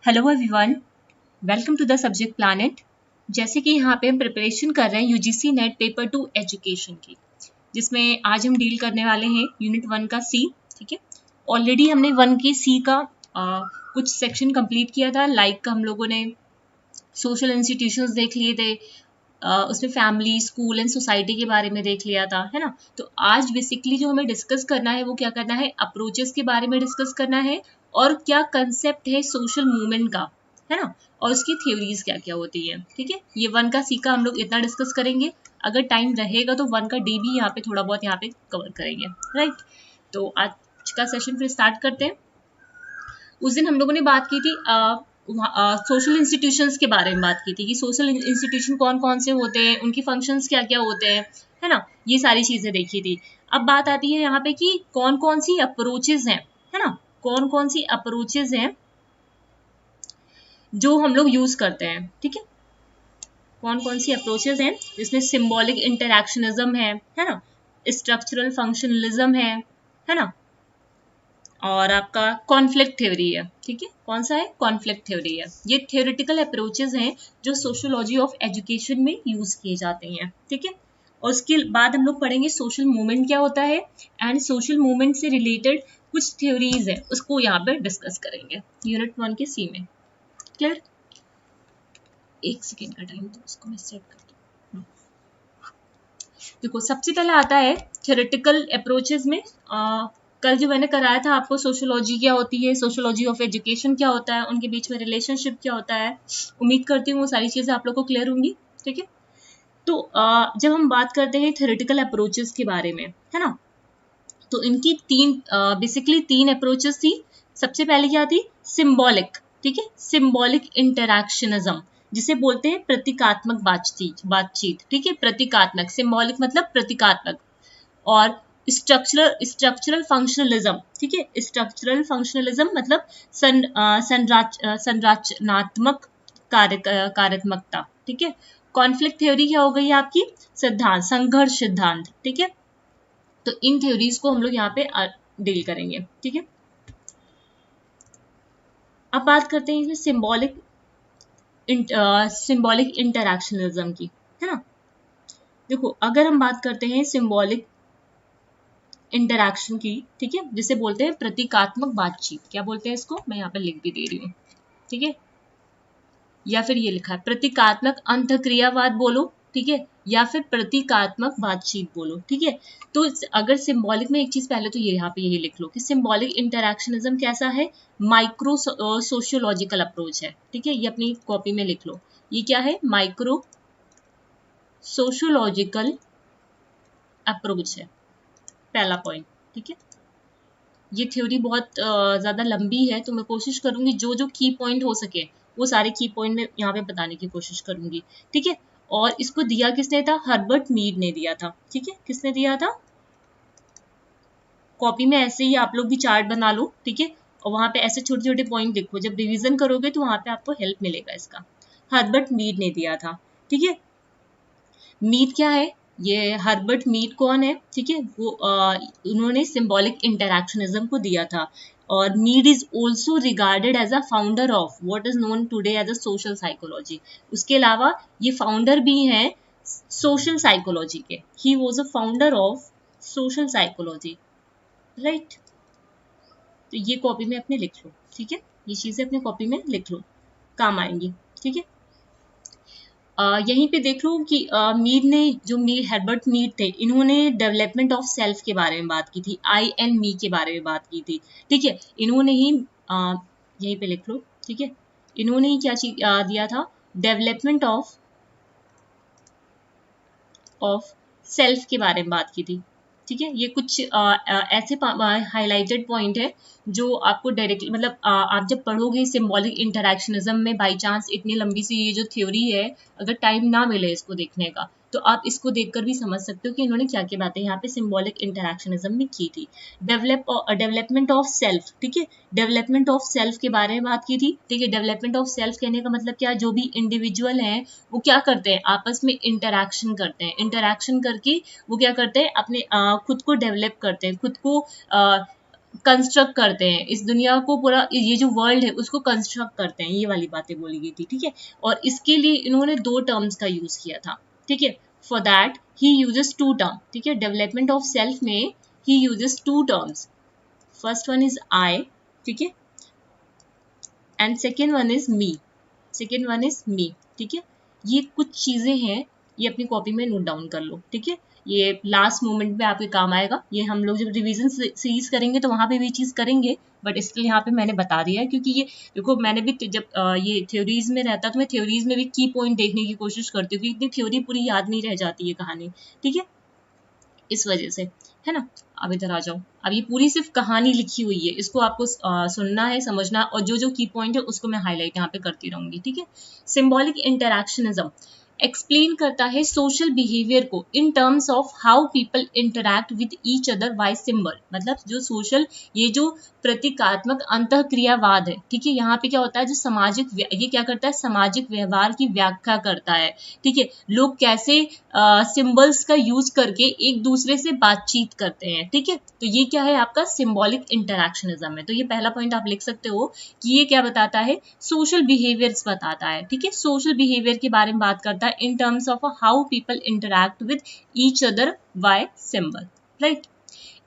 Hello everyone, welcome to the subject planet. जैसे कि यहाँ पे हम प्रिपरेशन कर रहे हैं यूजीसी नेट पेपर 2 एजुकेशन की, जिसमें आज हम डील करने वाले हैं यूनिट 1 का सी। ठीक है, ऑलरेडी हमने 1 के सी का कुछ सेक्शन कंप्लीट किया था। लाइक हम लोगों ने सोशल इंस्टीट्यूशंस देख लिए थे, उसमें फैमिली, स्कूल एंड सोसाइटी के बारे में देख लिया था, है ना। तो आज बेसिकली जो हमें डिस्कस करना है वो क्या करना है, अप्रोचेस के बारे में डिस्कस करना है और क्या कंसेप्ट है सोशल मूवमेंट का, है ना, और उसकी थ्योरीज क्या क्या होती है। ठीक है, ये 1 का सी का हम लोग इतना डिस्कस करेंगे। अगर टाइम रहेगा तो 1 का डी भी यहाँ पे थोड़ा बहुत यहाँ पे कवर करेंगे, राइट। तो आज का सेशन फिर स्टार्ट करते हैं। उस दिन हम लोगों ने बात की थी सोशल इंस्टीट्यूशंस के बारे में बात की थी कि सोशल इंस्टीट्यूशन कौन कौन से होते हैं, उनके फंक्शंस क्या क्या होते हैं, है ना, ये सारी चीजें देखी थी। अब बात आती है यहाँ पे कि कौन कौन सी अप्रोचेज हैं, है ना, कौन कौन सी अप्रोचेज हैं जो हम लोग यूज करते हैं। ठीक है, कौन कौन सी अप्रोचेज हैं, जिसमें सिंबॉलिक इंटरैक्शनिज्म है ना, स्ट्रक्चरल फंक्शनलिज्म है ना, और आपका कॉन्फ्लिक्ट थ्योरी है। ठीक है, कौन सा है, कॉन्फ्लिक्ट थ्योरी है। ये थ्योरेटिकल अप्रोचेज हैं जो सोशियोलॉजी ऑफ एजुकेशन में यूज किए जाते हैं। ठीक है, और उसके बाद हम लोग पढ़ेंगे सोशल मूवमेंट क्या होता है एंड सोशल मूवमेंट से रिलेटेड कुछ थ्योरीज है, उसको यहाँ पे डिस्कस करेंगे यूनिट 1 के सी में। क्लियर? एक सेकेंड का टाइम तो उसको मैं सेट करती हूँ। देखो, सबसे पहले आता है थ्योरेटिकल अप्रोचेज में कल जो मैंने कराया था आपको, सोशियोलॉजी क्या होती है, सोशियोलॉजी ऑफ एजुकेशन क्या होता है, उनके बीच में रिलेशनशिप क्या होता है। उम्मीद करती हूँ वो सारी चीजें आप लोग को क्लियर होंगी। ठीक है, तो जब हम बात करते हैं थ्योरेटिकल अप्रोचेस के बारे में, है ना, तो इनकी बेसिकली तीन अप्रोचेस थी। सबसे पहले क्या थी, सिंबॉलिक। ठीक है, सिंबॉलिक इंटरैक्शनिज्म, जिसे बोलते हैं प्रतीकात्मक बातचीत। ठीक है, प्रतीकात्मक, सिंबॉलिक मतलब प्रतीकात्मक। और स्ट्रक्चरल फंक्शनलिज्म। ठीक है, स्ट्रक्चरल फंक्शनलिज्म मतलब संरचनात्मक कार्यात्मकता। ठीक है, कॉन्फ्लिक्ट थ्योरी क्या हो गई आपकी, सिद्धांत, संघर्ष सिद्धांत। ठीक है, तो इन थ्योरीज को हम लोग यहाँ पे डील करेंगे। ठीक है, अब बात करते हैं इसमें सिंबॉलिक इंटरैक्शनिज्म की, है ना। देखो, अगर हम बात करते हैं सिंबॉलिक इंटरैक्शन की, ठीक है, जिसे बोलते हैं प्रतीकात्मक बातचीत। क्या बोलते हैं इसको, मैं यहाँ पे लिख भी दे रही हूँ। ठीक है, या फिर ये लिखा है प्रतीकात्मक अंतःक्रियावाद बोलो। ठीक है, या फिर प्रतीकात्मक बातचीत बोलो। ठीक है, तो अगर सिंबॉलिक में एक चीज पहले तो ये यहाँ पे यही लिख लो कि सिंबॉलिक इंटरैक्शनिज्म कैसा है, माइक्रो सोशियोलॉजिकल अप्रोच है। ठीक है, ये अपनी कॉपी में लिख लो, ये क्या है, माइक्रो सोशियोलॉजिकल अप्रोच है, पहला पॉइंट। ठीक है, ये थ्योरी बहुत ज़्यादा लंबी है, तो मैं कोशिश करूंगी जो जो की पॉइंट हो सके वो सारे की पॉइंट में यहाँ पे बताने की कोशिश करूंगी। ठीक है, और इसको दिया किसने था, हर्बर्ट मीड ने दिया था। ठीक है, किसने दिया था, कॉपी में ऐसे ही आप लोग भी चार्ट बना लो। ठीक है, और वहां पे ऐसे छोटे छोटे पॉइंट लिखो, जब रिवीजन करोगे तो वहां पे आपको हेल्प मिलेगा इसका। हर्बर्ट मीड ने दिया था। ठीक है, मीड क्या है, ये हर्बर्ट मीड कौन है, ठीक है, वो उन्होंने सिंबॉलिक इंटरैक्शनिज्म को दिया था। और Mead is also regarded as a founder of what is known today as a social psychology. उसके अलावा ये फाउंडर भी हैं सोशल साइकोलॉजी के। He was a founder of social psychology, right. तो ये कॉपी में अपने लिख लो। ठीक है, ये चीजें अपने कॉपी में लिख लो, काम आएंगी। ठीक है, यहीं पे देख लो कि मीड ने, जो हर्बर्ट मीड थे, इन्होंने डेवलपमेंट ऑफ सेल्फ के बारे में बात की थी, आई एंड मी के बारे में बात की थी। ठीक है, इन्होंने ही यहीं पे लिख लो। ठीक है, इन्होंने ही क्या चीज दिया था, डेवलपमेंट ऑफ सेल्फ के बारे में बात की थी। ठीक है, ये कुछ ऐसे हाईलाइटेड पॉइंट है जो आपको डायरेक्टली, मतलब आप जब पढ़ोगे सिंबॉलिक इंटरैक्शनिज्म में, बाई चांस इतनी लंबी सी ये जो थ्योरी है, अगर टाइम ना मिले इसको देखने का, तो आप इसको देखकर भी समझ सकते हो कि इन्होंने क्या क्या बातें यहाँ पे सिंबॉलिक इंटरैक्शनिज्म में की थी। Development of self. ठीक है, डेवलपमेंट ऑफ सेल्फ के बारे में बात की थी। ठीक है, डेवलपमेंट ऑफ सेल्फ कहने का मतलब क्या, जो भी इंडिविजुअल हैं वो क्या करते हैं, आपस में इंटरैक्शन करते हैं। इंटरैक्शन करके वो क्या करते हैं, अपने खुद को डेवलप करते हैं, खुद को कंस्ट्रक्ट करते हैं, इस दुनिया को पूरा, ये जो वर्ल्ड है उसको कंस्ट्रक्ट करते हैं, ये वाली बातें बोली गई थी, ठीक है। और इसके लिए इन्होंने 2 टर्म्स का यूज किया था, ठीक है। For that he uses 2 term, ठीक है। डेवलपमेंट ऑफ सेल्फ में he uses 2 terms, first one is I, ठीक है, and second one is me, second one is me, ठीक है। ये कुछ चीजें हैं, ये अपनी कॉपी में नोट डाउन कर लो, ठीक है। ये लास्ट मोमेंट में आपके काम आएगा, ये हम लोग जब रिवीजन सीरीज करेंगे तो वहां पे भी चीज करेंगे, बट इसलिए यहाँ पे मैंने बता दिया है, क्योंकि ये देखो मैंने भी जब ये थ्योरीज में रहता तो मैं थ्योरीज में भी की पॉइंट देखने की कोशिश करती हूँ, क्योंकि इतनी थ्योरी पूरी याद नहीं रह जाती है कहानी, ठीक है, इस वजह से, है ना। अब इधर आ जाओ, अब ये पूरी सिर्फ कहानी लिखी हुई है, इसको आपको सुनना है, समझना, और जो जो की पॉइंट है उसको मैं हाईलाइट यहाँ पे करती रहूंगी, ठीक है। सिंबॉलिक इंटरैक्शनिज्म एक्सप्लेन करता है सोशल बिहेवियर को इन terms of how people interact with each other by symbol, मतलब जो सोशल, ये जो प्रतीकात्मक अंतःक्रियावाद है, ठीक है, यहाँ पे क्या होता है, जो सामाजिक, ये क्या करता है, सामाजिक व्यवहार की व्याख्या करता है, ठीक है। लोग कैसे सिंबल्स का यूज करके एक दूसरे से बातचीत करते हैं, ठीक है। तो ये क्या है आपका सिंबॉलिक इंटरैक्शनिज्म है। तो ये पहला पॉइंट आप लिख सकते हो कि ये क्या बताता है, सोशल बिहेवियर्स बताता है, ठीक है। सोशल बिहेवियर के बारे में बात करता है in terms of how people interact with each other by symbol, right?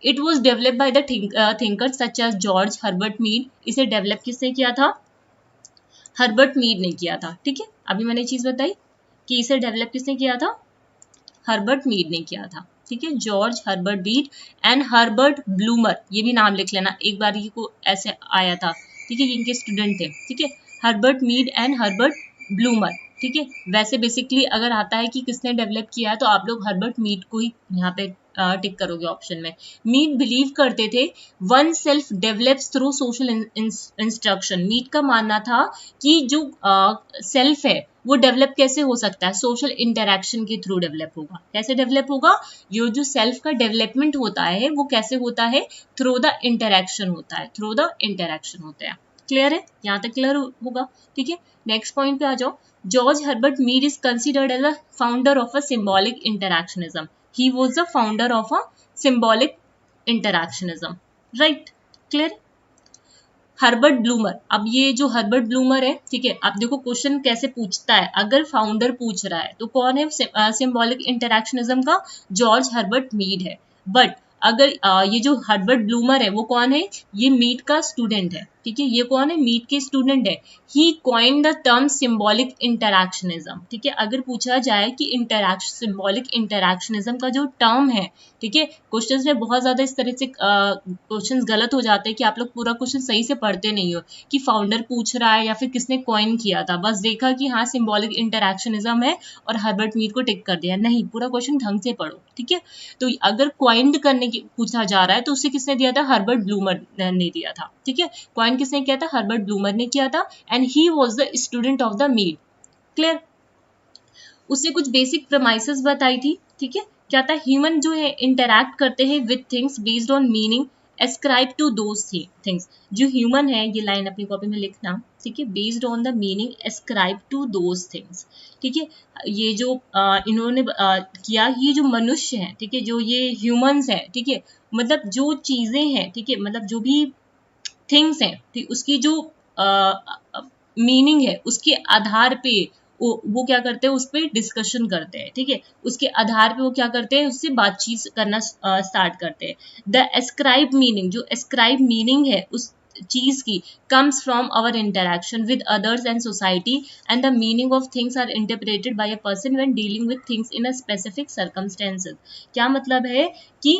It was developed by the thinkers such as George Herbert Mead. इसे डेवलप किसने किया था, हर्बर्ट मीड ने किया था, ठीक है। अभी मैंने चीज बताई कि इसे डेवलप किसने किया था, हर्बर्ट मीड ने किया था, ठीक है। George Herbert Mead and Herbert Blumer, ये भी नाम लिख लेना, एक बार ये को ऐसे आया था, ठीक है, इनके स्टूडेंट थे, ठीक है, Herbert Mead and Herbert Blumer, ठीक है। वैसे बेसिकली अगर आता है कि किसने डेवलप किया है तो आप लोग हर्बर्ट मीड को ही यहाँ पे टिक करोगे ऑप्शन में। मीड बिलीव करते थे one self develops through social instruction. Mead का मानना था कि जो सेल्फ है वो डेवलप कैसे हो सकता है, सोशल इंटरैक्शन के थ्रू डेवलप होगा। कैसे डेवलप होगा, ये जो सेल्फ का डेवलपमेंट होता है वो कैसे होता है, थ्रू द इंटरैक्शन होता है, थ्रू द इंटरैक्शन होता है। क्लियर है, यहाँ तक क्लियर होगा, ठीक है। नेक्स्ट पॉइंट पे आ जाओ। George Herbert Mead is considered as a founder of a symbolic interactionism. He was the founder of a symbolic interactionism. Right? Clear? Herbert bloomer, अब ये जो हर्बर्ट ब्लूमर है, ठीक है, अब देखो क्वेश्चन कैसे पूछता है, अगर फाउंडर पूछ रहा है तो कौन है सिंबॉलिक इंटरैक्शनिज्म का, जॉर्ज हर्बर्ट मीड है। बट अगर ये जो हर्बर्ट ब्लूमर है वो कौन है, ये मीड का स्टूडेंट है, ठीक है, ये कौन है, मीड के स्टूडेंट है। He coined the term symbolic interactionism, ठीक है। अगर पूछा जाए कि सिंबॉलिक इंटरैक्शनिज्म का जो टर्म है, ठीक है, क्वेश्चंस में बहुत ज्यादा इस तरह से क्वेश्चंस गलत हो जाते हैं कि आप लोग पूरा क्वेश्चन सही से पढ़ते नहीं हो, कि फाउंडर पूछ रहा है या फिर किसने कॉइन किया था, बस देखा कि हाँ सिंबॉलिक इंटरैक्शनिज्म है और हर्बर्ट मीड को टिक कर दिया, नहीं, पूरा क्वेश्चन ढंग से पढ़ो, ठीक है। तो अगर कॉइन्ड करने की पूछा जा रहा है तो उसे किसने दिया था, हर्बर्ट ब्लूमर ने दिया था, ठीक है। कॉइन किसने किया था, हर्बर्ट ब्लूमर ने किया था, and he was the student of the Mead. Clear, उसने कुछ बेसिक प्रमाइसेस बताई थी, ठीक है। क्या था, ह्यूमन जो है इंटरैक्ट करते हैं with things based on meaning ascribe to those things. जो ह्यूमन है, ये लाइन अपनी कॉपी में लिखना, ठीक है, based on the meaning ascribe to those things, ठीक है। ये जो इन्होंने किया, ये जो मनुष्य है, ठीक है, जो ये ह्यूमंस है, ठीक है, मतलब जो चीजें हैं, ठीक है, मतलब जो भी थिंग्स हैं, ठीक, उसकी जो मीनिंग है उसके आधार पे वो क्या करते हैं, उस पर डिस्कशन करते हैं, ठीक है, उसके आधार पे वो क्या करते हैं, उससे बातचीत करना स्टार्ट करते हैं। द एस्क्राइब मीनिंग, जो एस्क्राइब मीनिंग है उस चीज की, comes from our interaction with others and society, and the meaning of things are interpreted by a person when dealing with things in a specific circumstances। क्या मतलब है कि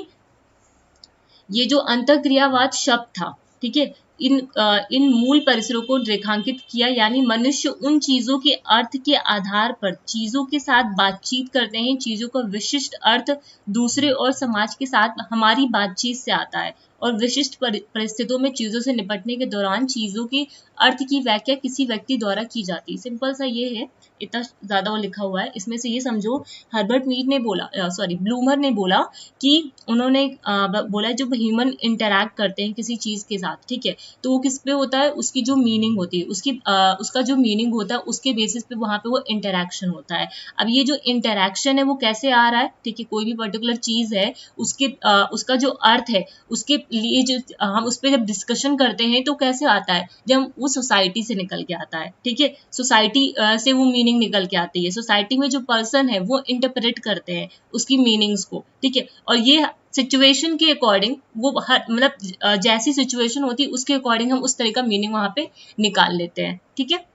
ये जो अंतःक्रियावाद शब्द था, ठीक है, इन मूल परिसरों को रेखांकित किया, यानी मनुष्य उन चीजों के अर्थ के आधार पर चीजों के साथ बातचीत करते हैं, चीजों का विशिष्ट अर्थ दूसरे और समाज के साथ हमारी बातचीत से आता है, और विशिष्ट परिस्थितियों में चीजों से निपटने के दौरान चीजों के अर्थ की व्याख्या किसी व्यक्ति द्वारा की जाती है। सिंपल सा ये है, इतना ज्यादा वो लिखा हुआ है, इसमें से ये समझो, हर्बर्ट मीड ने बोला, ब्लूमर ने बोला कि उन्होंने बोला जब ह्यूमन इंटरैक्ट करते हैं किसी चीज के साथ, ठीक है, तो वो किस पे होता है, उसकी जो मीनिंग होती है, उसका जो मीनिंग होता है उसके बेसिस पे वहां पे वो इंटरैक्शन होता है। अब ये जो इंटरैक्शन है वो कैसे आ रहा है, ठीक है, कोई भी पर्टिकुलर चीज है उसका जो अर्थ है उसके लिए जो हम उस पर जब डिस्कशन करते हैं तो कैसे आता है, जब वो सोसाइटी से निकल के आता है, ठीक है, सोसाइटी से वो मीनिंग निकल के आती है, सोसाइटी में जो पर्सन है वो इंटरप्रेट करते हैं उसकी मीनिंग्स को, ठीक है, और ये सिचुएशन के अकॉर्डिंग वो हर मतलब जैसी सिचुएशन होती है उसके अकॉर्डिंग हम उस तरह का मीनिंग वहां पे निकाल लेते हैं, ठीक है।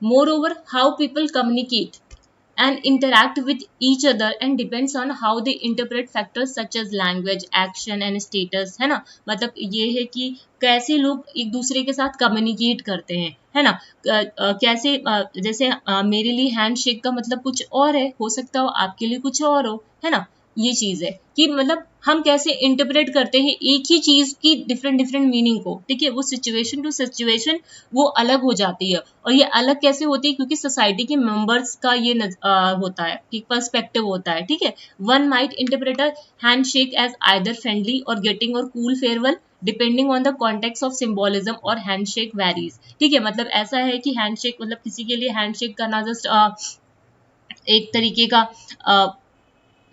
Moreover, how people communicate and interact with each other and depends on how they interpret factors such as language, action and status, है ना, मतलब ये है कि कैसे लोग एक दूसरे के साथ कम्युनिकेट करते हैं, है ना, कैसे जैसे मेरे लिए हैंडशेक का मतलब कुछ और है, हो सकता हो आपके लिए कुछ और हो, है ना, ये चीज है कि मतलब हम कैसे इंटरप्रेट करते हैं एक ही चीज की डिफरेंट डिफरेंट मीनिंग को, ठीक है, वो सिचुएशन टू सिचुएशन वो अलग हो जाती है, और ये अलग कैसे होती है, क्योंकि सोसाइटी के मेंबर्स का ये होता है कि पर्सपेक्टिव होता है, ठीक है। वन माइट इंटरप्रेट अ हैंडशेक एज आइदर फ्रेंडली और गेटिंग और cool farewell depending on the context of symbolism और हैंडशेक वेरीज, ठीक है, मतलब ऐसा है कि हैंडशेक मतलब किसी के लिए हैंडशेक करना जस्ट एक तरीके का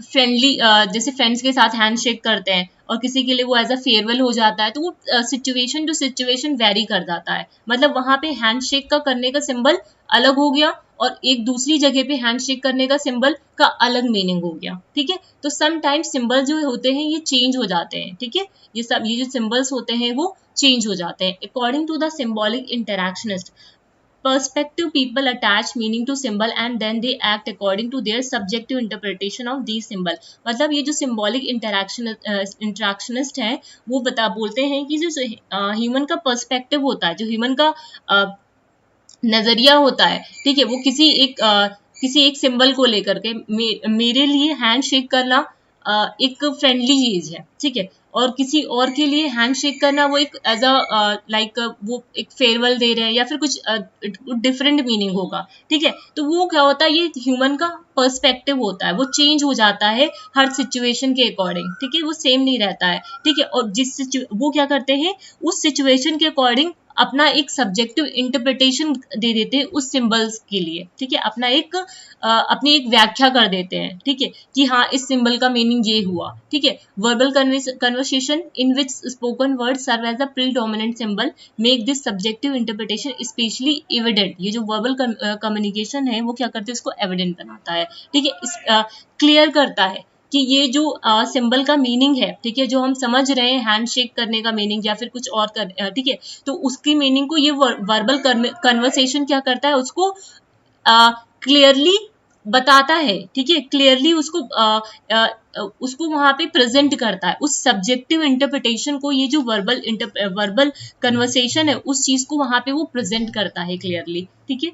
फ्रेंडली जैसे फ्रेंड्स के साथ हैंडशेक करते हैं, और किसी के लिए वो एज अ फेयरवेल हो जाता है, तो वो सिचुएशन टू सिचुएशन वेरी कर जाता है, मतलब वहां पे हैंडशेक का करने का सिंबल अलग हो गया और एक दूसरी जगह पे हैंडशेक करने का सिंबल का अलग मीनिंग हो गया, ठीक है। तो समटाइम्स सिंबल जो होते हैं ये चेंज हो जाते हैं, ठीक है, ये जो सिंबल्स होते हैं वो चेंज हो जाते हैं according to the symbolic interactionist. Perspective people attach meaning to symbol and then they act according to their subjective interpretation of these symbol। मतलब ये जो symbolic interactionist हैं वो बोलते हैं कि जो ह्यूमन का पर्सपेक्टिव होता है, जो ह्यूमन का नजरिया होता है, ठीक है, वो किसी एक सिंबल को लेकर के मेरे लिए हैंड शेक करना एक फ्रेंडली चीज है, ठीक है, और किसी और के लिए हैंड शेक करना वो एक एज अ लाइक वो एक फेयरवेल दे रहे हैं या फिर कुछ डिफरेंट मीनिंग होगा, ठीक है। तो वो क्या होता है, ये ह्यूमन का पर्सपेक्टिव होता है, वो चेंज हो जाता है हर सिचुएशन के अकॉर्डिंग, ठीक है, वो सेम नहीं रहता है, ठीक है, और वो क्या करते हैं उस सिचुएशन के अकॉर्डिंग अपना एक सब्जेक्टिव इंटरप्रिटेशन दे देते हैं उस सिंबल्स के लिए, ठीक है, अपनी एक व्याख्या कर देते हैं, ठीक है, कि हाँ इस सिंबल का मीनिंग ये हुआ, ठीक है। Verbal conversation in which spoken word serve as a predominant symbol make this subjective interpretation specially evident. ये जो वर्बल कम्युनिकेशन है वो क्या करते हैं, उसको एविडेंट बनाता है, ठीक है, क्लियर करता है कि ये जो सिंबल का मीनिंग है, ठीक है, जो हम समझ रहे हैं हैंडशेक करने का मीनिंग या फिर कुछ और ठीक है, तो उसकी मीनिंग को ये वर्बल कन्वर्सेशन क्या करता है, उसको क्लियरली बताता है, ठीक है, क्लियरली उसको वहां पे प्रेजेंट करता है, उस सब्जेक्टिव इंटरप्रिटेशन को ये जो वर्बल कन्वर्सेशन है उस चीज को वहां पे वो प्रेजेंट करता है क्लियरली, ठीक है।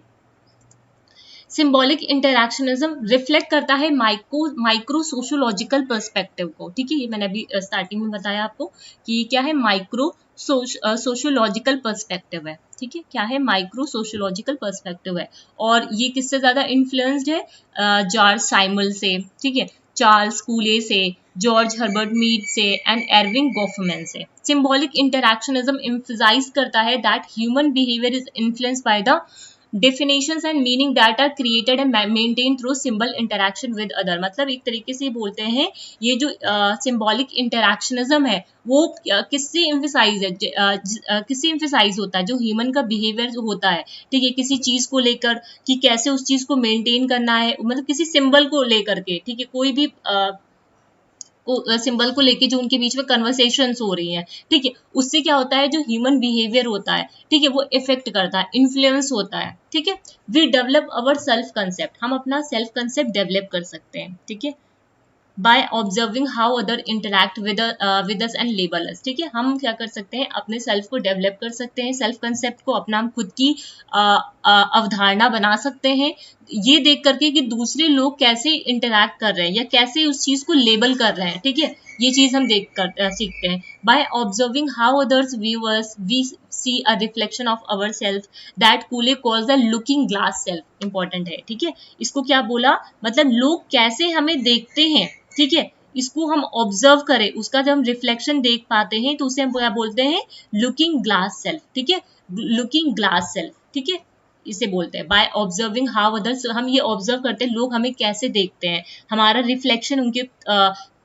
सिंबॉलिक इंटरैक्शनिज्म रिफ्लेक्ट करता है माइक्रो सोशियोलॉजिकल पर्सपेक्टिव को, ठीक है, ये मैंने अभी स्टार्टिंग में बताया आपको कि क्या है माइक्रो सोशियोलॉजिकल पर्सपेक्टिव है, ठीक है, क्या है माइक्रो सोशियोलॉजिकल पर्सपेक्टिव है, और ये किससे ज्यादा इन्फ्लुएंस्ड है, जॉर्ज साइमल से, ठीक है, चार्ल्स कूले से, जॉर्ज हर्बर्ट मीड से एंड एर्विंग गॉफमैन से। सिंबॉलिक इंटरैक्शनिज्म एम्फसाइज करता है that human behaviour is influenced by the definitions and meaning that are created and maintained through symbol interaction with other। मतलब एक तरीके से बोलते हैं ये जो symbolic interactionism है वो किससे emphasize है, किससे emphasize होता है, जो ह्यूमन का बिहेवियर होता है, ठीक है, किसी चीज को लेकर कि कैसे उस चीज को मेंटेन करना है, मतलब किसी सिंबल को लेकर के, ठीक है, कोई भी सिंबल को लेके जो उनके बीच में कन्वर्सेशंस हो रही हैं, ठीक है, उससे क्या होता है जो ह्यूमन बिहेवियर होता है, ठीक है, वो इफेक्ट करता है, इन्फ्लुएंस होता है, ठीक है। We develop our self concept, हम अपना सेल्फ कंसेप्ट डेवलप कर सकते हैं, ठीक है, by observing how other interact with us and label us, ठीक है, हम क्या कर सकते हैं अपने सेल्फ को डेवलप कर सकते हैं, सेल्फ कंसेप्ट को अपना हम खुद की अवधारणा बना सकते हैं ये देख करके कि दूसरे लोग कैसे इंटरैक्ट कर रहे हैं या कैसे उस चीज को लेबल कर रहे हैं, ठीक है, ये चीज हम देख कर सीखते हैं। By observing how others view us we see a reflection of our self that Cooley calls the looking glass self, important है, ठीक है, इसको क्या बोला, मतलब लोग कैसे हमें देखते हैं, ठीक है, इसको हम ऑब्जर्व करें, उसका जब हम रिफ्लेक्शन देख पाते हैं तो उसे हम क्या बोलते हैं, लुकिंग ग्लास सेल्फ, ठीक है, लुकिंग ग्लास सेल्फ, ठीक है, इसे बोलते हैं। बाय ऑब्जर्विंग हाउ अदर्स, हम ये ऑब्जर्व करते हैं लोग हमें कैसे देखते हैं, हमारा रिफ्लेक्शन उनके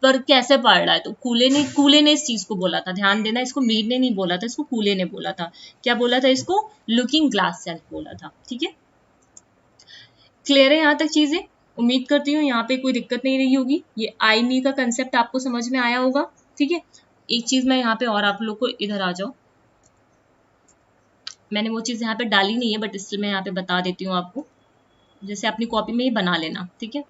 पर कैसे पढ़ रहा है, तो कूले ने इस चीज को बोला था, ध्यान देना, इसको मीड ने नहीं बोला था, इसको कूले ने बोला था। क्या बोला था इसको? लुकिंग ग्लास सेल्फ बोला था। ठीक है, क्लियर है यहाँ तक चीजें? उम्मीद करती हूँ यहाँ पे कोई दिक्कत नहीं रही होगी। ये आई मी का कंसेप्ट आपको समझ में आया होगा। ठीक है, एक चीज मैं यहाँ पे और आप लोग को, इधर आ जाओ, मैंने वो चीज यहाँ पे डाली नहीं है बट इसलिए मैं यहाँ पे बता देती हूँ आपको, जैसे अपनी कॉपी में ही बना लेना। ठीक है,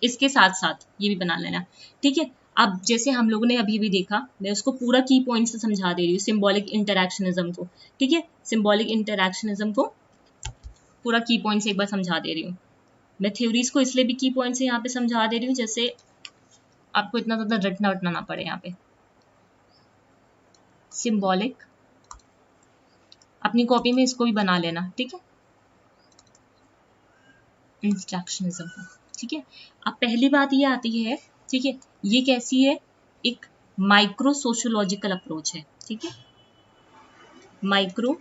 इसके साथ साथ ये भी बना लेना। ठीक है, अब जैसे हम लोगों ने अभी भी देखा, मैं उसको पूरा की पॉइंट से समझा दे रही हूँ, सिंबॉलिक इंटरैक्शनिज्म को। ठीक है, सिंबॉलिक इंटरैक्शनिज्म को पूरा की पॉइंट से एक बार समझा दे रही हूँ। मैं थ्योरीज को इसलिए भी की पॉइंट से यहाँ पे समझा दे रही हूँ जैसे आपको इतना ज्यादा रटना वटना ना पड़े। यहाँ पे सिंबॉलिक, अपनी कॉपी में इसको भी बना लेना। ठीक है, इंस्ट्रक्शनिज्म। ठीक है, अब पहली बात ये आती है, ठीक है, ये कैसी है? एक माइक्रो सोशियोलॉजिकल अप्रोच है। ठीक है, माइक्रो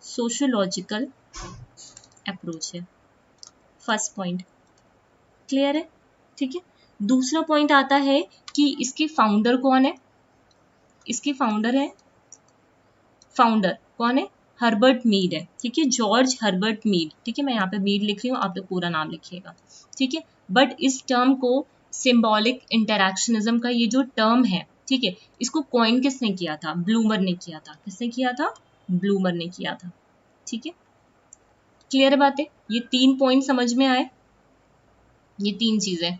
सोशियोलॉजिकल अप्रोच है, फर्स्ट पॉइंट। क्लियर है? ठीक है, दूसरा पॉइंट आता है कि इसके फाउंडर कौन है? इसके फाउंडर कौन है? हर्बर्ट मीड है। ठीक है, जॉर्ज हर्बर्ट मीड। ठीक है, मैं यहाँ पे मीड लिख रही हूँ, आप लोग पूरा नाम लिखिएगा। ठीक है, बट इस टर्म को, सिंबॉलिक इंटरैक्शनिज्म का ये जो टर्म है, ठीक है, इसको कॉइन किसने किया था? ब्लूमर ने किया था। किसने किया था? ब्लूमर ने किया था। ठीक है, क्लियर है बातें? ये 3 पॉइंट समझ में आए? ये 3 चीजें।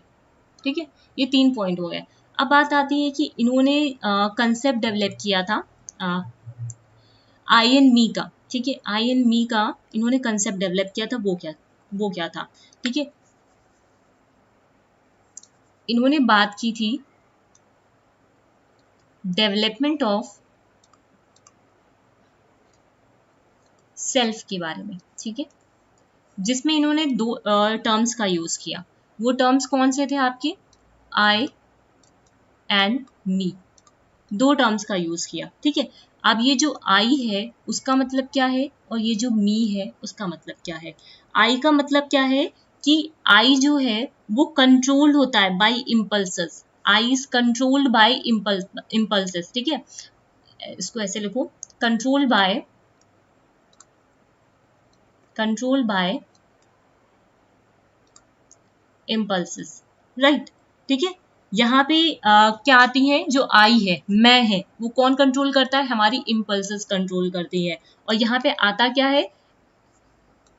ठीक है, ये 3 पॉइंट हो गए। अब बात आती है कि इन्होंने कंसेप्ट डेवलप किया था आई एन मी का। ठीक है, आई एन मी का इन्होंने कंसेप्ट डेवलप किया था। वो क्या था? ठीक है, इन्होंने बात की थी डेवलपमेंट ऑफ सेल्फ के बारे में। ठीक है, जिसमें इन्होंने 2 टर्म्स का यूज किया। वो टर्म्स कौन से थे आपके? आई एंड मी, 2 टर्म्स का यूज किया। ठीक है, अब ये जो आई है उसका मतलब क्या है, और ये जो मी है उसका मतलब क्या है? आई का मतलब क्या है कि आई जो है वो कंट्रोल्ड होता है by impulses. I is controlled by impulses. ठीक है, इसको ऐसे लिखो, कंट्रोल बाय इम्पल्सेस, राइट। ठीक है, यहाँ पे क्या आती है? जो आई है, मैं है, वो कौन कंट्रोल करता है? हमारी इम्पल्सेस कंट्रोल करती है। और यहाँ पे आता क्या है?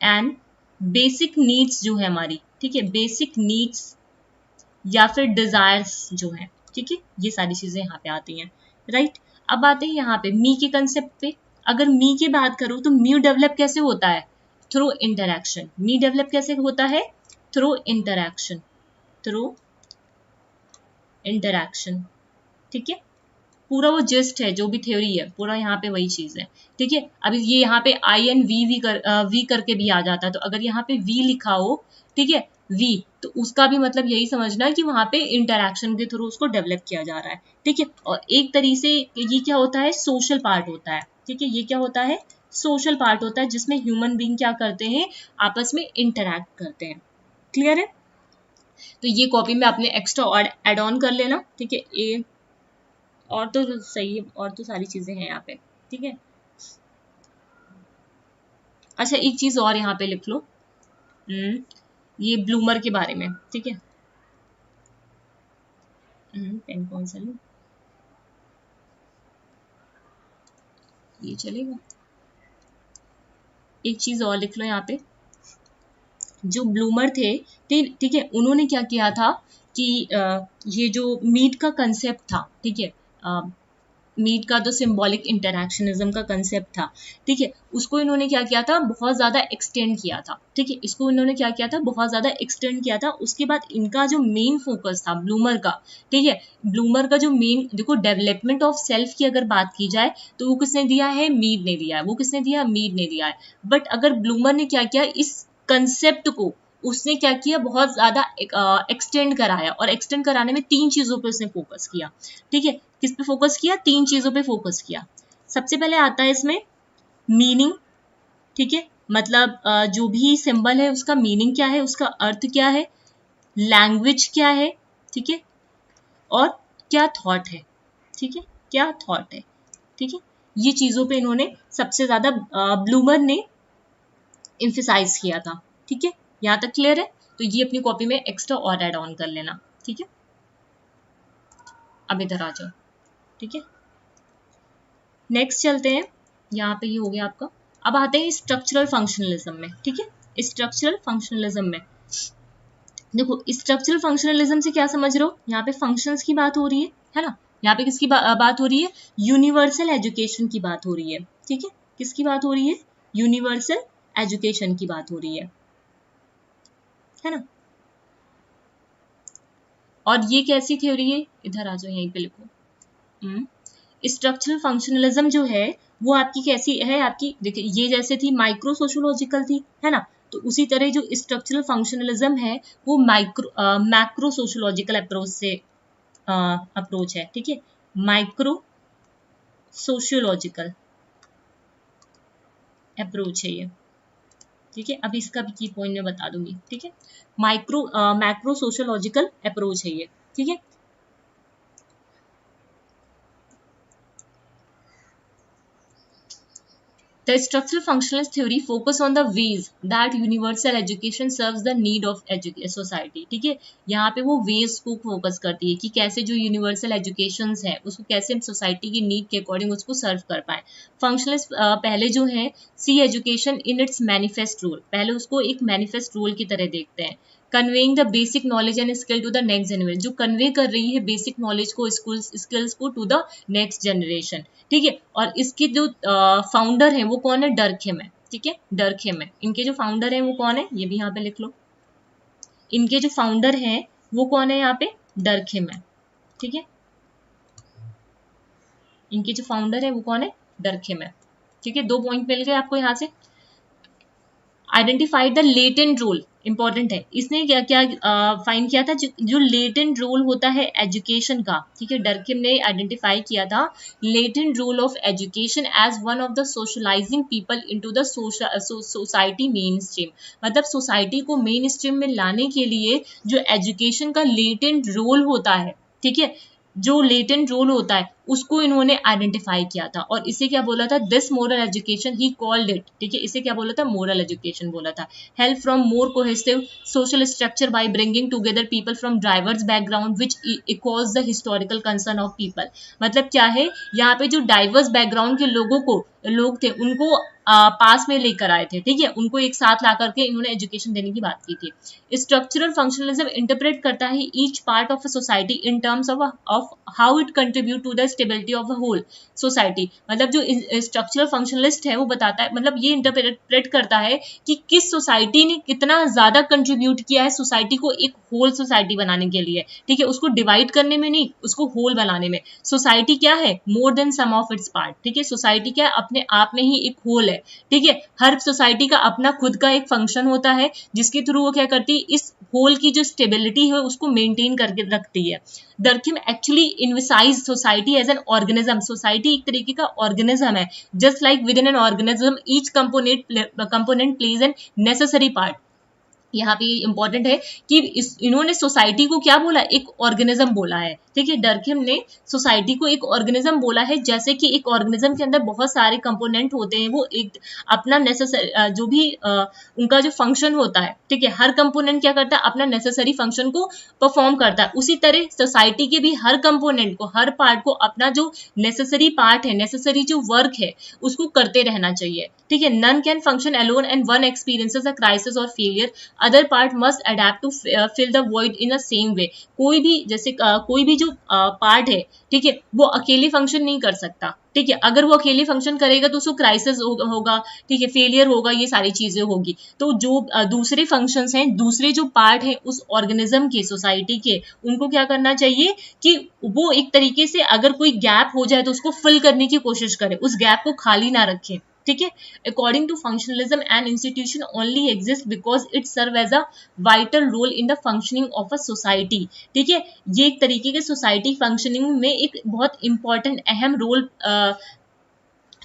एंड बेसिक नीड्स जो है हमारी, ठीक है, बेसिक नीड्स या फिर डिजायर्स जो है, ठीक है, ये सारी चीजें यहाँ पे आती हैं, राइट। अब आते हैं यहाँ पे मी के कंसेप्ट पे। अगर मी की बात करूं तो मी डेवलप कैसे होता है? Through interaction. मी डेवलप कैसे होता है? Through interaction, through interaction. ठीक है, पूरा वो जिस्ट है, जो भी थ्योरी है पूरा यहाँ पे वही चीज है। ठीक है, अब ये यहाँ पे आई एन वी करके भी आ जाता है, तो अगर यहाँ पे वी लिखा हो, ठीक है, वी, तो उसका भी मतलब यही समझना कि वहां पे इंटरैक्शन के थ्रू उसको डेवलप किया जा रहा है। ठीक है, और एक तरीके से ये क्या होता है? सोशल पार्ट होता है। ठीक है, ये क्या होता है? सोशल पार्ट होता है, जिसमें ह्यूमन बींग क्या करते हैं? आपस में इंटरैक्ट करते हैं। क्लियर है? तो ये कॉपी में आपने एक्स्ट्रा एड ऑन कर लेना। ठीक है, ए और तो सही है, और तो सारी चीजें हैं यहाँ पे। ठीक है, अच्छा एक चीज और यहाँ पे लिख लो, ये ब्लूमर के बारे में। ठीक है, पेन कौन सा लूं? ये चलेगा। एक चीज और लिख लो यहाँ पे, जो ब्लूमर थे, ठीक है, उन्होंने क्या किया था कि ये जो मीट का कंसेप्ट था, ठीक है, मीट का जो सिंबॉलिक इंटरैक्शनिज्म का कंसेप्ट था, ठीक है, उसको इन्होंने क्या किया था? बहुत ज्यादा एक्सटेंड किया था। ठीक है, इसको इन्होंने क्या किया था? बहुत ज्यादा एक्सटेंड किया था। उसके बाद इनका जो मेन फोकस था ब्लूमर का, ठीक है, ब्लूमर का जो मेन, देखो, डेवलपमेंट ऑफ सेल्फ की अगर बात की जाए तो वो किसने दिया है? मीड ने दिया है। वो किसने दिया? मीड ने दिया है। बट अगर ब्लूमर ने क्या किया? इस कंसेप्ट को उसने क्या किया? बहुत ज्यादा एक्सटेंड कराया, और एक्सटेंड कराने में 3 चीजों पर उसने फोकस किया। ठीक है, किस पे फोकस किया? 3 चीजों पे फोकस किया। सबसे पहले आता है इसमें मीनिंग। ठीक है, मतलब जो भी सिंबल है उसका मीनिंग क्या है, उसका अर्थ क्या है। लैंग्वेज क्या है, ठीक है, और क्या थॉट है, ठीक है, क्या थॉट है, ठीक है, ये चीजों पे इन्होंने सबसे ज्यादा ब्लूमर ने एम्फेसाइज किया था, ठीक है, यहां तक क्लियर है। तो ये अपनी कॉपी में एक्स्ट्रा और ऐड ऑन कर लेना, ठीक है। अब इधर आ जाओ, ठीक है, नेक्स्ट चलते हैं, यहाँ पे ये हो गया आपका। अब आते हैं स्ट्रक्चरल फंक्शनलिज्म में, ठीक है, स्ट्रक्चरल फंक्शनलिज्म में देखो, स्ट्रक्चरल फंक्शनलिज्म से क्या समझ रहे हो, यहाँ पे फंक्शंस की बात हो रही है ना, यहाँ पे किसकी बात हो रही है, यूनिवर्सल एजुकेशन की बात हो रही है, ठीक है, किसकी बात हो रही है, यूनिवर्सल एजुकेशन की बात हो रही है ना। और ये कैसी थ्योरी है, इधर आ जाओ, यहीं पे लिखो। स्ट्रक्चरल फंक्शनलिज्म जो है वो आपकी कैसी है, आपकी देखिए ये जैसे थी माइक्रो सोशोलॉजिकल थी, है ना, तो उसी तरह जो स्ट्रक्चरल फंक्शनलिज्म है वो मैक्रो सोशोलॉजिकल अप्रोच से अप्रोच है, ठीक है, माइक्रो सोशियोलॉजिकल अप्रोच है ये, ठीक है। अब इसका भी की पॉइंट मैं बता दूंगी, ठीक है, मैक्रो सोशियोलॉजिकल अप्रोच है ये, ठीक है। The structural functionalist theory focus on the ways that universal education serves the need of society, ठीक है, यहाँ पे वो ways को फोकस करती है कि कैसे जो यूनिवर्सल एजुकेशन है उसको कैसे सोसाइटी की नीड के अकॉर्डिंग उसको सर्व कर पाए। फंक्शनलिस्ट पहले जो है see education in its manifest role, पहले उसको एक मैनिफेस्ट रोल की तरह देखते हैं। Conveying the basic knowledge and skill to the next generation, जो कन्वे कर रही है बेसिक नॉलेज को, स्किल्स को टू द नेक्स्ट जनरेशन, ठीक है। और इसके जो फाउंडर हैं वो कौन है, डर्कहेम है, ठीक है, डर्कहेम है। इनके जो फाउंडर हैं वो कौन है, ये भी यहाँ पे लिख लो, इनके जो फाउंडर हैं वो कौन है, यहाँ पे डर्कहेम है, ठीक है, इनके जो फाउंडर है वो कौन है, डर्कहेम है, ठीक है। 2 पॉइंट मिल गए आपको यहाँ से। Identified the latent role, important है, इसने क्या क्या फाइंड किया था, जो लेटेंट रोल होता है एजुकेशन का, ठीक है, डर्कहेम ने आइडेंटिफाई किया था latent role of education as one of the socializing people into the society main stream, मतलब सोसाइटी को मेन स्ट्रीम में लाने के लिए जो एजुकेशन का लेटेंट रोल होता है, ठीक है, जो लेटेंट रोल होता है उसको इन्होंने आइडेंटिफाई किया था, और इसे क्या बोला था, this moral education he called it, ठीक है, इसे क्या बोला था, मोरल एजुकेशन बोला था। Help from more cohesive social structure by bringing together people from diverse background which equals the historical concern of people, मतलब क्या है, यहाँ पे जो डाइवर्स बैकग्राउंड के लोग थे उनको पास में लेकर आए थे, ठीक है, उनको एक साथ ला करके इन्होंने एजुकेशन देने की बात की थी। स्ट्रक्चरल फंक्शनलिज्म इंटरप्रेट करता है each part of a society in terms of how it contribute to the stability of the whole society, मतलब जो स्ट्रक्चरल फंक्शनलिस्ट है वो बताता है, मतलब ये इंटरप्रेट करता है कि किस सोसाइटी ने कितना ज्यादा कंट्रीब्यूट किया है सोसाइटी को एक होल सोसाइटी बनाने के लिए, ठीक है, उसको डिवाइड करने में नहीं, उसको होल बनाने में। सोसाइटी क्या है, more than sum of its part, ठीक है, सोसाइटी क्या है, अपने आप में ही एक होल है, ठीक है, हर सोसाइटी का अपना खुद का एक फंक्शन होता है जिसके थ्रू वो क्या करती है, इस होल की जो स्टेबिलिटी है उसको मेंटेन करके रखती है। Durkheim actually envisages society as an organism, society एक तरीके का ऑर्गेनिज्म है, just like within an organism each component plays an necessary part. यहाँ पे इंपॉर्टेंट है कि इन्होंने सोसाइटी को क्या बोला, एक ऑर्गेनिज्म बोला है, ठीक है, डर्कहेम ने सोसाइटी को एक ऑर्गेनिज्म बोला है, जैसे कि एक ऑर्गेनिज्म के अंदर बहुत सारे कंपोनेंट होते हैं, वो एक अपना नेसेसरी जो भी उनका जो फंक्शन होता है, ठीक है, हर कंपोनेंट क्या करता है, अपना नेसेसरी फंक्शन को परफॉर्म करता है, उसी तरह सोसाइटी के भी हर कंपोनेंट को, हर पार्ट को अपना जो नेसेसरी पार्ट है, नेसेसरी जो वर्क है उसको करते रहना चाहिए, ठीक है। None can function alone and one experiences a crisis or failure, other part must adapt to fill the void in a same way, कोई भी जैसे कोई भी जो पार्ट है, ठीक है, वो अकेले फंक्शन नहीं कर सकता, ठीक है, अगर वो अकेले फंक्शन करेगा तो उसको क्राइसिस होगा, ठीक है, फेलियर होगा, ये सारी चीजें होगी। तो जो दूसरे फंक्शंस हैं, दूसरे जो पार्ट है उस ऑर्गेनिज्म के, सोसाइटी के, उनको क्या करना चाहिए कि वो एक तरीके से अगर कोई गैप हो जाए तो उसको फिल करने की कोशिश करे, उस गैप को खाली ना रखे, ठीक है। According to functionalism an institution only exist because it serve as a vital role in the functioning of a society, ठीक है, ये एक तरीके के सोसाइटी फंक्शनिंग में एक बहुत इंपॉर्टेंट अहम रोल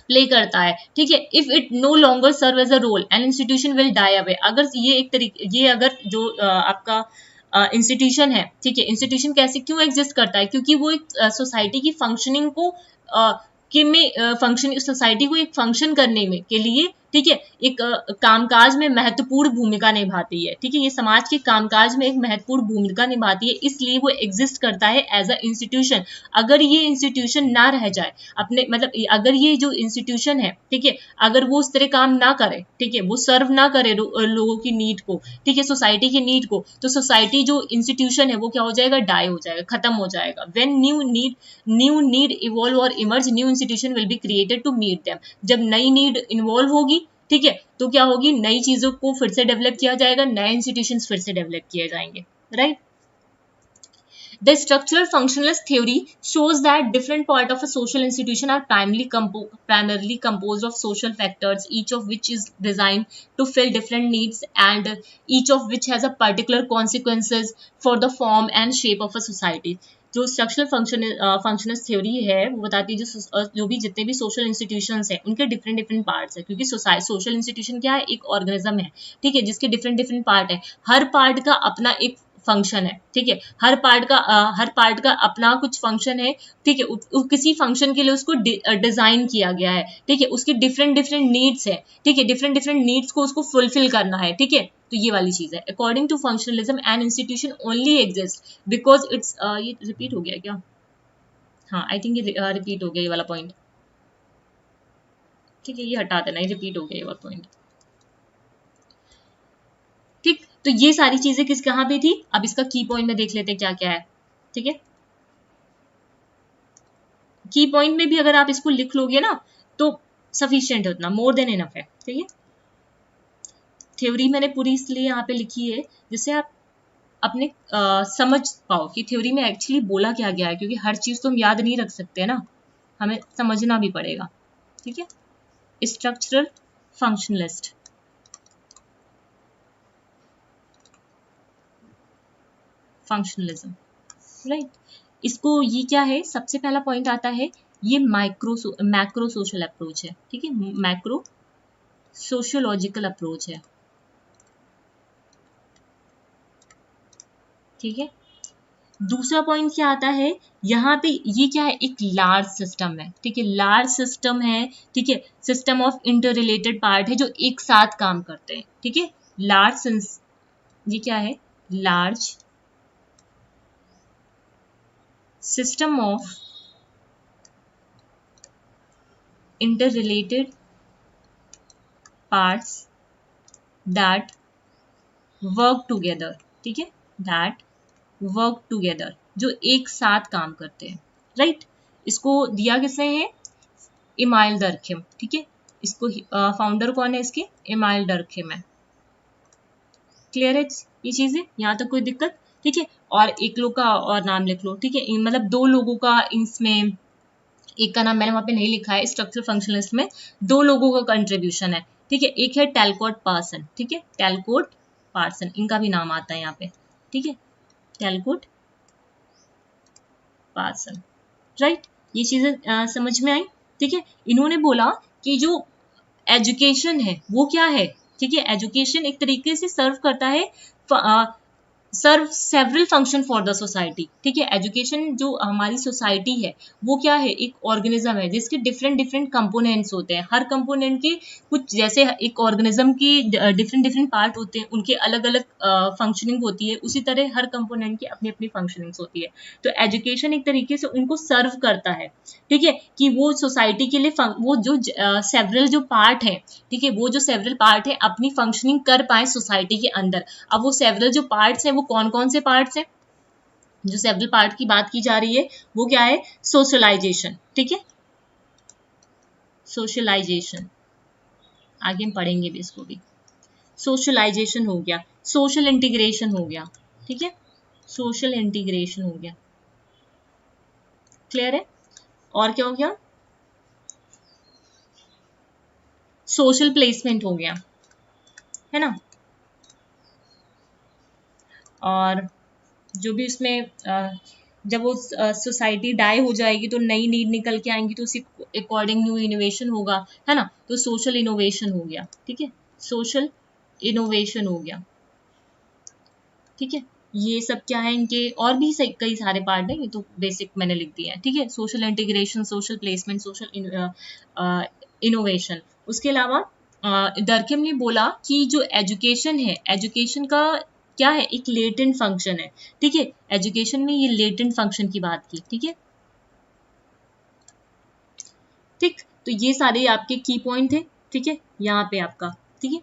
प्ले करता है, ठीक है। If it no longer serve as a role an institution will die away, अगर ये एक तरीके, ये अगर जो आपका इंस्टीट्यूशन है, ठीक है, इंस्टीट्यूशन कैसे क्यों एग्जिस्ट करता है, क्योंकि वो एक सोसाइटी की फंक्शनिंग को कि में फंक्शन सोसाइटी को एक फंक्शन करने में के लिए, ठीक है, एक कामकाज में महत्वपूर्ण भूमिका निभाती है, ठीक है, ये समाज के कामकाज में एक महत्वपूर्ण भूमिका निभाती है, इसलिए वो एग्जिस्ट करता है एज अ इंस्टीट्यूशन। अगर ये इंस्टीट्यूशन ना रह जाए अपने मतलब अगर ये जो इंस्टीट्यूशन है, ठीक है, अगर वो उस तरह काम ना करे, ठीक है, वो सर्व ना करे लोगों की नीड को, ठीक है, सोसाइटी की नीड को, तो सोसाइटी जो इंस्टीट्यूशन है वो क्या हो जाएगा, डाई हो जाएगा, खत्म हो जाएगा। व्हेन न्यू नीड इवॉल्व और emerge, new institution will be created to meet them. जब नई नीड इन्वॉल्व होगी, ठीक है, तो क्या होगी, नई चीजों को फिर से डेवलप किया जाएगा, नए इंस्टीट्यूशंस फिर से डेवलप किए जाएंगे, right. The structural functionalist theory shows that different parts of a social institution are primarily composed of social factors, each of which is designed to fill different needs and each of which has a particular consequences for the form and shape of a society. जो structural functional theory है वो बताती है जो भी जितने भी social institutions हैं उनके डिफरेंट पार्ट्स है, क्योंकि सोशल इंस्टीट्यूशन क्या है, एक ऑर्गेनिज्म है, ठीक है, जिसके डिफरेंट पार्ट है, हर पार्ट का अपना एक फंक्शन है, ठीक है, हर पार्ट का अपना कुछ फंक्शन है, ठीक है, किसी फंक्शन के लिए उसको डिजाइन किया गया है, ठीक है, उसकी डिफरेंट नीड्स है, ठीक है, डिफरेंट नीड्स को उसको फुलफिल करना है, ठीक है, तो ये वाली चीज है। According to functionalism an institution only exist because it's ये रिपीट हो गया क्या, हाँ आई थिंक ये रिपीट हो गया ये वाला पॉइंट, ठीक है, ये हटा देना, ये रिपीट हो गया ये वाला पॉइंट, ठीक। तो ये सारी चीजें किस कहाँ पे थी, अब इसका की पॉइंट में देख लेते हैं क्या क्या है, ठीक है। की पॉइंट में भी अगर आप इसको लिख लोगे ना तो सफिशिएंट है, उतना मोर देन इनफ है, ठीक है। थ्योरी मैंने पूरी इसलिए यहाँ पे लिखी है जिससे आप अपने समझ पाओ कि थ्योरी में एक्चुअली बोला क्या गया है, क्योंकि हर चीज तो हम याद नहीं रख सकते ना, हमें समझना भी पड़ेगा, ठीक है। Structural functionalist, functionalism, right. इसको ये क्या है, सबसे पहला पॉइंट आता है ये मैक्रो सोशल अप्रोच है, ठीक है, मैक्रो सोशियोलॉजिकल अप्रोच है, ठीक है। दूसरा पॉइंट क्या आता है, यहाँ पे ये क्या है, एक लार्ज सिस्टम है, ठीक है, लार्ज सिस्टम है, ठीक है, system of inter related part है जो एक साथ काम करते हैं, ठीक है, ये क्या है, large system of interrelated parts that work together, ठीक है, that work together, जो एक साथ काम करते हैं, राइट। इसको दिया किसने है, इमाइल डर्कहेम, ठीक है, इसको फाउंडर कौन है इसके, इमाइल डर्कहेम है, क्लियर है ये चीजें, यहाँ तक कोई दिक्कत, ठीक है। और एक लोग का और नाम लिख लो, ठीक है, मतलब दो लोगों का इसमें, एक का नाम मैंने वहां पे नहीं लिखा है, स्ट्रक्चरल फंक्शनलिस्ट में दो लोगों का कंट्रीब्यूशन है, ठीक है, एक है टैलकोट पार्सन, ठीक है, टैलकोट पार्सन, इनका भी नाम आता है यहाँ पे, ठीक है, टैलकोट पार्सन, राइट। ये चीजें समझ में आई, ठीक है। इन्होंने बोला कि जो एजुकेशन है वो क्या है, ठीक है, एजुकेशन एक तरीके से सर्व करता है serve several function for the society, ठीक है, एजुकेशन जो हमारी सोसाइटी है वो क्या है, एक ऑर्गेनिज्म है जिसके डिफरेंट कंपोनेंट्स होते हैं, हर कंपोनेंट के कुछ, जैसे एक ऑर्गेनिज्म की डिफरेंट पार्ट होते हैं, उनके अलग अलग फंक्शनिंग होती है, उसी तरह हर कंपोनेंट की अपनी अपनी फंक्शनिंग्स होती है। तो एजुकेशन एक तरीके से उनको सर्व करता है, ठीक है, कि वो सोसाइटी के लिए वो जो सेवरल जो पार्ट है, ठीक है, वो जो सेवरल पार्ट है अपनी फंक्शनिंग कर पाए सोसाइटी के अंदर। अब वो सेवरल जो पार्ट्स हैं वो कौन कौन से पार्ट्स हैं, जो सेवरल पार्ट की बात की जा रही है वो क्या है, सोशलाइजेशन, ठीक है, सोशलाइजेशन, आगे हम पढ़ेंगे भी इसको भी, सोशलाइजेशन हो गया, सोशल इंटीग्रेशन हो गया, ठीक है, सोशल इंटीग्रेशन हो गया, क्लियर है। और क्या हो गया, सोशल प्लेसमेंट हो गया, है ना। और जो भी उसमें जब वो सोसाइटी डाई हो जाएगी तो नई नीड निकल के आएंगी, तो उसी अकॉर्डिंग न्यू इनोवेशन होगा, है ना, तो सोशल इनोवेशन हो गया, ठीक है, सोशल इनोवेशन हो गया, ठीक है। ये सब क्या है इनके, और भी कई सारे पार्ट हैं, ये तो बेसिक मैंने लिख दिया है, ठीक है। Social integration, social placement, social innovation. उसके अलावा डर्कहेम ने बोला कि जो एजुकेशन है, एजुकेशन का क्या है, एक लेटेंट फंक्शन है, ठीक है। एजुकेशन में ये लेटेंट फंक्शन की बात की, ठीक है। ठीक, तो ये सारे आपके की पॉइंट थे, ठीक है, यहाँ पे आपका, ठीक है।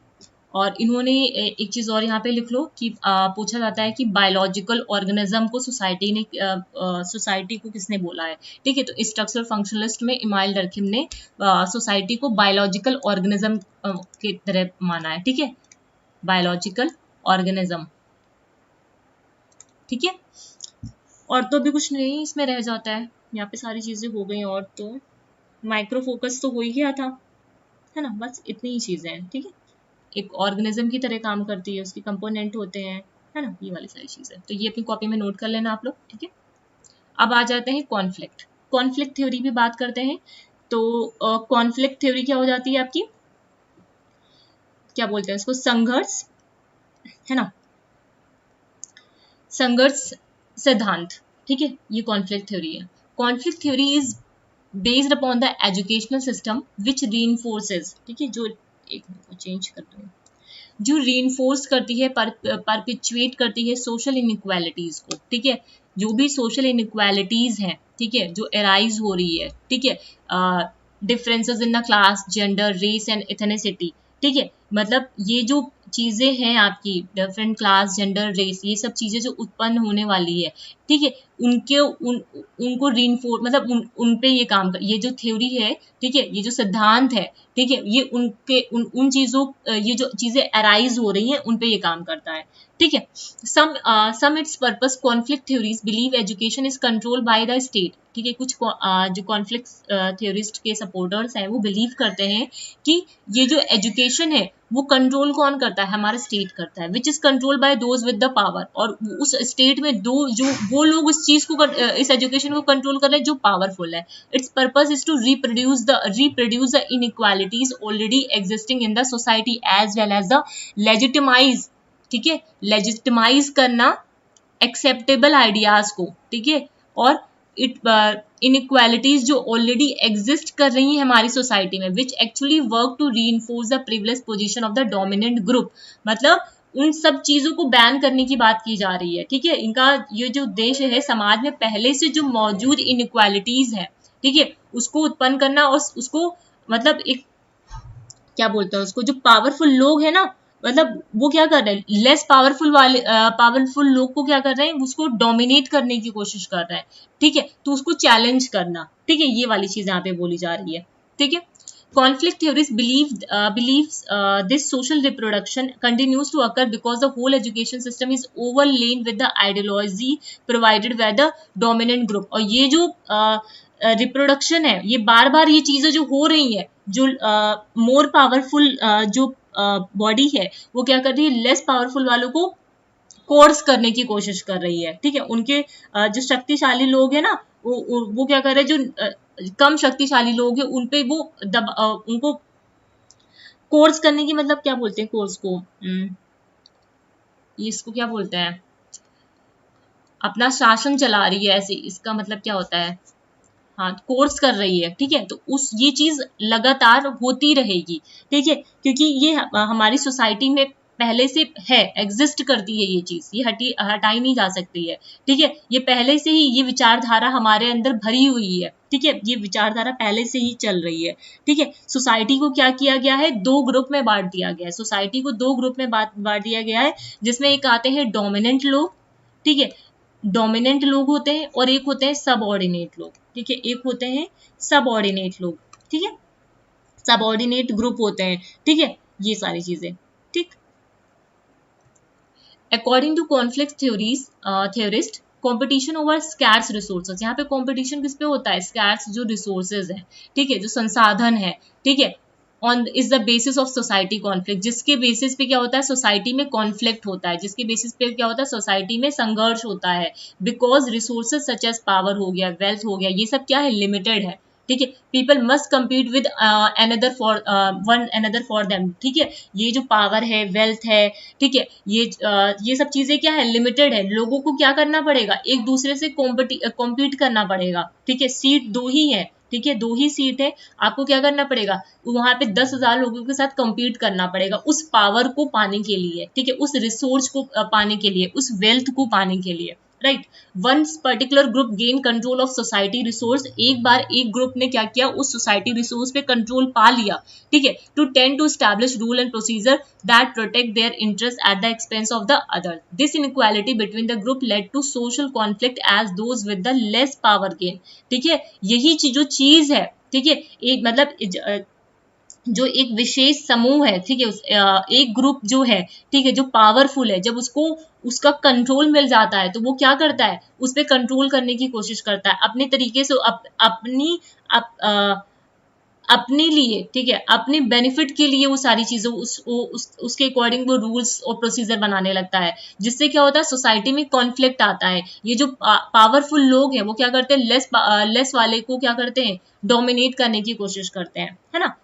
और इन्होंने एक चीज और यहाँ पे लिख लो कि पूछा जाता है कि बायोलॉजिकल ऑर्गेनिज्म को सोसाइटी को किसने बोला है, ठीक है। तो स्ट्रक्चरल फंक्शनलिस्ट में इमाइल डर्कहेम ने सोसाइटी को बायोलॉजिकल ऑर्गेनिज्म की तरह माना है, ठीक है, बायोलॉजिकल ऑर्गेनिज्म, ठीक है। और तो भी कुछ नहीं इसमें रह जाता है, यहाँ पे सारी चीजें हो गई। और तो माइक्रो फोकस तो हो ही गया था, है ना, बस इतनी ही चीजें हैं, ठीक है। एक ऑर्गेनिज्म की तरह काम करती है, उसके कंपोनेंट होते हैं, है ना, ये वाली सारी चीजें। तो ये अपनी कॉपी में नोट कर लेना आप लोग, ठीक है। अब आ जाते हैं कॉन्फ्लिक्ट, कॉन्फ्लिक्ट थ्योरी भी बात करते हैं। तो कॉन्फ्लिक्ट थ्योरी क्या हो जाती है आपकी, क्या बोलते हैं इसको, संघर्ष, है ना, संघर्ष सिद्धांत, ठीक है, ये कॉन्फ्लिक्ट थ्योरी है। Conflict theory is based upon the educational system which reinforces, ठीक है, जो एक चेंज कर दूँ, जो रीइंफोर्स करती है, परपिचुएट करती है सोशल इनइक्वालिटीज को, ठीक है। जो भी सोशल इनइक्वालिटीज हैं, ठीक है, जो एराइज हो रही है, ठीक है, differences in the class, gender, race and ethnicity, ठीक है, मतलब ये जो चीजें हैं आपकी, डिफरेंट क्लास, जेंडर, रेस, ये सब चीजें जो उत्पन्न होने वाली है, ठीक है, उनको रीइंफोर्स, मतलब उन पे ये काम कर, ये जो थ्योरी है, ठीक है, ये जो सिद्धांत है, ठीक है, ये उन चीजों, ये जो चीजें अराइज हो रही हैं उन पे ये काम करता है, ठीक है। Sum its purpose, conflict theories believe education is controlled by the state, ठीक है। कुछ जो कॉन्फ्लिक्ट थ्योरिस्ट के सपोर्टर्स हैं वो बिलीव करते हैं कि ये जो एजुकेशन है वो कंट्रोल कौन करता है, हमारा स्टेट करता है, which is control by those with the power, और उस स्टेट में दो जो वो लोग इस चीज को, इस एजुकेशन को कंट्रोल कर रहे हैं जो पावरफुल है। Its purpose is to reproduce the inequalities already existing in the society as well as the legitimize, ठीक है, लेजिटिमाइज करना एक्सेप्टेबल आइडियाज को, ठीक है, और इनइक्वालिटीज जो ऑलरेडी एग्जिस्ट कर रही हैं हमारी सोसाइटी में, which actually work to reinforce the privilege position of the dominant group, मतलब उन सब चीजों को बैन करने की बात की जा रही है, ठीक है। इनका ये जो उद्देश्य है, समाज में पहले से जो मौजूद इनइक्वालिटीज है, ठीक है, उसको उत्पन्न करना, और उसको मतलब एक क्या बोलते हैं उसको, जो पावरफुल लोग हैं ना, मतलब वो क्या कर रहे हैं, लेस पावरफुल लोग को क्या कर रहे हैं, उसको डोमिनेट करने की कोशिश कर रहे हैं, ठीक है, तो उसको चैलेंज करना, ठीक है, ये वाली चीज यहाँ पे बोली जा रही है, ठीक है। Conflict theories believes this social reproduction continues to occur because the whole education system is overlain with the ideology provided by the dominant group। और ये जो रिप्रोडक्शन है, ये बार बार ये चीजें जो हो रही है, जो मोर पावरफुल जो बॉडी है वो क्या कर रही है, लेस पावरफुल वालों को कोर्स करने की कोशिश कर रही है, ठीक है। उनके जो शक्तिशाली लोग हैं ना, वो क्या कर रहे हैं, जो कम शक्तिशाली लोग हैं उन पे वो उनको कोर्स करने की, मतलब क्या बोलते हैं कोर्स को, ये इसको क्या बोलते हैं, अपना शासन चला रही है ऐसे, इसका मतलब क्या होता है, हाँ, कोर्स कर रही है, ठीक है। तो ये चीज लगातार होती रहेगी, ठीक है, क्योंकि ये हमारी सोसाइटी में पहले से है, एग्जिस्ट करती है ये चीज, ये हटाई नहीं जा सकती है, ठीक है। ये पहले से ही ये विचारधारा हमारे अंदर भरी हुई है, ठीक है, ये विचारधारा पहले से ही चल रही है, ठीक है। सोसाइटी को क्या किया गया है, दो ग्रुप में बांट दिया गया है, सोसाइटी को दो ग्रुप में बांट दिया गया है, जिसमें एक आते हैं डोमिनेंट लोग, ठीक है, डोमिनेंट लोग होते हैं, और एक होते हैं सबऑर्डिनेट लोग, ठीक है, एक होते हैं सबऑर्डिनेट लोग, ठीक है, सबऑर्डिनेट ग्रुप होते हैं, ठीक है, ये सारी चीजें, ठीक। According to conflict theorist, competition over scarce resources, यहाँ पे कंपटीशन किस पे होता है, स्कैर्स जो रिसोर्सेज है, ठीक है, जो संसाधन है, ठीक है, on is the basis of society conflict, जिसके बेसिस पे क्या होता है, सोसाइटी में कॉन्फ्लिक्ट होता है, जिसके बेसिस पे क्या होता है, सोसाइटी में संघर्ष होता है, because resources such as power हो गया, वेल्थ हो गया, ये सब क्या है, लिमिटेड है, ठीक है। People must compete with another for one another for them, ठीक है। ये जो पावर है, वेल्थ है, ठीक है, ये सब चीजें क्या है, लिमिटेड है। लोगों को क्या करना पड़ेगा, एक दूसरे से कॉम्पीट करना पड़ेगा, ठीक है। सीट 2 ही है, ठीक है, 2 ही सीट है। आपको क्या करना पड़ेगा, वहां पे 10,000 लोगों के साथ कम्पीट करना पड़ेगा उस पावर को पाने के लिए, ठीक है, उस रिसोर्स को पाने के लिए, उस वेल्थ को पाने के लिए, right. One particular group gain control of society resource, एक बार एक ग्रुप ने क्या किया, उस सोसाइटी रिसोर्स पे कंट्रोल पा लिया, ठीक है। To tend to establish rule and procedure that protect their interest at the expense of the other. This inequality between the group led to social conflict as those with the less power gain, ठीक है। यही जो चीज है, ठीक है, एक मतलब जो एक विशेष समूह है, ठीक है, एक ग्रुप जो है, ठीक है, जो पावरफुल है, जब उसको उसका कंट्रोल मिल जाता है तो वो क्या करता है, उस पर कंट्रोल करने की कोशिश करता है अपने तरीके से, अपने लिए, ठीक है, अपने बेनिफिट के लिए वो सारी चीजों उसके अकॉर्डिंग वो रूल्स और प्रोसीजर बनाने लगता है, जिससे क्या होता है, सोसाइटी में कॉन्फ्लिक्ट आता है। ये जो पावरफुल लोग हैं वो क्या करते हैं, लेस वाले को क्या करते हैं, डोमिनेट करने की कोशिश करते हैं, है ना।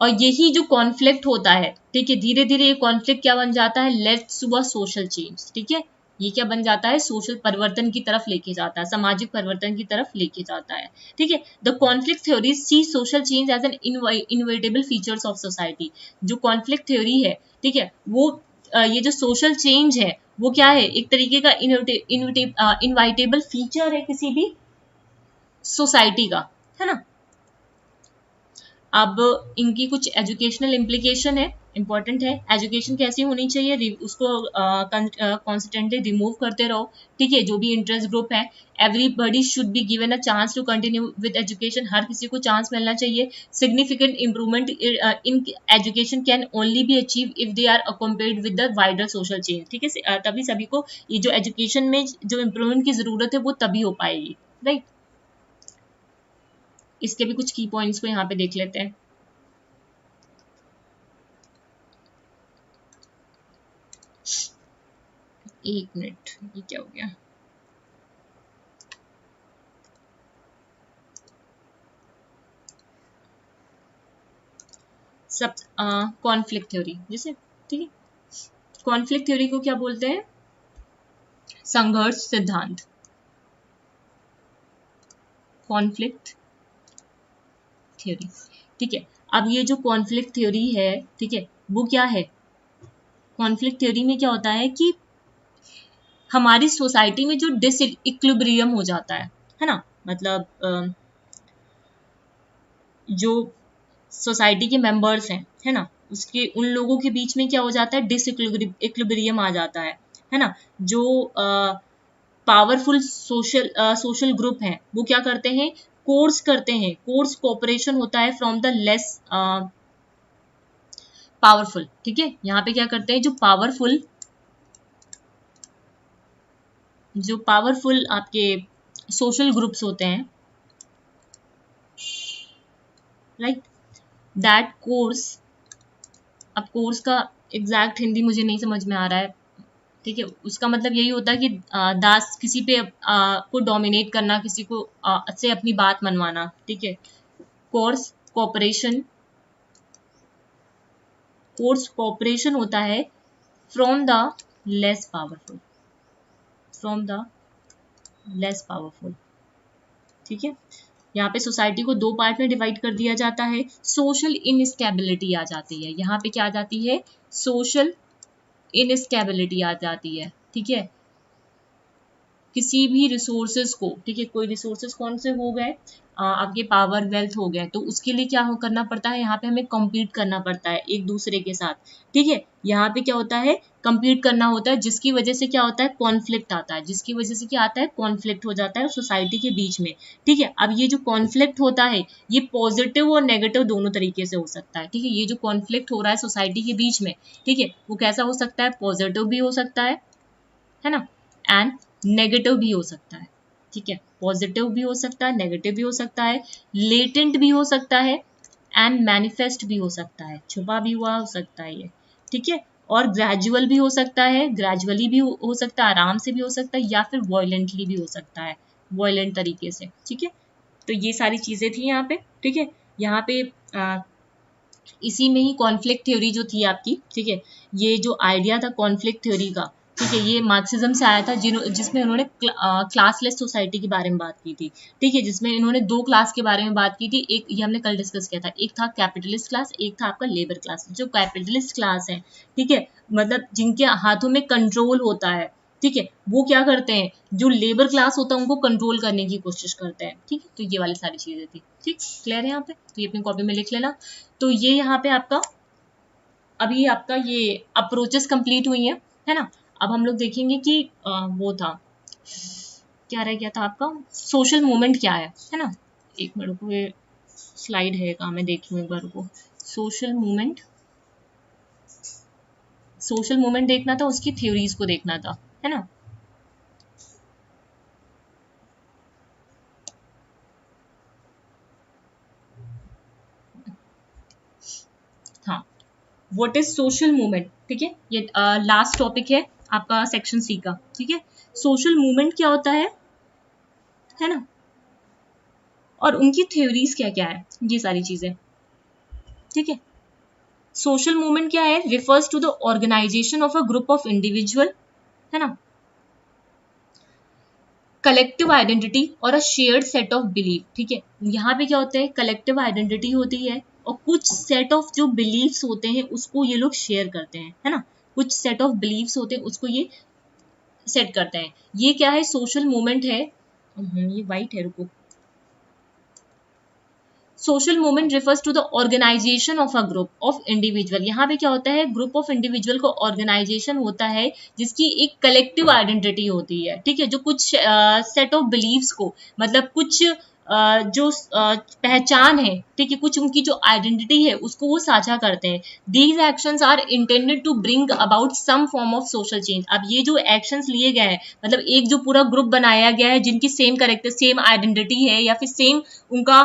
और यही जो कॉन्फ्लिक्ट होता है, ठीक है, धीरे धीरे ये कॉन्फ्लिक्ट क्या बन जाता है, leads to a social change, ठीक है। ये क्या बन जाता है, सोशल परिवर्तन की तरफ लेके जाता है, सामाजिक परिवर्तन की तरफ लेके जाता है, ठीक है। The conflict theory see social change as an inevitable features of society. जो कॉन्फ्लिक्ट थ्योरी है, ठीक है, वो ये जो सोशल चेंज है वो क्या है, एक तरीके का इनवाइटेबल फीचर है किसी भी सोसाइटी का, है ना। अब इनकी कुछ एजुकेशनल इम्प्लीकेशन है, इंपॉर्टेंट है। एजुकेशन कैसी होनी चाहिए, उसको कॉन्स्टेंटली रिमूव करते रहो, ठीक है। जो भी इंटरेस्ट ग्रुप है, everybody should be given a chance to continue with education, हर किसी को चांस मिलना चाहिए। Significant improvement in education can only be achieve if they are accompanied with the wider social change, ठीक है। तभी सभी को ये जो एजुकेशन में जो इम्प्रूवमेंट की जरूरत है वो तभी हो पाएगी, राइट। इसके भी कुछ की पॉइंट्स को यहाँ पे देख लेते हैं। एक मिनट, ये क्या हो गया, सब कॉन्फ्लिक्ट थ्योरी जैसे, ठीक है। कॉन्फ्लिक्ट थ्योरी को क्या बोलते हैं, संघर्ष सिद्धांत, कॉन्फ्लिक्ट थ्योरी, ठीक है। अब ये जो कॉन्फ्लिक्ट थ्योरी है, ठीक है, वो क्या है, कॉन्फ्लिक्ट थ्योरी में क्या होता है कि हमारी सोसाइटी में जो डिसइक्विलिब्रियम हो जाता है ना, मतलब जो सोसाइटी के मेंबर्स हैं, है ना, उसके उन लोगों के बीच में क्या हो जाता है, डिसइक्विलिब्रियम आ जाता है ना। जो पावरफुल सोशल ग्रुप हैं वो क्या करते हैं, कोर्स करते हैं, कोर्स कोऑपरेशन होता है फ्रॉम द लेस पावरफुल, ठीक है। यहाँ पे क्या करते हैं, जो पावरफुल आपके सोशल ग्रुप्स होते हैं, राइट, दैट कोर्स, अब कोर्स का एग्जैक्ट हिंदी मुझे नहीं समझ में आ रहा है, ठीक है। उसका मतलब यही होता है कि दास किसी पे को डोमिनेट करना, किसी को से अपनी बात मनवाना, ठीक है। कोर्स कोऑपरेशन, कोर्स कोऑपरेशन होता है from the less powerful, from the less powerful, ठीक है। यहाँ पे सोसाइटी को दो पार्ट में डिवाइड कर दिया जाता है, सोशल इनस्टेबिलिटी आ जाती है, यहाँ पे क्या आ जाती है, सोशल इनस्टेबिलिटी आ जाती है, ठीक है। किसी भी रिसोर्सेज को, ठीक है, कोई रिसोर्सेज कौन से हो गए, आपके पावर वेल्थ हो गए, तो उसके लिए क्या हो करना पड़ता है, यहाँ पे हमें कम्पीट करना पड़ता है एक दूसरे के साथ, ठीक है। यहाँ पे क्या होता है, कम्पीट करना होता है, जिसकी वजह से क्या होता है, कॉन्फ्लिक्ट आता है, जिसकी वजह से क्या आता है, कॉन्फ्लिक्ट हो जाता है सोसाइटी के बीच में, ठीक है। अब ये जो कॉन्फ्लिक्ट होता है ये पॉजिटिव और नेगेटिव दोनों तरीके से हो सकता है, ठीक है। ये जो कॉन्फ्लिक्ट हो रहा है सोसाइटी के बीच में, ठीक है, वो कैसा हो सकता है, पॉजिटिव भी हो सकता है ना, एंड नेगेटिव भी हो सकता है, ठीक है। पॉजिटिव भी हो सकता है, नेगेटिव भी हो सकता है, लेटेंट भी हो सकता है, एंड मैनिफेस्ट भी हो सकता है, छुपा भी हुआ हो सकता है ये, ठीक है। और ग्रेजुअल भी हो सकता है, ग्रेजुअली भी हो सकता है, आराम से भी हो सकता है, या फिर वॉयलेंटली भी हो सकता है, वॉयलेंट तरीके से, ठीक है। तो ये सारी चीजें थी यहाँ पे, ठीक है। यहाँ पे इसी में ही कॉन्फ्लिक्ट थ्योरी जो थी आपकी, ठीक है, ये जो आइडिया था कॉन्फ्लिक्ट थ्योरी का, ठीक है, ये मार्क्सिज्म से आया था, जिसमें उन्होंने क्लासलेस सोसाइटी के बारे में बात की थी, ठीक है, जिसमें इन्होंने दो क्लास के बारे में बात की थी। एक ये हमने कल डिस्कस किया था, एक था कैपिटलिस्ट क्लास, एक था आपका लेबर क्लास। जो कैपिटलिस्ट क्लास है, ठीक है, मतलब जिनके हाथों में कंट्रोल होता है, ठीक है, वो क्या करते हैं, जो लेबर क्लास होता है उनको कंट्रोल करने की कोशिश करते हैं, ठीक है। तो ये वाली सारी चीजें थी, ठीक, क्लियर है यहाँ पे, तो ये अपनी कॉपी में लिख लेना। तो ये यहाँ पे आपका अभी आपका ये अप्रोचेस कंप्लीट हुई है ना। अब हम लोग देखेंगे कि वो था क्या रह गया था आपका, सोशल मूवमेंट क्या है ना। एक मिनट को, ये स्लाइड है कहाँ, मैं देख लूँ एक बार को। सोशल मूवमेंट देखना था, उसकी थ्योरीज को देखना था, है ना। हाँ, व्हाट इज सोशल मूवमेंट, ठीक है, ये लास्ट टॉपिक है आपका सेक्शन सी का, ठीक है। सोशल मूवमेंट क्या होता है ना, और उनकी थ्योरीज क्या क्या है, ये सारी चीजें, ठीक है। सोशल मूवमेंट क्या है, refers to the organisation of a group of individual, है ना, कलेक्टिव आइडेंटिटी और a shared set of belief, ठीक है। यहाँ पे क्या होता है, कलेक्टिव आइडेंटिटी होती है और कुछ सेट ऑफ जो बिलीफ्स होते हैं उसको ये लोग शेयर करते हैं, है ना, कुछ सेट ऑफ बिलीफ्स होते हैं उसको ये सेट करते हैं। ये क्या है, सोशल मूवमेंट है। ये वाइट है, रुको। Social movement refers to the organisation of a group of individual. यहाँ पे क्या होता है, ग्रुप ऑफ इंडिविजुअल को ऑर्गेनाइजेशन होता है जिसकी एक कलेक्टिव आइडेंटिटी होती है, ठीक है, जो कुछ सेट ऑफ बिलीव्स को, मतलब कुछ जो पहचान है, ठीक है, कुछ उनकी जो आइडेंटिटी है उसको वो साझा करते हैं। These actions are intended to bring about some form of social change. अब ये जो एक्शंस लिए गए हैं, मतलब एक जो पूरा ग्रुप बनाया गया है जिनकी सेम करेक्टर, सेम आइडेंटिटी है, या फिर सेम उनका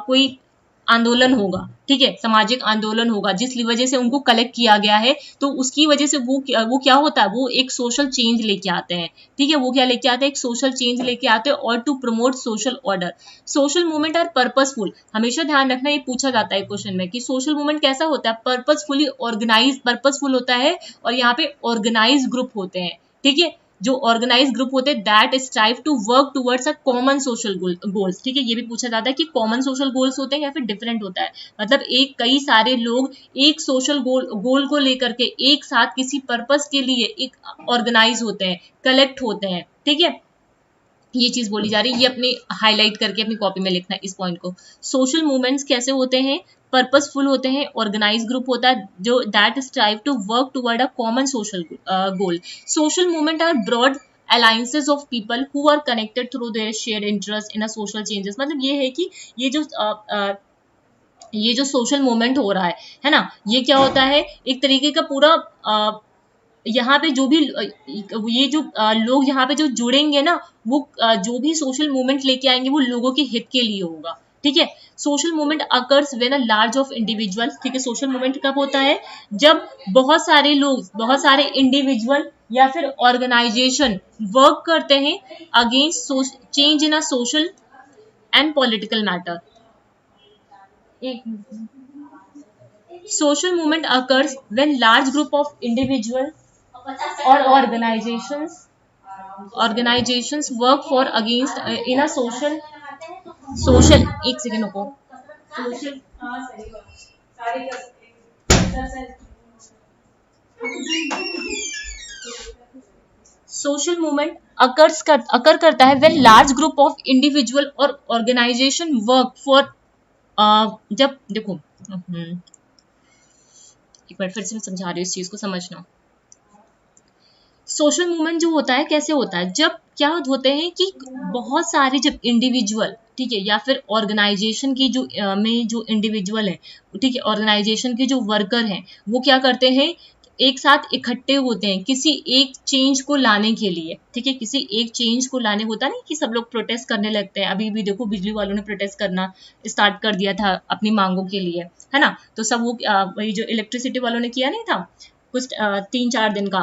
कोई आंदोलन होगा, ठीक है, सामाजिक आंदोलन होगा जिस वजह से उनको कलेक्ट किया गया है, तो उसकी वजह से वो क्या होता है, वो एक सोशल चेंज लेके आते हैं, ठीक है। वो क्या लेके आते हैं, एक सोशल चेंज लेके आते हैं, और to promote social order. Social movement are purposeful. हमेशा ध्यान रखना, ये पूछा जाता है क्वेश्चन में कि सोशल मूवमेंट कैसा होता है, पर्पसफुली ऑर्गेनाइज, पर्पसफुल होता है, और यहाँ पे ऑर्गेनाइज ग्रुप होते हैं, ठीक है, जो ऑर्गेनाइज ग्रुप होते हैं that strive to work towards a common social goals, ठीक है। ये भी पूछा जाता है कि कॉमन सोशल गोल्स होते हैं या फिर डिफरेंट होता है, मतलब एक कई सारे लोग एक सोशल गोल को लेकर के एक साथ किसी पर्पस के लिए एक ऑर्गेनाइज होते हैं, कलेक्ट होते हैं, ठीक है। ये चीज बोली जा रही है, ये अपने हाईलाइट करके अपनी कॉपी में लिखना है इस पॉइंट को। सोशल मूवमेंट्स कैसे होते हैं, पर्पसफुल होते हैं, ऑर्गेनाइज ग्रुप होता है जो that strive to work toward a common social goal. Social movement are broad alliances of people who are connected through their shared interest in a social changes। मतलब ये है कि ये जो सोशल मूवमेंट हो रहा है ना, ये क्या होता है, एक तरीके का पूरा यहाँ पे जो भी ये जो लोग यहाँ पे जो जुड़ेंगे ना, वो जो भी सोशल मूवमेंट लेके आएंगे वो लोगों के हित के लिए होगा, ठीक है। Social movement occurs when a large of individuals, ठीक है। सोशल मूवमेंट कब होता है, जब बहुत सारे लोग, बहुत सारे इंडिविजुअल या फिर ऑर्गेनाइजेशन वर्क करते हैं against change in a social and political matter. Social movement occurs when large group of individuals or organizations work for against in a social एक सेकेंड को सोशल मूवमेंट अकर करता है when large group of individual और organization work for जब देखो एक बार फिर से मैं समझा रही हूँ इस चीज को, समझना। सोशल मूवमेंट जो होता है कैसे होता है, जब क्या होते हैं कि बहुत सारे जब इंडिविजुअल, ठीक है, या फिर ऑर्गेनाइजेशन की जो में जो इंडिविजुअल है, ठीक है, ऑर्गेनाइजेशन के जो वर्कर हैं, वो क्या करते हैं, एक साथ इकट्ठे होते हैं किसी एक चेंज को लाने के लिए, ठीक है, किसी एक चेंज को लाने, होता नहीं कि सब लोग प्रोटेस्ट करने लगते हैं। अभी भी देखो बिजली वालों ने प्रोटेस्ट करना स्टार्ट कर दिया था अपनी मांगों के लिए, है ना। तो सब वो वही जो इलेक्ट्रिसिटी वालों ने किया नहीं था कुछ 3-4 दिन का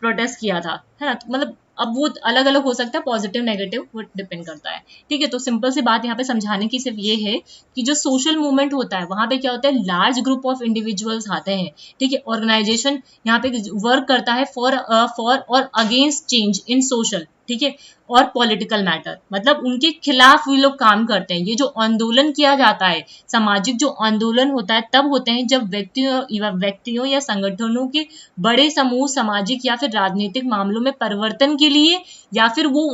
प्रोटेस्ट किया था, है ना। तो मतलब अब वो अलग अलग हो सकता है, पॉजिटिव नेगेटिव, वो डिपेंड करता है। ठीक है, तो सिंपल सी बात यहाँ पे समझाने की सिर्फ ये है कि जो सोशल मूवमेंट होता है वहां पे क्या होता है, लार्ज ग्रुप ऑफ इंडिविजुअल्स आते हैं। ठीक है, ऑर्गेनाइजेशन यहाँ पे वर्क करता है फॉर और अगेंस्ट चेंज इन सोशल, ठीक है, और पॉलिटिकल मैटर, मतलब उनके खिलाफ भी लोग काम करते हैं। ये जो आंदोलन किया जाता है, सामाजिक जो आंदोलन होता है तब होते हैं जब व्यक्तियों या संगठनों के बड़े समूह सामाजिक या फिर राजनीतिक मामलों में परिवर्तन के लिए, या फिर वो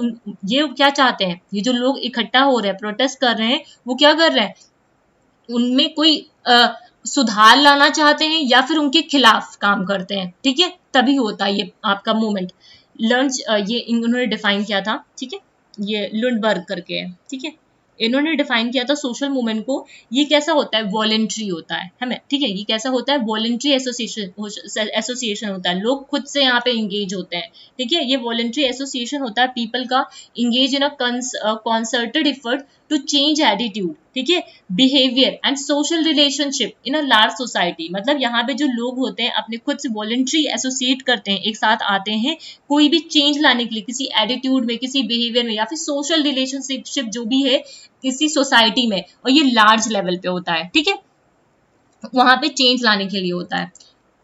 ये क्या चाहते हैं, ये जो लोग इकट्ठा हो रहे हैं, प्रोटेस्ट कर रहे हैं, वो क्या कर रहे हैं, उनमें कोई सुधार लाना चाहते हैं या फिर उनके खिलाफ काम करते हैं। ठीक है, तभी होता है ये आपका मूवमेंट। लंच ये इन्होंने डिफाइन किया था, ठीक है, ये लुंडबर्ग करके है। ठीक है, इन्होंने डिफाइन किया था सोशल मूवमेंट को। ये कैसा होता है, वॉलेंट्री होता है हमें। ठीक है, ये कैसा होता है, वॉलेंट्री एसोसिएशन होता है, लोग खुद से यहाँ पे इंगेज होते हैं। ठीक है, ये वॉलेंट्री एसोसिएशन होता है पीपल का engage in a concerted effort to change attitude, ठीक है, behaviour and social relationship in a large society. मतलब यहाँ पे जो लोग होते हैं अपने खुद से वॉलेंट्री एसोसिएट करते हैं, एक साथ आते हैं कोई भी चेंज लाने के लिए, किसी एटीट्यूड में, किसी बिहेवियर में, या फिर सोशल रिलेशनशिप जो भी है किसी सोसाइटी में, और ये लार्ज लेवल पे होता है। ठीक है, वहां पे चेंज लाने के लिए होता है।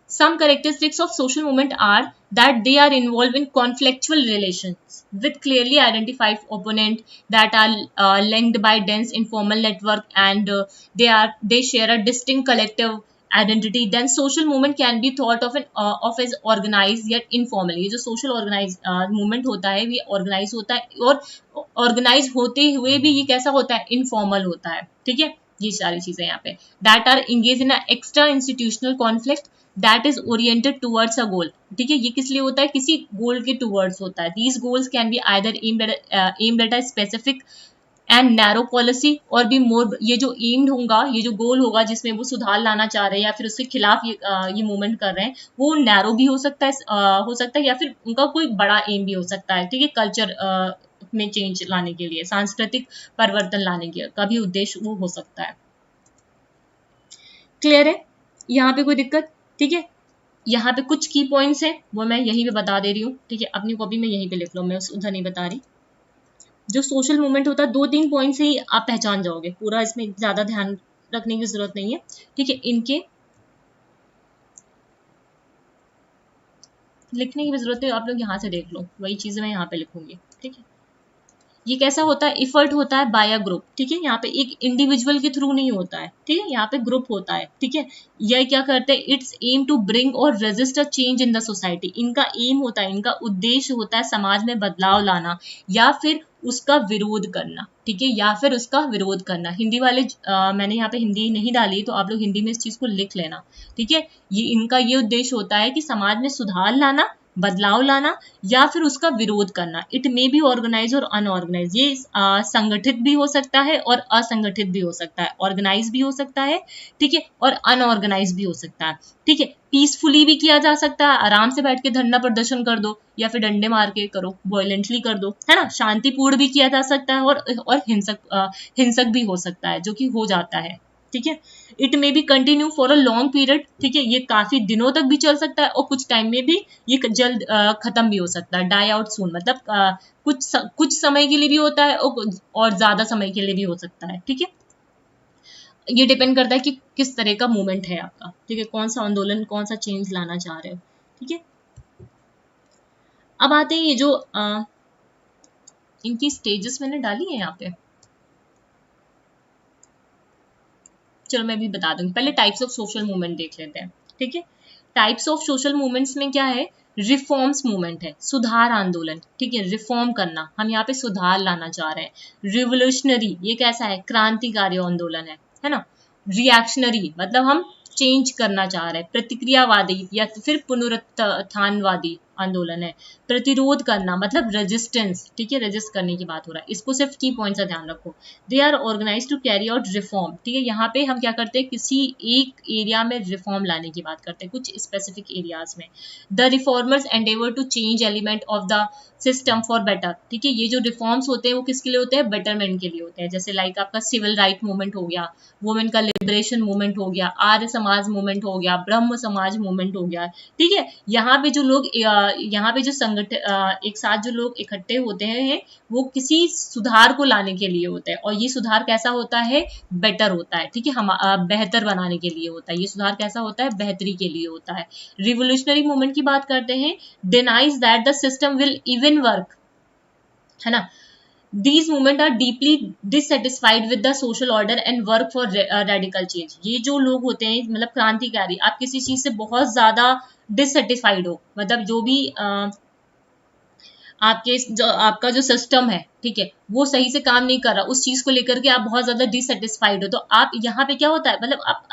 Some characteristics of social movement are that they are involved in conflictual relations with clearly identified opponents that are linked by dense informal network, and they share a distinct collective identity. Then social movement can be thought of as organized yet informal. ये जो social movement होता है, ये organized होता है, और organized होते हुए भी ये कैसा होता है, informal होता है। ठीक है, ये सारी चीजें यहाँ पे that are engaged in an extra institutional conflict that is oriented towards a goal। ठीक है, ये किस लिए होता है, किसी गोल के टूवर्ड्स होता है। These goals can be either aimed at a specific and narrow policy or be more, ये जो aimed होगा, ये जो गोल होगा जिसमें वो सुधार लाना चाह रहे हैं या फिर उसके खिलाफ ये मूवमेंट कर रहे हैं, वो नैरो भी हो सकता है या फिर उनका कोई बड़ा एम भी हो सकता है। ठीक है, कल्चर में चेंज लाने के लिए, सांस्कृतिक परिवर्तन लाने के का भी उद्देश्य वो हो सकता है। क्लियर है, यहाँ पे कोई दिक्कत? ठीक है, यहाँ पे कुछ की पॉइंट्स है वो मैं यहीं पे बता दे रही हूँ। ठीक है, अपनी कॉपी में यहीं पे लिख लो, मैं उधर नहीं बता रही। जो सोशल मूवमेंट होता है 2-3 पॉइंट से ही आप पहचान जाओगे, पूरा इसमें ज्यादा ध्यान रखने की जरूरत नहीं है। ठीक है, इनके लिखने की जरूरत है, आप लोग यहाँ से देख लो, वही चीजें मैं यहाँ पे लिखूंगी। ठीक है, ये कैसा होता है, इफर्ट होता है बाय अ ग्रुप। ठीक है, यहाँ पे एक इंडिविजुअल के थ्रू नहीं होता है। ठीक है, यहाँ पे ग्रुप होता है। ठीक है, यह क्या करते हैं, इट्स एम टू ब्रिंग और resist a change in the society. इनका एम होता है, इनका उद्देश्य होता है समाज में बदलाव लाना या फिर उसका विरोध करना। ठीक है, या फिर उसका विरोध करना। हिंदी वाले मैंने यहाँ पे हिंदी नहीं डाली, तो आप लोग हिंदी में इस चीज को लिख लेना। ठीक है, ये इनका ये उद्देश्य होता है कि समाज में सुधार लाना, बदलाव लाना या फिर उसका विरोध करना। इट मे बी ऑर्गेनाइज और अनऑर्गेनाइज, ये संगठित भी हो सकता है और असंगठित भी हो सकता है, ऑर्गेनाइज भी हो सकता है, ठीक है, और अनऑर्गेनाइज भी हो सकता है। ठीक है, पीसफुली भी किया जा सकता है, आराम से बैठ के धरना प्रदर्शन कर दो या फिर डंडे मार के करो, वायलेंटली कर दो, है ना। शांतिपूर्ण भी किया जा सकता है और हिंसक भी हो सकता है, जो कि हो जाता है। ठीक है, it may be continue for a long period. ठीक है, ये काफी दिनों तक भी चल सकता है और कुछ टाइम में भी ये जल्द खत्म भी हो सकता है। डाई आउट सून, मतलब कुछ समय के लिए भी होता है और ज्यादा समय के लिए भी हो सकता है। ठीक है, ये डिपेंड करता है कि किस तरह का मूवमेंट है आपका। ठीक है, कौन सा आंदोलन, कौन सा चेंज लाना चाह रहे हो। ठीक है, अब आते हैं ये जो इनकी स्टेजेस मैंने डाली है यहाँ पे, चलो मैं भी बता दूंगी। पहले टाइप्स ऑफ सोशल मूवमेंट देख लेते हैं। ठीक है, टाइप्स ऑफ सोशल मूवमेंट्स में क्या है, रिफॉर्म्स मूवमेंट है, सुधार आंदोलन। ठीक है, रिफॉर्म करना, हम यहाँ पे सुधार लाना चाह रहे हैं। रिवोल्यूशनरी, ये कैसा है, क्रांतिकारी आंदोलन है ना। रिएक्शनरी, मतलब हम चेंज करना चाह रहे हैं। प्रतिक्रियावादी या फिर पुनरुत्थानवादी आंदोलन है। प्रतिरोध करना मतलब रेजिस्टेंस। ठीक है, रेजिस्ट करने की बात हो रहा है, इसको सिर्फ की पॉइंट का ध्यान रखो। They are organise to carry out reform. ठीक है, यहाँ पे हम क्या करते हैं, किसी एक एरिया में रिफॉर्म लाने की बात करते हैं, कुछ स्पेसिफिक एरियाज में। The reformers endeavour to change element of the system for better, ठीक है। ये जो रिफॉर्म्स होते हैं वो किसके लिए होते हैं, बेटरमेंट के लिए होते हैं। जैसे लाइक आपका सिविल राइट मूवमेंट हो गया, वुमेन का लिबरेशन मूवमेंट हो गया, आर्य समाज मूवमेंट हो गया, ब्रह्म समाज मूवमेंट हो गया, ठीक है। यहाँ पे जो लोग यहाँ पे जो संगठन एक साथ जो लोग इकट्ठे होते हैं वो किसी सुधार को लाने के लिए होता है, और ये सुधार कैसा होता है, बेटर होता है, ठीक है। हम बेहतर बनाने के लिए होता है ये सुधार, कैसा होता है, बेहतरी के लिए होता है। रिवोल्यूशनरी मूवमेंट की बात करते हैं, denies that the system will even work, है ना। These movement are deeply dissatisfied with the social order and work for radical change। ये जो लोग होते हैं मतलब क्रांतिकारी, आप किसी चीज से बहुत ज्यादा डिससेटिस्फाइड हो, मतलब जो भी आपके जो आपका जो सिस्टम है, ठीक है, वो सही से काम नहीं कर रहा, उस चीज को लेकर के आप बहुत ज्यादा डिससेटिस्फाइड हो, तो आप यहाँ पे क्या होता है, मतलब आप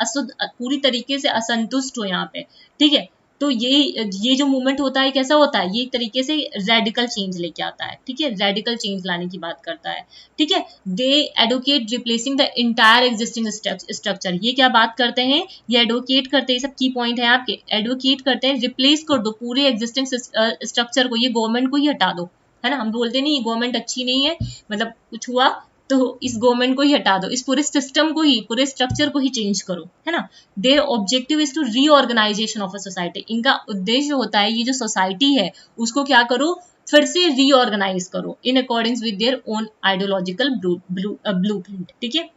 पूरी तरीके से असंतुष्ट हो यहाँ पे, ठीक है। तो ये जो मूवमेंट होता है कैसा होता है, ये एक तरीके से रेडिकल चेंज लेके आता है, ठीक है, रेडिकल चेंज लाने की बात करता है, ठीक है। They advocate replacing the entire existing structure. ये क्या बात करते हैं, ये एडवोकेट करते हैं, सब की पॉइंट है आपके, एडवोकेट करते हैं रिप्लेस कर दो पूरे एग्जिस्टिंग स्ट्रक्चर को, ये गवर्नमेंट को ही हटा दो, है ना। हम बोलते नहीं गवर्नमेंट अच्छी नहीं है, मतलब कुछ हुआ तो इस गवर्नमेंट को ही हटा दो, इस पूरे सिस्टम को ही, पूरे स्ट्रक्चर को ही चेंज करो, है ना। Their objective is to reorganisation of a society. इनका उद्देश्य होता है ये जो सोसाइटी है उसको क्या करो, फिर से रीऑर्गेनाइज करो in according with their own ideological blueprint, ठीक है।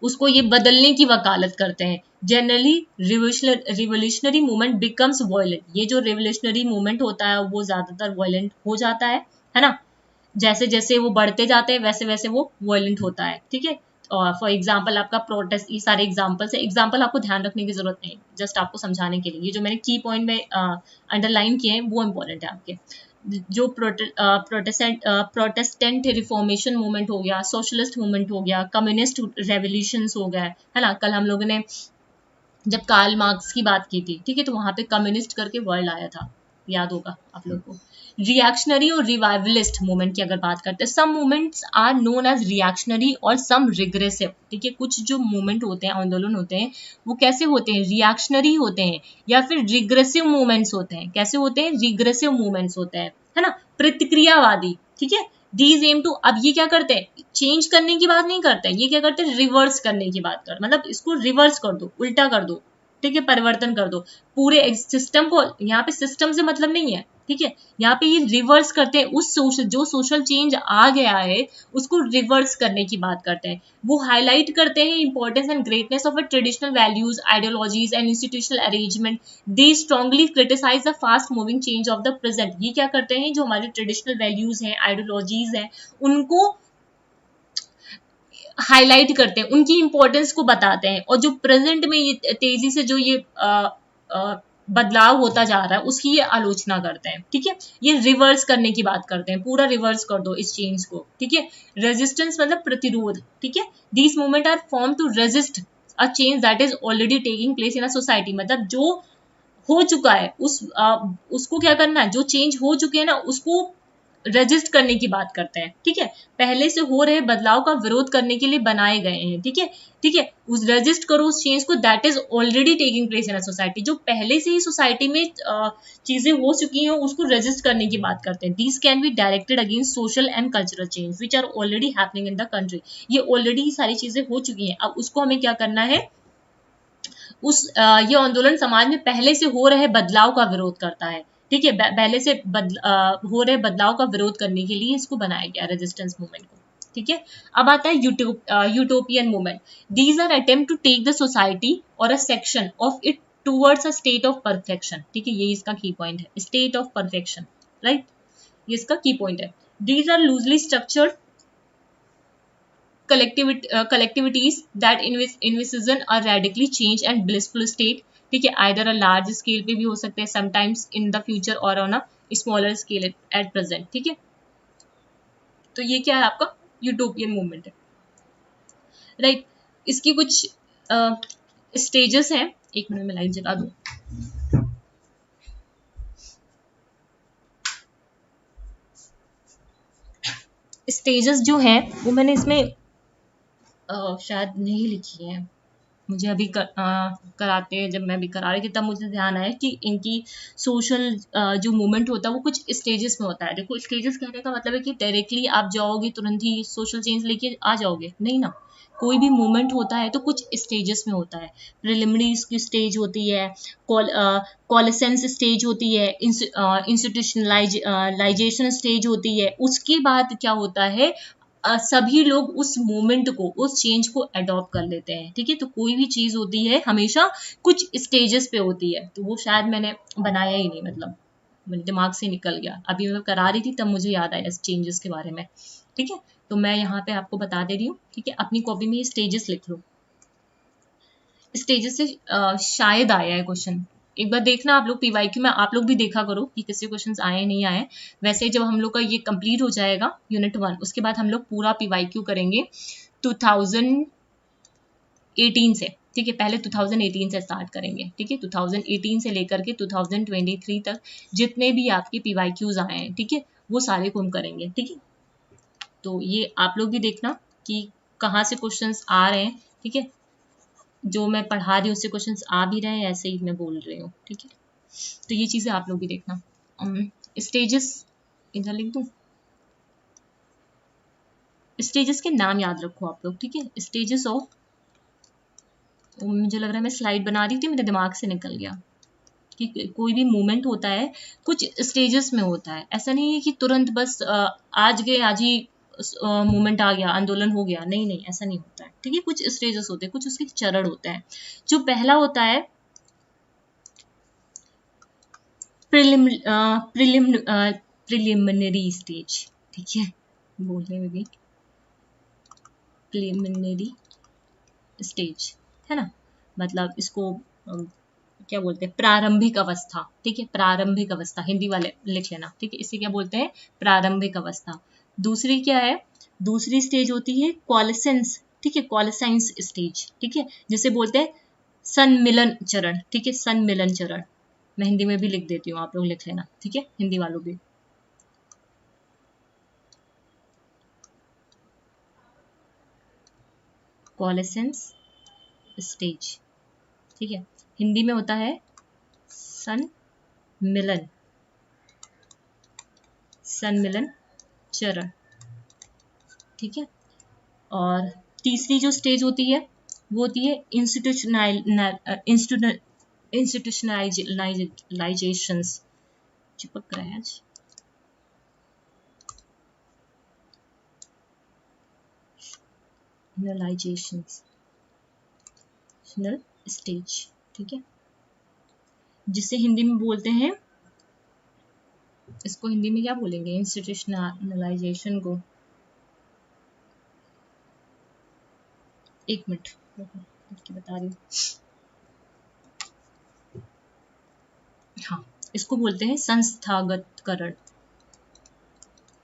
उसको ये बदलने की वकालत करते हैं। Generally revolutionary movement becomes violent. ये जो रिवोल्यूशनरी मूवमेंट होता है वो ज्यादातर वायलेंट हो जाता है ना। जैसे जैसे वो बढ़ते जाते हैं वैसे वैसे वो वायलेंट होता है, ठीक है। और फॉर एग्जाम्पल आपका प्रोटेस्ट, ये सारे एग्जाम्पल्स है, एग्जाम्पल आपको ध्यान रखने की जरूरत नहीं, जस्ट आपको समझाने के लिए ये जो मैंने की पॉइंट में अंडरलाइन किए हैं वो इंपॉर्टेंट है आपके। जो प्रोटेस्टेंट रिफॉर्मेशन मूवमेंट हो गया, सोशलिस्ट मूवमेंट हो गया, कम्युनिस्ट रेवोल्यूशंस हो गया, है ना। कल हम लोगों ने जब कार्ल मार्क्स की बात की थी, ठीक है, तो वहां पे कम्युनिस्ट करके वर्ड आया था, याद होगा आप लोग को। रिएक्शनरी और रिवाइवलिस्ट मूवमेंट की अगर बात करते हैं, some movements are known as reactionary or some regressive, ठीक है। कुछ जो मूवमेंट होते हैं, आंदोलन होते हैं, वो कैसे होते हैं, रिएक्शनरी होते हैं या फिर रिग्रेसिव मूवमेंट्स होते हैं। कैसे होते हैं, रिग्रेसिव मूवमेंट्स होते हैं, है ना, प्रतिक्रियावादी, ठीक है। दीज एम टू, अब ये क्या करते हैं, चेंज करने की बात नहीं करते हैं, ये क्या करते हैं, रिवर्स करने की बात कर, मतलब इसको रिवर्स कर दो, उल्टा कर दो, ठीक है, परिवर्तन कर दो पूरे सिस्टम को। यहाँ पे सिस्टम से मतलब नहीं है, ठीक है, यहाँ पे ये रिवर्स करते हैं, उस जो सोशल चेंज आ गया है उसको रिवर्स करने की बात करते हैं। वो हाईलाइट करते हैं importance and greatness of a traditional values, ideologies and institutional arrangement. They strongly criticise the fast moving change of the present. ये क्या करते हैं, जो हमारे ट्रेडिशनल वैल्यूज हैं, आइडियोलॉजीज हैं, उनको हाईलाइट करते हैं, उनकी इंपॉर्टेंस को बताते हैं, और जो प्रेजेंट में ये तेजी से जो ये बदलाव होता जा रहा है उसकी ये आलोचना करते हैं, ठीक है। ये रिवर्स करने की बात करते हैं, पूरा रिवर्स कर दो इस चेंज को, ठीक है। रेजिस्टेंस मतलब प्रतिरोध, ठीक है। These movement are form to resist a change that is already taking place in a society. मतलब जो हो चुका है उसको क्या करना है, जो चेंज हो चुके हैं ना उसको रजिस्ट करने की बात करते हैं, ठीक है। पहले से हो रहे बदलाव का विरोध करने के लिए बनाए गए हैं, ठीक है, ठीक है। उस रजिस्ट करो उस चेंज को that is already taking place in a society. जो पहले से ही सोसाइटी में चीजें हो चुकी हैं उसको रजिस्ट करने की बात करते हैं। These can be directed against social and cultural change which are already happening in the country. ये ऑलरेडी सारी चीजें हो चुकी हैं, अब उसको हमें क्या करना है, ये आंदोलन समाज में पहले से हो रहे बदलाव का विरोध करता है, ठीक है। पहले से हो रहे बदलाव का विरोध करने के लिए इसको बनाया गया रेजिस्टेंस मूवमेंट को, ठीक है। अब आता है utopian movement. These are attempt to take the society or a section of it towards a state of perfection, ठीक है, ये इसका की पॉइंट है, स्टेट ऑफ परफेक्शन, राइट, ये इसका की पॉइंट है। These are loosely structured collectivities that envision a radically change and blissful state, ठीक है। either a large scale पे भी हो सकते हैं, sometimes in the future or on a smaller scale at present, ठीक है। तो ये क्या है आपका यूटोपियन मूवमेंट है, राइट। इसकी कुछ स्टेजेस हैं, एक मिनट में लाइट जला दूं। स्टेजेस जो हैं वो मैंने इसमें शायद नहीं लिखी है, मुझे अभी कराते हैं, जब मैं अभी करा रही थी तब मुझे ध्यान आया कि इनकी सोशल जो मूवमेंट होता है वो कुछ स्टेजेस में होता है। देखो स्टेजेस कहने का मतलब है कि डायरेक्टली आप जाओगे तुरंत ही सोशल चेंज लेके आ जाओगे, नहीं ना। कोई भी मूवमेंट होता है तो कुछ स्टेजेस में होता है। प्रिलिमिनरी की स्टेज होती है, कॉलेसेंस स्टेज होती है, इंस्टीट्यूशनलाइजेशन स्टेज होती है। उसके बाद क्या होता है, सभी लोग उस मोमेंट को, उस चेंज को अडॉप्ट कर लेते हैं। ठीक है, तो कोई भी चीज होती है हमेशा कुछ स्टेजेस पे होती है। तो वो शायद मैंने बनाया ही नहीं, मतलब मेरे दिमाग से निकल गया। अभी मैं करा रही थी तब मुझे याद आया इस चेंजेस के बारे में। ठीक है, तो मैं यहाँ पे आपको बता दे रही हूँ। ठीक है, अपनी कॉपी में ये स्टेजेस लिख लो। स्टेजेस से शायद आया है क्वेश्चन, एक बार देखना आप लोग पीवाईक्यू में, आप लोग भी देखा करो कि किससे क्वेश्चंस आए नहीं आए। वैसे जब हम लोग का ये कंप्लीट हो जाएगा यूनिट 1, उसके बाद हम लोग पूरा पीवाईक्यू करेंगे 2018 से। ठीक है, पहले 2018 से स्टार्ट करेंगे। ठीक है, 2018 से लेकर के 2023 तक जितने भी आपके पीवाईक्यूज आए हैं, ठीक है, वो सारे को हम करेंगे। ठीक है, तो ये आप लोग भी देखना कि कहाँ से क्वेश्चंस आ रहे हैं। ठीक है, जो मैं पढ़ा रही हूँ उससे क्वेश्चंस आ भी रहे हैं, ऐसे ही मैं बोल रही हूँ। ठीक है, तो ये चीजें आप लोग भी देखना। स्टेजेस इधर लिख दूँ, स्टेजेस के नाम याद रखो आप लोग। ठीक है, स्टेजेस ऑफ, मुझे लग रहा है मैं स्लाइड बना रही थी, मेरे दिमाग से निकल गया कि कोई भी मूवमेंट होता है कुछ स्टेजेस में होता है। ऐसा नहीं है कि तुरंत बस आज गए आज ही मूवमेंट आ गया, आंदोलन हो गया, नहीं नहीं, ऐसा नहीं होता है। ठीक है, कुछ स्टेजेस होते हैं, कुछ उसके चरण होते हैं। जो पहला होता है प्रिलिमिनरी स्टेज। ठीक है, बोलने में भी प्रिलिमिनरी स्टेज है ना, मतलब इसको क्या बोलते हैं, प्रारंभिक अवस्था। ठीक है, प्रारंभिक अवस्था, हिंदी वाले लिख लेना। ठीक है, इसे क्या बोलते हैं, प्रारंभिक अवस्था। दूसरी क्या है, दूसरी स्टेज होती है कॉलेसेंस। ठीक है, कॉलेसेंस स्टेज। ठीक है, जिसे बोलते हैं सन्मिलन चरण। ठीक है, सन्मिलन चरण, मैं हिंदी में भी लिख देती हूँ, आप लोग लिख लेना। ठीक है, हिंदी वालों भी। कॉलेसेंस स्टेज। ठीक है, हिंदी में होता है सन्मिलन, सन्मिलन चरण। ठीक है, और तीसरी जो स्टेज होती है वो होती है इंस्टीट्यूशनलाइजेशन। चिपक रहा है आज। स्टेज। ठीक है, जिसे हिंदी में बोलते हैं, इसको हिंदी में क्या बोलेंगे, इंस्टीट्यूशनलाइजेशन को, एक मिनट बता रही हूँ। हाँ, इसको बोलते हैं संस्थागतकरण,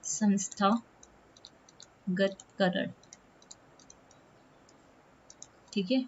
संस्थागतकरण। ठीक है,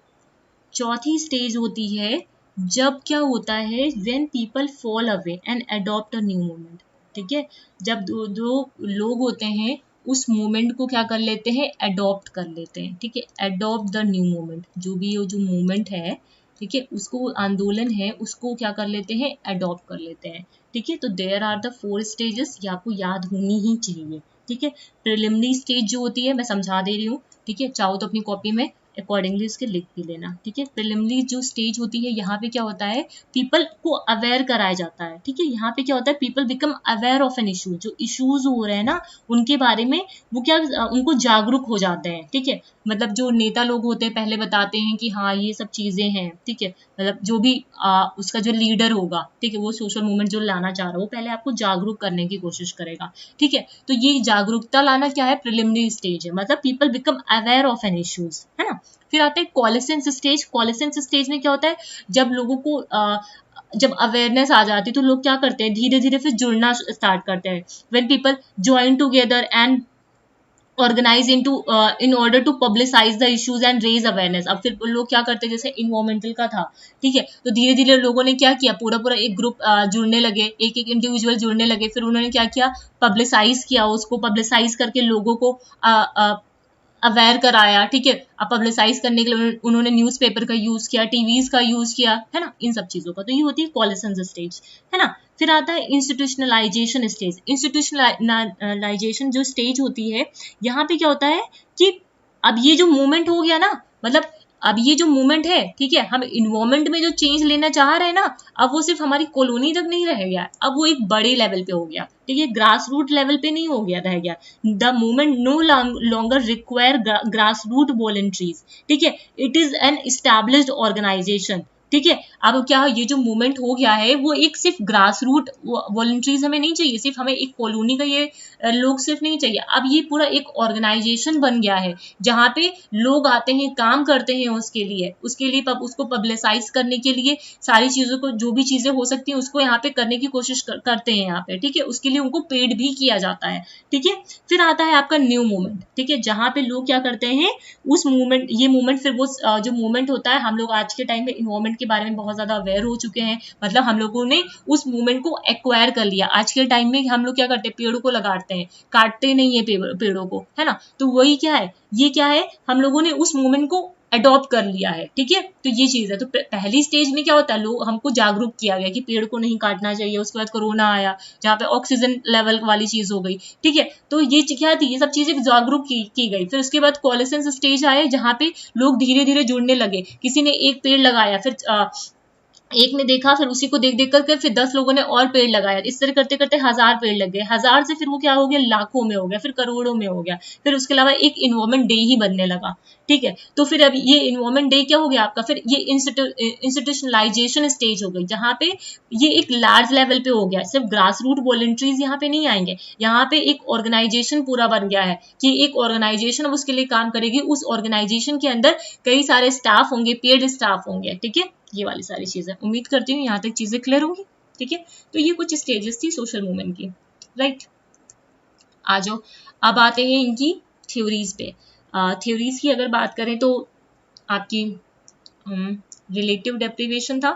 चौथी स्टेज होती है जब क्या होता है, when people fall away and adopt a new movement। ठीक है, जब दो लोग होते हैं उस मूवमेंट को क्या कर लेते हैं, अडॉप्ट कर लेते हैं। ठीक है, अडॉप्ट द न्यू मूवमेंट, जो भी जो मूवमेंट है, ठीक है, उसको आंदोलन है, उसको क्या कर लेते हैं, अडॉप्ट कर लेते हैं। ठीक है, तो देयर आर द 4 स्टेजेस, ये आपको याद होनी ही चाहिए। ठीक है, प्रिलिमिनरी स्टेज जो होती है मैं समझा दे रही हूँ। ठीक है, चाहो तो अपनी कॉपी में अकॉर्डिंगली इसके लिख भी लेना। ठीक है, प्रिलिमिनरी जो स्टेज होती है, यहाँ पे क्या होता है, पीपल को अवेयर कराया जाता है। ठीक है, यहाँ पे क्या होता है, people become aware of an issue, जो इश्यूज हो रहे हैं ना उनके बारे में वो क्या, उनको जागरूक हो जाते हैं। ठीक है, मतलब जो नेता लोग होते हैं पहले बताते हैं कि हाँ ये सब चीजें हैं। ठीक है, मतलब जो भी उसका जो लीडर होगा, ठीक है, वो सोशल मूवमेंट जो लाना चाह रहा है वो पहले आपको जागरूक करने की कोशिश करेगा। ठीक है, तो ये जागरूकता लाना क्या है, प्रिलिमिनरी स्टेज है, मतलब people become aware of an issues, है ना। फिर आता है कॉलेसेंस स्टेज। कॉलेसेंस स्टेज में क्या होता है, जब लोगों को जब अवेयरनेस आ जाती है तो लोग क्या करते हैं, धीरे धीरे फिर जुड़ना स्टार्ट करते हैं। When people join together and organise in order to publicise the issues and raise awareness. अब फिर लोग क्या करते हैं, जैसे इन्वायरमेंटल का था, ठीक है, तो धीरे धीरे लोगों ने क्या किया, पूरा पूरा एक ग्रुप जुड़ने लगे, एक एक इंडिविजुअल जुड़ने लगे। फिर उन्होंने क्या किया, पब्लिसाइज किया, उसको पब्लिसाइज करके लोगों को अवेयर कराया, ठीक है, अब पब्लिसाइज करने के लिए उन्होंने न्यूज़पेपर का यूज किया, टीवीज का यूज किया, है ना, इन सब चीजों का। तो ये होती है कोलेसेंस स्टेज, है ना। फिर आता है इंस्टीट्यूशनलाइजेशन स्टेज। इंस्टीट्यूशनलाइजेशन जो स्टेज होती है, यहाँ पे क्या होता है कि अब ये जो मूवमेंट हो गया ना, मतलब अब ये जो मूवमेंट है, ठीक है, हम इन्वायरमेंट में जो चेंज लेना चाह रहे हैं ना, अब वो सिर्फ हमारी कॉलोनी तक नहीं रह गया, अब वो एक बड़े लेवल पे हो गया, ठीक है, ग्रास रूट लेवल पे नहीं हो गया, रह गया। The movement no longer require grass root volunteers, ठीक है, it is an established organisation, ठीक है। अब क्या ये जो मूवमेंट हो गया है वो एक सिर्फ ग्रास रूट वॉलंटरीज हमें नहीं चाहिए, सिर्फ हमें एक कॉलोनी का ये लोग सिर्फ नहीं चाहिए, अब ये पूरा एक ऑर्गेनाइजेशन बन गया है जहाँ पे लोग आते हैं, काम करते हैं उसके लिए उसको पब्लिसाइज करने के लिए, सारी चीजों को, जो भी चीजें हो सकती है उसको यहाँ पे करने की कोशिश करते हैं यहाँ पे, ठीक है, उसके लिए उनको पेड भी किया जाता है, ठीक है। फिर आता है आपका न्यू मूवमेंट, ठीक है, जहाँ पे लोग क्या करते हैं, उस मूवमेंट, ये मूवमेंट फिर वो जो मूवमेंट होता है, हम लोग आज के टाइम में इन्वायरमेंट के बारे में बहुत ज्यादा अवेयर हो चुके हैं, मतलब हम लोगों ने उस मूवमेंट को एक्वायर कर लिया। आज के टाइम में हम लोग क्या करते हैं, पेड़ों को लगाते हैं, काटते नहीं है पेड़ों को, है ना। तो वही क्या है, ये क्या है, हम लोगों ने उस मूवमेंट को अडॉप्ट कर लिया है, ठीक है। तो ये चीज है। तो पहली स्टेज में क्या होता है, लोग हमको जागरूक किया गया कि पेड़ को नहीं काटना चाहिए, उसके बाद कोरोना आया जहाँ पे ऑक्सीजन लेवल वाली चीज हो गई, ठीक है। तो ये क्या थी, ये सब चीजें जागरूक की गई। फिर उसके बाद कोलेसेंस स्टेज आए जहाँ पे लोग धीरे धीरे जुड़ने लगे, किसी ने एक पेड़ लगाया, फिर एक ने देखा, फिर उसी को देख देख करके फिर 10 लोगों ने और पेड़ लगाया, इस तरह करते करते 1000 पेड़ लग गए, 1000 से फिर वो क्या हो गया, लाखों में हो गया, फिर करोड़ों में हो गया। फिर उसके अलावा एक इन्वायरमेंट डे ही बनने लगा, ठीक है। तो फिर अब ये इन्वायरमेंट डे क्या हो गया आपका, फिर ये इंस्टीट्यूशनलाइजेशन स्टेज हो गई, जहाँ पे ये एक लार्ज लेवल पे हो गया, सिर्फ ग्रास रूट वॉलंटरीज यहाँ पे नहीं आएंगे, यहाँ पे एक ऑर्गेनाइजेशन पूरा बन गया है कि एक ऑर्गेनाइजेशन अब उसके लिए काम करेगी, उस ऑर्गेनाइजेशन के अंदर कई सारे स्टाफ होंगे, पेड स्टाफ होंगे, ठीक है। ये वाली सारी चीजें, उम्मीद करती हूँ यहाँ तक चीजें क्लियर होंगी, ठीक है। तो ये कुछ स्टेजेस थी सोशल मूवमेंट की, राइट। आ जाओ, अब आते हैं इनकी थ्योरीज पे। थ्योरीज की अगर बात करें तो आपकी रिलेटिव डेप्रिवेशन था,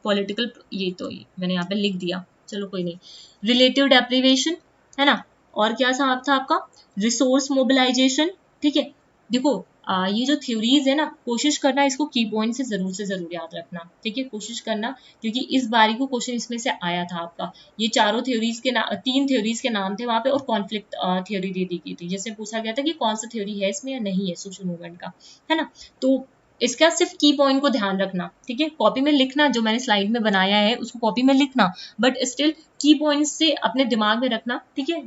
पॉलिटिकल, ये तो मैंने यहाँ पे लिख दिया, चलो कोई नहीं, रिलेटिव डेप्रिवेशन, है ना। और क्या था आपका रिसोर्स मोबिलाइजेशन, ठीक है। देखो ये जो थ्योरीज है ना, कोशिश करना इसको की पॉइंट से जरूर याद रखना, ठीक है, कोशिश करना, क्योंकि इस बारी को क्वेश्चन इसमें से आया था आपका। ये चारों थ्योरीज के तीन थ्योरीज के नाम थे वहां पे, और कॉन्फ्लिक्ट थ्योरी दे दी गई थी, जैसे पूछा गया था कि कौन सा थ्योरी है इसमें या नहीं है सोशल मूवमेंट का, है ना। तो इसका सिर्फ की पॉइंट को ध्यान रखना, ठीक है, कॉपी में लिखना, जो मैंने स्लाइड में बनाया है उसको कॉपी में लिखना, बट स्टिल की पॉइंट से अपने दिमाग में रखना, ठीक है।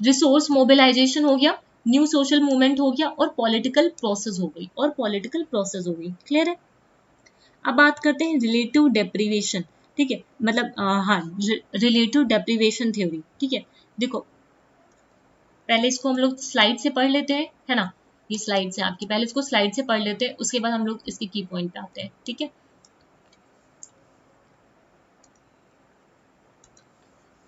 रिसोर्स मोबिलाइजेशन हो गया, न्यू सोशल मूवमेंट हो गया, और पॉलिटिकल प्रोसेस हो गई, क्लियर है। अब बात करते हैं रिलेटिव डेप्रिवेशन, ठीक है, मतलब हाँ, रिलेटिव डेप्रिवेशन थ्योरी, ठीक है। देखो पहले इसको हम लोग स्लाइड से पढ़ लेते हैं, है ना, ये स्लाइड से आपकी, पहले इसको स्लाइड से पढ़ लेते हैं, उसके बाद हम लोग इसके की पॉइंट पे आते हैं, ठीक है।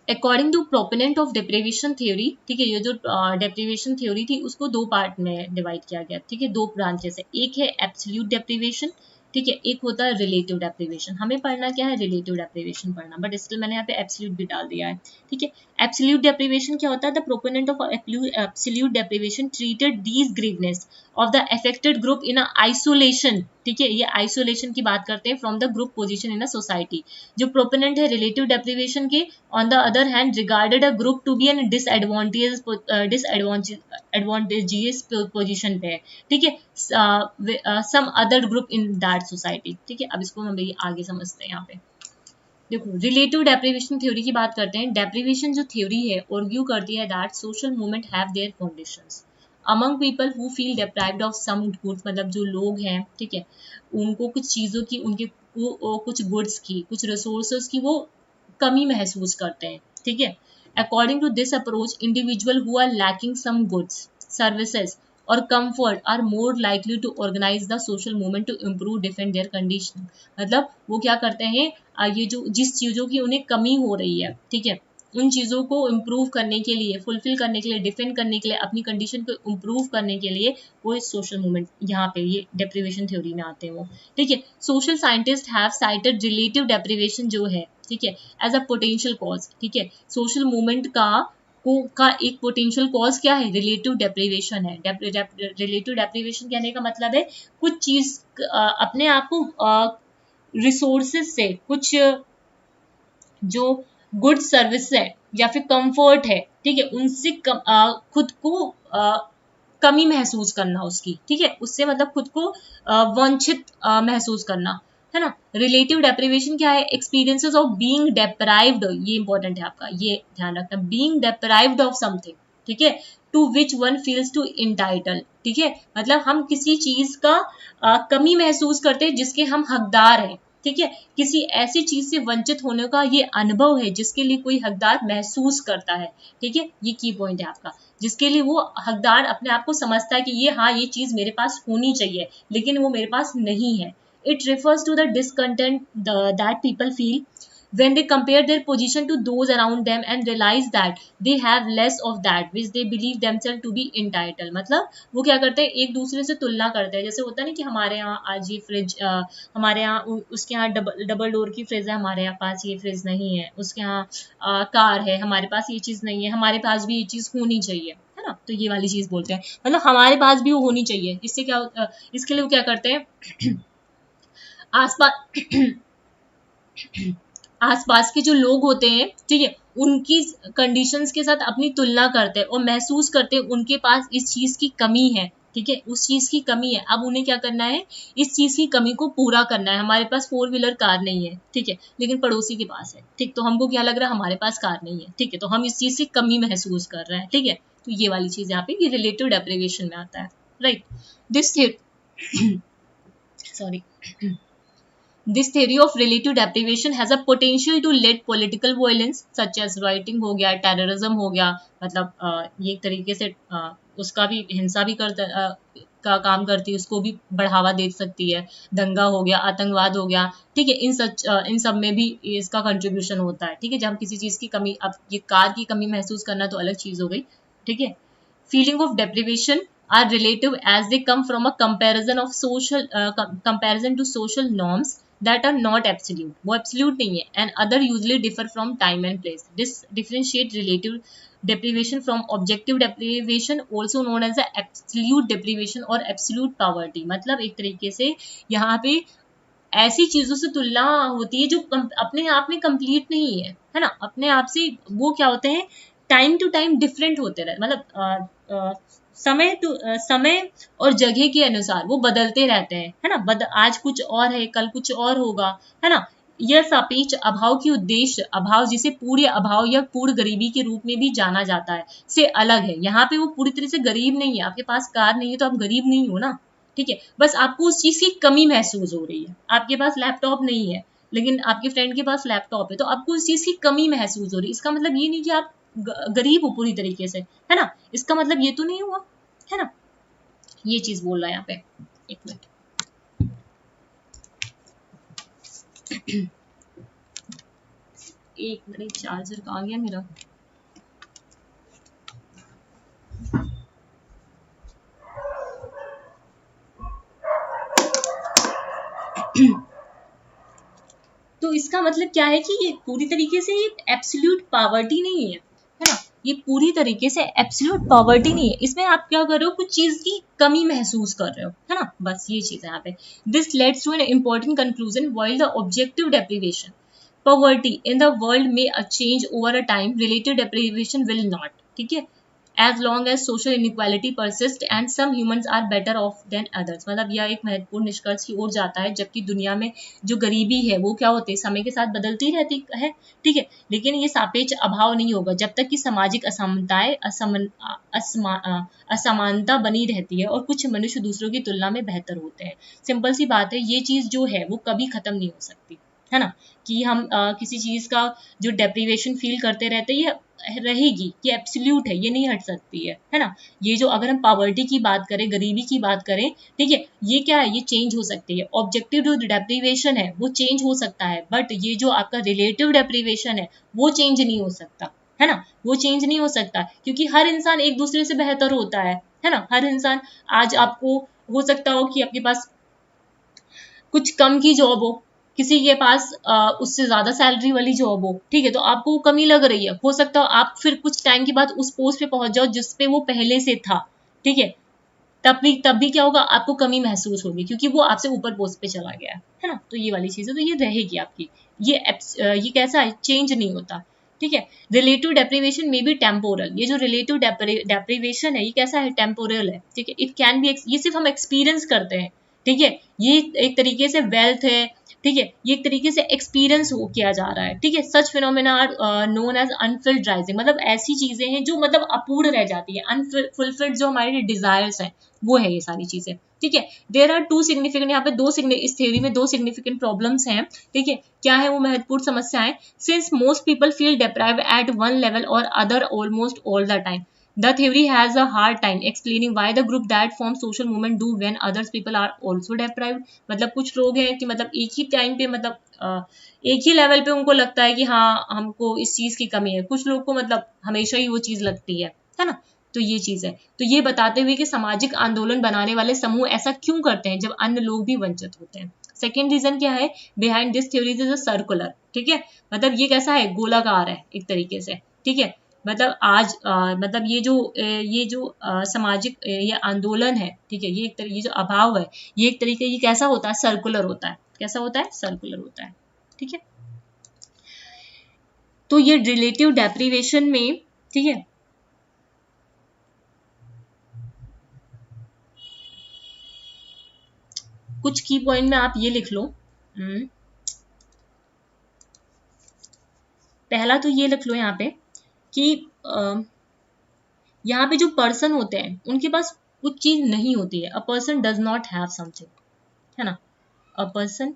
According to proponent of deprivation theory, ठीक है, ये जो डेप्रिवेशन थ्योरी थी उसको दो पार्ट में डिवाइड किया गया, ठीक है, दो ब्रांचेस है, एक है एब्सोल्यूट डेप्रिवेशन, ठीक है, एक होता है रिलेटिव डेप्रिवेशन। हमें पढ़ना क्या है, रिलेटिव डेप्रिवेशन पढ़ना, बट स्टिल मैंने यहाँ पे एब्सोल्यूट भी डाल दिया है, ठीक है। एब्सोल्यूट डेप्रिवेशन क्या होता है, the proponent of absolute deprivation treated these grievances of the affected group in isolation, ठीक है, ये आइसोलेशन की बात करते हैं, from the group position in a society. जो प्रोपोनेंट है रिलेटिव डेप्रिवेशन के, on the other hand regarded a group to be an disadvantageous position पे है, ठीक है, some other group in that society, ठीक है। अब इसको हम आगे समझते हैं। यहाँ पे देखो रिलेटिव डेप्रिवेशन थ्योरी की बात करते हैं। डेप्रिवेशन जो थ्योरी है आर्ग्यू करती है that social movement have their conditions among people who feel deprived of some goods, मतलब जो लोग हैं, ठीक है, उनको कुछ चीज़ों की, उनके कुछ गुड्स की, कुछ रिसोर्सेज की वो कमी महसूस करते हैं, ठीक है। According to this approach individual who are lacking some goods, services और comfort are more likely to organize the social movement to improve defend their condition। मतलब वो क्या करते हैं, ये जो जिस चीज़ों की उन्हें कमी हो रही है, ठीक है, उन चीज़ों को इम्प्रूव करने के लिए, फुलफिल करने के लिए, डिफेंड करने के लिए, अपनी कंडीशन को इम्प्रूव करने के लिए वो इस सोशल मूवमेंट यहाँ पे ये डेप्रिवेशन थ्योरी में आते हैं वो, ठीक है। Social scientist have cited relative deprivation जो है, ठीक है, एज अ पोटेंशियल कॉज, ठीक है, सोशल मूवमेंट का का एक पोटेंशियल कॉज क्या है, रिलेटिव डेप्रिवेशन है। रिलेटिव डेप्रिवेशन कहने का मतलब है कुछ चीज अपने आप को रिसोर्सेज से, कुछ जो गुड सर्विस है या फिर कंफर्ट है, ठीक है, उनसे खुद को कमी महसूस करना उसकी, ठीक है, उससे मतलब खुद को वंचित महसूस करना, है ना। रिलेटिव डेप्रिवेशन क्या है, एक्सपीरियंसेस ऑफ बीइंग डेप्राइव्ड, ये इंपॉर्टेंट है आपका, ये ध्यान रखना, बीइंग डेप्राइव्ड ऑफ समथिंग, ठीक है, to which one feels to entitle, ठीक है, मतलब हम किसी चीज का कमी महसूस करते हैं जिसके हम हकदार हैं, ठीक है, किसी ऐसी चीज से वंचित होने का ये अनुभव है जिसके लिए कोई हकदार महसूस करता है, ठीक है, ये की पॉइंट है आपका, जिसके लिए वो हकदार अपने आप को समझता है कि ये, हाँ, ये चीज मेरे पास होनी चाहिए लेकिन वो मेरे पास नहीं है। It refers to the discontent that people feel when they compare their position to those around them and realize that they have less of that which they believe themselves to be entitled, मतलब वो क्या करते हैं, एक दूसरे से तुलना करते हैं। जैसे होता है ना कि हमारे यहाँ आज ये फ्रिज, हमारे यहाँ उसके यहाँ डबल डोर की फ्रिज है, हमारे यहाँ पास ये फ्रिज नहीं है, उसके यहाँ कार है, हमारे पास ये चीज नहीं है, हमारे पास भी ये चीज होनी चाहिए, है ना, तो ये वाली चीज बोलते हैं, मतलब हमारे पास भी वो होनी चाहिए। इससे क्या इसके लिए वो क्या करते हैं आसपास आसपास के जो लोग होते हैं, ठीक है, उनकी कंडीशंस के साथ अपनी तुलना करते हैं और महसूस करते हैं उनके पास इस चीज की कमी है, ठीक है, उस चीज की कमी है, अब उन्हें क्या करना है, इस चीज की कमी को पूरा करना है। हमारे पास 4 व्हीलर कार नहीं है, ठीक है, लेकिन पड़ोसी के पास है, ठीक, तो हमको क्या लग रहा है, हमारे पास कार नहीं है, ठीक है, तो हम इस चीज से कमी महसूस कर रहे हैं, ठीक है, तो ये वाली चीज यहाँ पे ये रिलेटिव डेप्रिवेशन में आता है, right. This sorry This theory of relative deprivation has a potential to lead political violence such as rioting हो गया, terrorism हो गया, मतलब ये एक तरीके से उसका भी हिंसा भी का काम करती है, उसको भी बढ़ावा दे सकती है, दंगा हो गया, आतंकवाद हो गया, ठीक है, इन सब में भी इसका कंट्रीब्यूशन होता है, ठीक है, जब हम किसी चीज की कमी, अब ये कार की कमी महसूस करना तो अलग चीज हो गई, ठीक है। Feeling of deprivation are relative as they come from a comparison to social norms that are not absolute, वो absolute नहीं है, and other usually differ from time and place. This differentiate relative deprivation from objective deprivation, also known as the absolute deprivation or absolute poverty। मतलब एक तरीके से यहाँ पे ऐसी चीजों से तुलना होती है जो अपने आप में कंप्लीट नहीं है ना, अपने आप से वो क्या होते हैं, टाइम टू टाइम डिफरेंट होते रहते, मतलब समय और जगह के अनुसार वो बदलते रहते हैं, है ना, आज कुछ और है, कल कुछ और होगा, है ना। यह सापेक्ष अभाव की उद्देश्य अभाव, जिसे पूर्ण अभाव या पूर्ण गरीबी के रूप में भी जाना जाता है, से अलग है। यहाँ पे वो पूरी तरह से गरीब नहीं है, आपके पास कार नहीं है तो आप गरीब नहीं हो ना, ठीक है, बस आपको उस चीज की कमी महसूस हो रही है। आपके पास लैपटॉप नहीं है लेकिन आपके फ्रेंड के पास लैपटॉप है, तो आपको उस चीज की कमी महसूस हो रही है। इसका मतलब ये नहीं कि आप गरीब हो पूरी तरीके से, है ना, इसका मतलब ये तो नहीं हुआ, है ना, ये चीज बोल रहा है यहाँ पे। एक मिनट, एक मिनट, चार्जर कहाँ गया मेरा। तो इसका मतलब क्या है कि ये पूरी तरीके से ये एब्सोल्यूट पॉवर्टी नहीं है ना, ये पूरी तरीके से एब्सोल्यूट पॉवर्टी नहीं है, इसमें आप क्या कर रहे हो, कुछ चीज की कमी महसूस कर रहे हो, है ना, बस ये चीज है यहाँ पे। This leads to an important conclusion, while the objective deprivation poverty in the world may change over a time, relative deprivation will not, ठीक है, as long as social inequality persists and some humans are better off than others। मतलब यह एक महत्वपूर्ण निष्कर्ष की ओर जाता है, जबकि दुनिया में जो गरीबी है वो क्या होती है, समय के साथ बदलती रहती है, ठीक है, लेकिन ये सापेक्ष अभाव नहीं होगा जब तक कि सामाजिक असमानताएं असमानता बनी रहती है और कुछ मनुष्य दूसरों की तुलना में बेहतर होते हैं। सिंपल सी बात है, ये चीज जो है वो कभी खत्म नहीं हो सकती, है ना, कि हम किसी चीज का जो डेप्रिवेशन फील करते रहते हैं, ये रहेगी, ये एब्सोल्यूट है, ये नहीं हट सकती है ना। ये जो अगर हम पॉवर्टी की बात करें, गरीबी की बात करें, ठीक है, ये क्या है, ये चेंज हो सकती है। ऑब्जेक्टिव जो डेप्रिवेशन है वो चेंज हो सकता है, बट ये जो आपका रिलेटिव डेप्रिवेशन है वो चेंज नहीं हो सकता, है ना, वो चेंज नहीं हो सकता, क्योंकि हर इंसान एक दूसरे से बेहतर होता है ना। हर इंसान, आज आपको हो सकता हो कि आपके पास कुछ कम की जॉब हो, किसी के पास उससे ज्यादा सैलरी वाली जॉब हो, ठीक है, तो आपको वो कमी लग रही है, हो सकता है आप फिर कुछ टाइम के बाद उस पोस्ट पे पहुंच जाओ जिस पे वो पहले से था, ठीक है, तब भी क्या होगा, आपको कमी महसूस होगी क्योंकि वो आपसे ऊपर पोस्ट पे चला गया है ना। तो ये वाली चीज है, तो ये रहेगी आपकी, ये कैसा है, चेंज नहीं होता, ठीक है। रिलेटिव डेप्रीवेशन में भी टेम्पोरल, ये जो रिलेटिव डेप्रीवेशन है ये कैसा है, टेम्पोरल है, ठीक है। इट कैन बी, ये सिर्फ हम एक्सपीरियंस करते हैं, ठीक है, ये एक तरीके से वेल्थ है, ठीक है, ये एक तरीके से एक्सपीरियंस किया जा रहा है, ठीक है। Such phenomena are known as unfilled rising, मतलब ऐसी चीजें हैं जो मतलब अपूर्ण रह जाती है, अनफुलफिल्ड जो हमारे डिजायर्स हैं वो है ये सारी चीजें, ठीक है। देयर आर टू सिग्निफिकेंट, यहाँ पे इस थ्योरी में दो सिग्निफिकेंट प्रॉब्लम्स हैं, ठीक है। क्या है वो महत्वपूर्ण समस्याएं, since most people feel deprived at one level or other almost all the time, the theory has a hard time explaining why the group that form social movement do when others people are also deprived। मतलब कुछ लोग हैं कि मतलब एक ही time पे मतलब एक ही लेवल पे उनको लगता है कि हाँ हमको इस चीज की कमी है, कुछ लोग को मतलब हमेशा ही वो चीज लगती है ना। तो ये चीज है, तो ये बताते हुए कि सामाजिक आंदोलन बनाने वाले समूह ऐसा क्यों करते हैं जब अन्य लोग भी वंचित होते हैं। सेकेंड रीजन क्या है, behind this theory is a circular, ठीक है, मतलब ये कैसा है, गोलाकार है एक तरीके से, ठीक है। मतलब आज मतलब ये जो सामाजिक ये आंदोलन है, ठीक है, ये जो अभाव है, ये एक तरीके, ये कैसा होता है, सर्कुलर होता है, कैसा होता है, सर्कुलर होता है, ठीक है। तो ये रिलेटिव डेप्रीवेशन में, ठीक है, कुछ की पॉइंट में आप ये लिख लो। पहला तो ये लिख लो यहाँ पे कि यहाँ पे जो पर्सन होते हैं उनके पास कुछ चीज नहीं होती है, a person does not have something, है ना, a person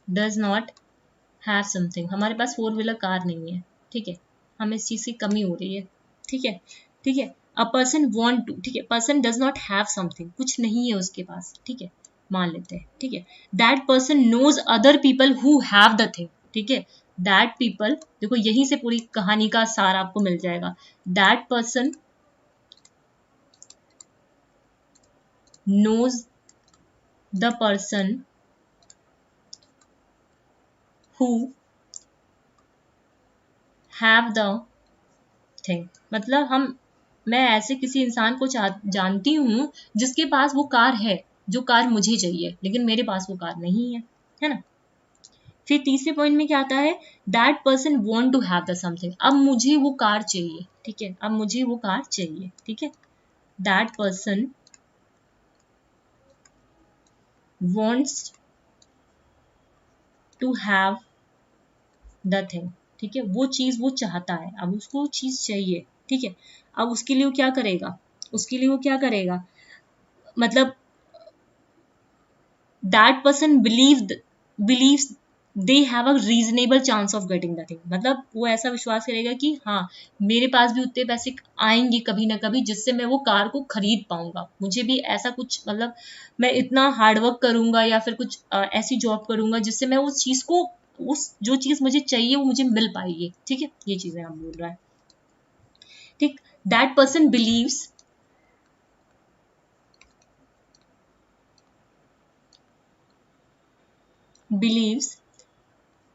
does not have something, हमारे पास 4 व्हीलर कार नहीं है, ठीक है, हमें इस चीज की कमी हो रही है, ठीक है, ठीक है। अ पर्सन वांट टू, ठीक है, person does not have something, कुछ नहीं है उसके पास, ठीक है, मान लेते हैं, ठीक है। That person knows other people who have the thing, ठीक है, दैट पीपल, देखो यहीं से पूरी कहानी का सार आपको मिल जाएगा। That person knows the person who have the thing, मतलब मैं ऐसे किसी इंसान को जानती हूँ जिसके पास वो कार है, जो कार मुझे चाहिए, लेकिन मेरे पास वो कार नहीं है ना। फिर तीसरे पॉइंट में क्या आता है, that person want to have the something, अब मुझे वो कार चाहिए, ठीक है, अब मुझे वो कार चाहिए, ठीक है। That person wants to have the thing, ठीक है, वो चीज वो चाहता है, अब उसको चीज चाहिए, ठीक है। अब उसके लिए वो क्या करेगा, उसके लिए वो क्या करेगा, मतलब that person believes they have a reasonable chance of getting the thing, मतलब वो ऐसा विश्वास करेगा कि हाँ मेरे पास भी उतने पैसे आएंगे कभी ना कभी जिससे मैं वो कार को खरीद पाऊंगा, मुझे भी ऐसा कुछ मतलब मैं इतना हार्डवर्क करूंगा या फिर कुछ ऐसी जॉब करूंगा जिससे मैं उस चीज को, उस जो चीज मुझे चाहिए वो मुझे मिल पाएगी, ठीक है, ये चीजें हम बोल रहा है, ठीक। That person believes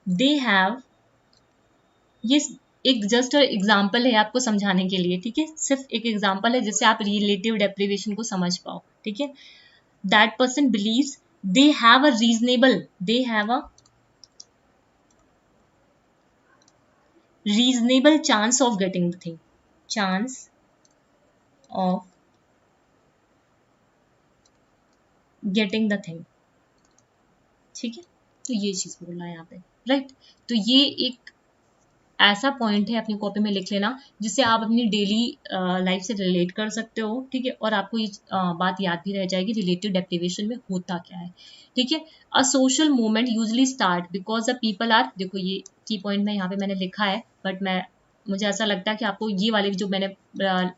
they have, ये एक जस्ट एग्जाम्पल है आपको समझाने के लिए, ठीक है, सिर्फ एक एग्जाम्पल है जिससे आप रिलेटिव डेप्रीवेशन को समझ पाओ, ठीक है। That person believes they have a reasonable chance of getting the thing, chance of getting the thing, ठीक है। तो ये चीज बोलना है यहाँ पे, राइट। तो ये एक ऐसा पॉइंट है, अपनी कॉपी में लिख लेना जिससे आप अपनी डेली लाइफ से रिलेट कर सकते हो, ठीक है, और आपको ये बात याद भी रह जाएगी रिलेटिव डेप्रीवेशन में होता क्या है, ठीक है। A social movement usually start because the people are, देखो ये की पॉइंट में यहाँ पे मैंने लिखा है, बट मुझे ऐसा लगता है कि आपको ये वाले जो मैंने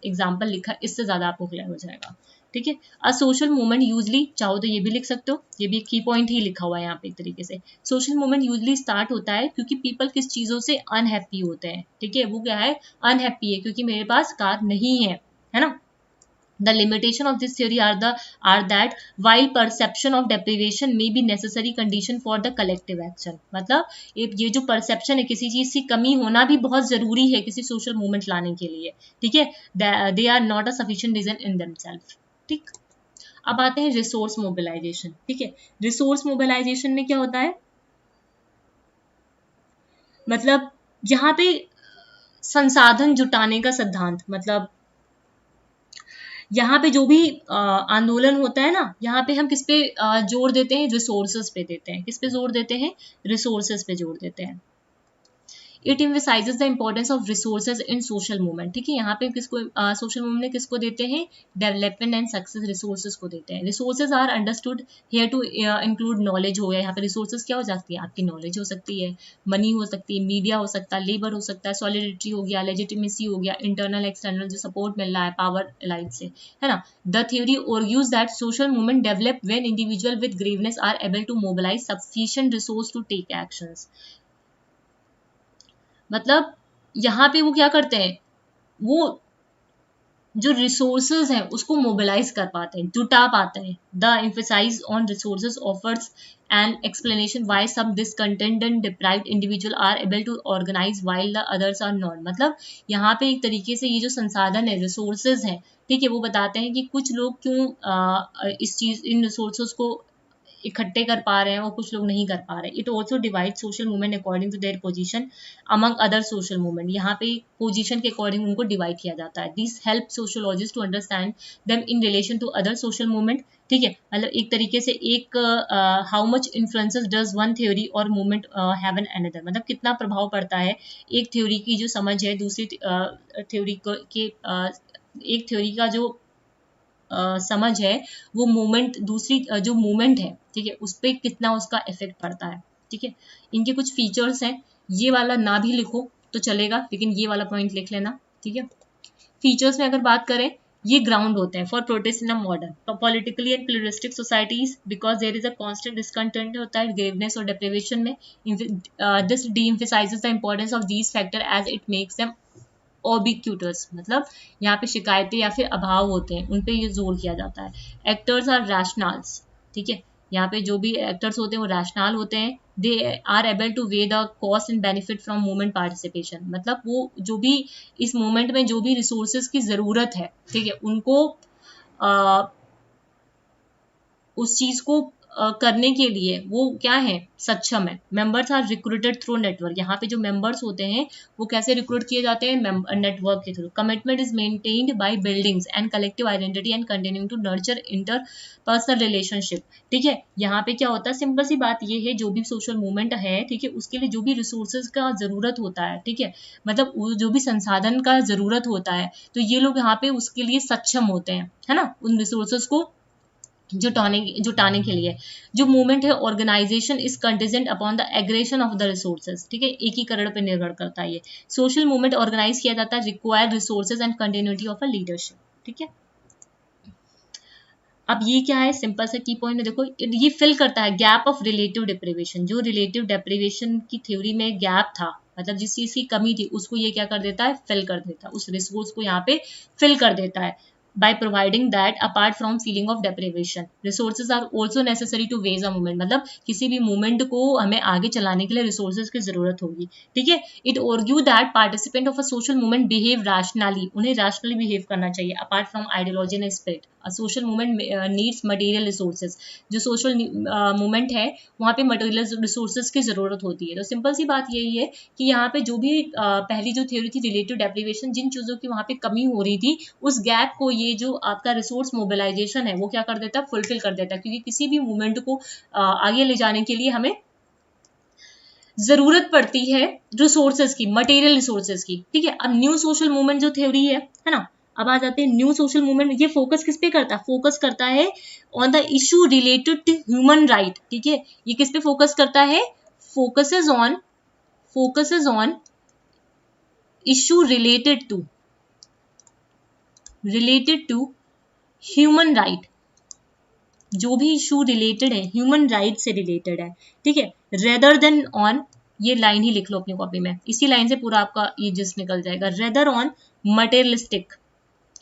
एग्जाम्पल लिखा इससे ज्यादा आपको क्लियर हो जाएगा, ठीक है। अ सोशल मूवमेंट यूजली, चाहो तो ये भी लिख सकते हो, ये भी एक की पॉइंट ही लिखा हुआ है यहाँ पे एक तरीके से। सोशल मूवमेंट यूजली स्टार्ट होता है क्योंकि पीपल किस चीजों से अनहैप्पी होते हैं, ठीक है, वो क्या है, अनहैप्पी है क्योंकि मेरे पास कार नहीं है ना। The limitation of this theory are that while perception of deprivation may be necessary condition for the collective action, मतलब ये जो perception है किसी चीज की कमी होना भी बहुत जरूरी है किसी social movement लाने के लिए, ठीक है, they are not a sufficient reason in themselves, ठीक। अब आते हैं रिसोर्स मोबिलाइजेशन, ठीक है। रिसोर्स मोबिलाइजेशन में क्या होता है, मतलब यहाँ पे संसाधन जुटाने का सिद्धांत, मतलब यहाँ पे जो भी आंदोलन होता है ना, यहाँ पे हम किस पे जोर देते हैं, रिसोर्सेज पे देते हैं। किस पे जोर देते हैं, रिसोर्सेज पे जोर देते हैं। It emphasises the importance of resources in social movement, ठीक है। यहाँ पे किसको सोशल मूवमेंट में किसको देते हैं, डेवलपमेंट एंड सक्सेस रिसोर्सेज को देते हैं। Resources are understood here to include knowledge हो गया, यहाँ पे रिसोर्सेज क्या हो जाती है, आपकी नॉलेज हो सकती है, मनी हो सकती है, मीडिया हो सकता है, लेबर हो सकता है, सॉलिडिटी हो गया, लेजिटिमेसी हो गया, इंटरनल एक्सटर्नल जो सपोर्ट मिल रहा है पावर लाइन से, है ना। The theory argues that social movement develop when individual with grievance are able to mobilise sufficient resource to take actions, मतलब यहाँ पे वो क्या करते हैं, वो जो रिसोर्सेज हैं उसको मोबिलाइज कर पाते हैं, जुटा पाते हैं। The emphasise on resources offers an explanation why some discontent and deprived individual are able to organise while the others are not, मतलब यहाँ पे एक तरीके से ये जो संसाधन है, रिसोर्सेज हैं, ठीक है, वो बताते हैं कि कुछ लोग क्यों इस चीज इन रिसोर्सेज को इकट्ठे कर पा रहे हैं और कुछ लोग नहीं कर पा रहे। It also divide social movement according to their position among other social movement, यहाँ पे पोजीशन के अकॉर्डिंग उनको डिवाइड किया जाता है। This help sociologist to understand them in relation to other social movement, ठीक है, मतलब एक तरीके से एक how much influences does one theory और मूवमेंट हैव एन अनदर, मतलब कितना प्रभाव पड़ता है एक थ्योरी की जो समझ है दूसरी थ्योरी के एक थ्योरी का जो समझ है वो मूवमेंट दूसरी जो मूवमेंट है, ठीक है, उस पर कितना उसका इफेक्ट पड़ता है, ठीक है। इनके कुछ फीचर्स हैं, ये वाला ना भी लिखो तो चलेगा लेकिन ये वाला पॉइंट लिख लेना, ठीक है। फीचर्स में अगर बात करें, ये ग्राउंड होते हैं for protest in a modern politically and pluralistic societies because there is a constant discontent होता है ग्रेवनेस और डिप्रिवेशन में। This deemphasizes the importance of these factor as it makes them ubiquitous, मतलब यहाँ पे शिकायतें या फिर अभाव होते हैं उन पे ये जोर किया जाता है। एक्टर्स आर रैशनल्स, ठीक है, यहाँ पे जो भी एक्टर्स होते हैं वो रैशनल होते हैं। They are able to weigh the cost and benefit from movement participation, मतलब वो जो भी इस मूवमेंट में जो भी रिसोर्सेज की जरूरत है, ठीक है, उनको उस चीज को करने के लिए वो क्या है, सक्षम है। Members are recruited through network, यहाँ पे जो मेंबर्स होते हैं वो कैसे रिक्रूट किए जाते हैं, नेटवर्क के through. Commitment is maintained by buildings and collective identity and continuing to nurture interpersonal relationship, ठीक है। यहाँ पे क्या होता है, सिंपल सी बात ये है, जो भी सोशल मूवमेंट है, ठीक है, उसके लिए जो भी रिसोर्सेज का जरूरत होता है, ठीक है, मतलब जो भी संसाधन का जरूरत होता है, तो ये लोग यहाँ पे उसके लिए सक्षम होते हैं, है ना, उन रिसोर्सेज को जुटाने के लिए। जो मूवमेंट है organisation is contingent upon the aggression of the resources, ठीक है, एकीकरण पर निर्भर करता है। ये सोशल मूवमेंट ऑर्गेनाइज किया जाता है required resources and continuity of a leadership, ठीक है। अब ये क्या है, सिंपल सा की पॉइंट है, देखो ये फिल करता है गैप ऑफ रिलेटिव डिप्रिवेशन। जो रिलेटिव डिप्रिवेशन की थ्योरी में गैप था, मतलब जिस चीज की कमी थी उसको ये क्या कर देता है, फिल कर देता है, उस रिसोर्स को यहाँ पे फिल कर देता है by providing that apart from feeling of deprivation resources are also necessary to raise a movement, मतलब किसी भी मूवमेंट को हमें आगे चलाने के लिए रिसोर्सेज की जरूरत होगी, ठीक है। It argue that participant of a social movement behave rationally, उन्हें रैशनली बिहेव करना चाहिए apart from ideology and spirit. Social movement needs material resources, जो सोशल मूवमेंट है वहाँ पे मटेरियल रिसोर्सेज की जरूरत होती है। तो सिंपल सी बात यही है कि यहाँ पे जो भी पहली जो थ्योरी थी रिलेटिव डेप्रिवेशन, जिन चीजों की वहाँ पे कमी हो रही थी उस गैप को ये जो आपका रिसोर्स मोबिलाइजेशन है वो क्या कर देता है, फुलफिल कर देता है, क्योंकि किसी भी मूवमेंट को आगे ले जाने के लिए हमें जरूरत पड़ती है रिसोर्सेज की, मटेरियल रिसोर्सेज की, ठीक है। अब न्यू सोशल मूवमेंट जो थ्योरी है ना, अब आ जाते हैं न्यू सोशल मूवमेंट। ये फोकस किस पे करता है, फोकस करता है on the issue related to human right, ठीक है। ये किस पे फोकस करता है, focuses on issue related to human right, जो भी इशू रिलेटेड है ह्यूमन राइट से रिलेटेड है, ठीक है, रेदर देन ऑन, ये लाइन ही लिख लो अपनी कॉपी में, इसी लाइन से पूरा आपका ये जिस्ट निकल जाएगा, rather on materialistic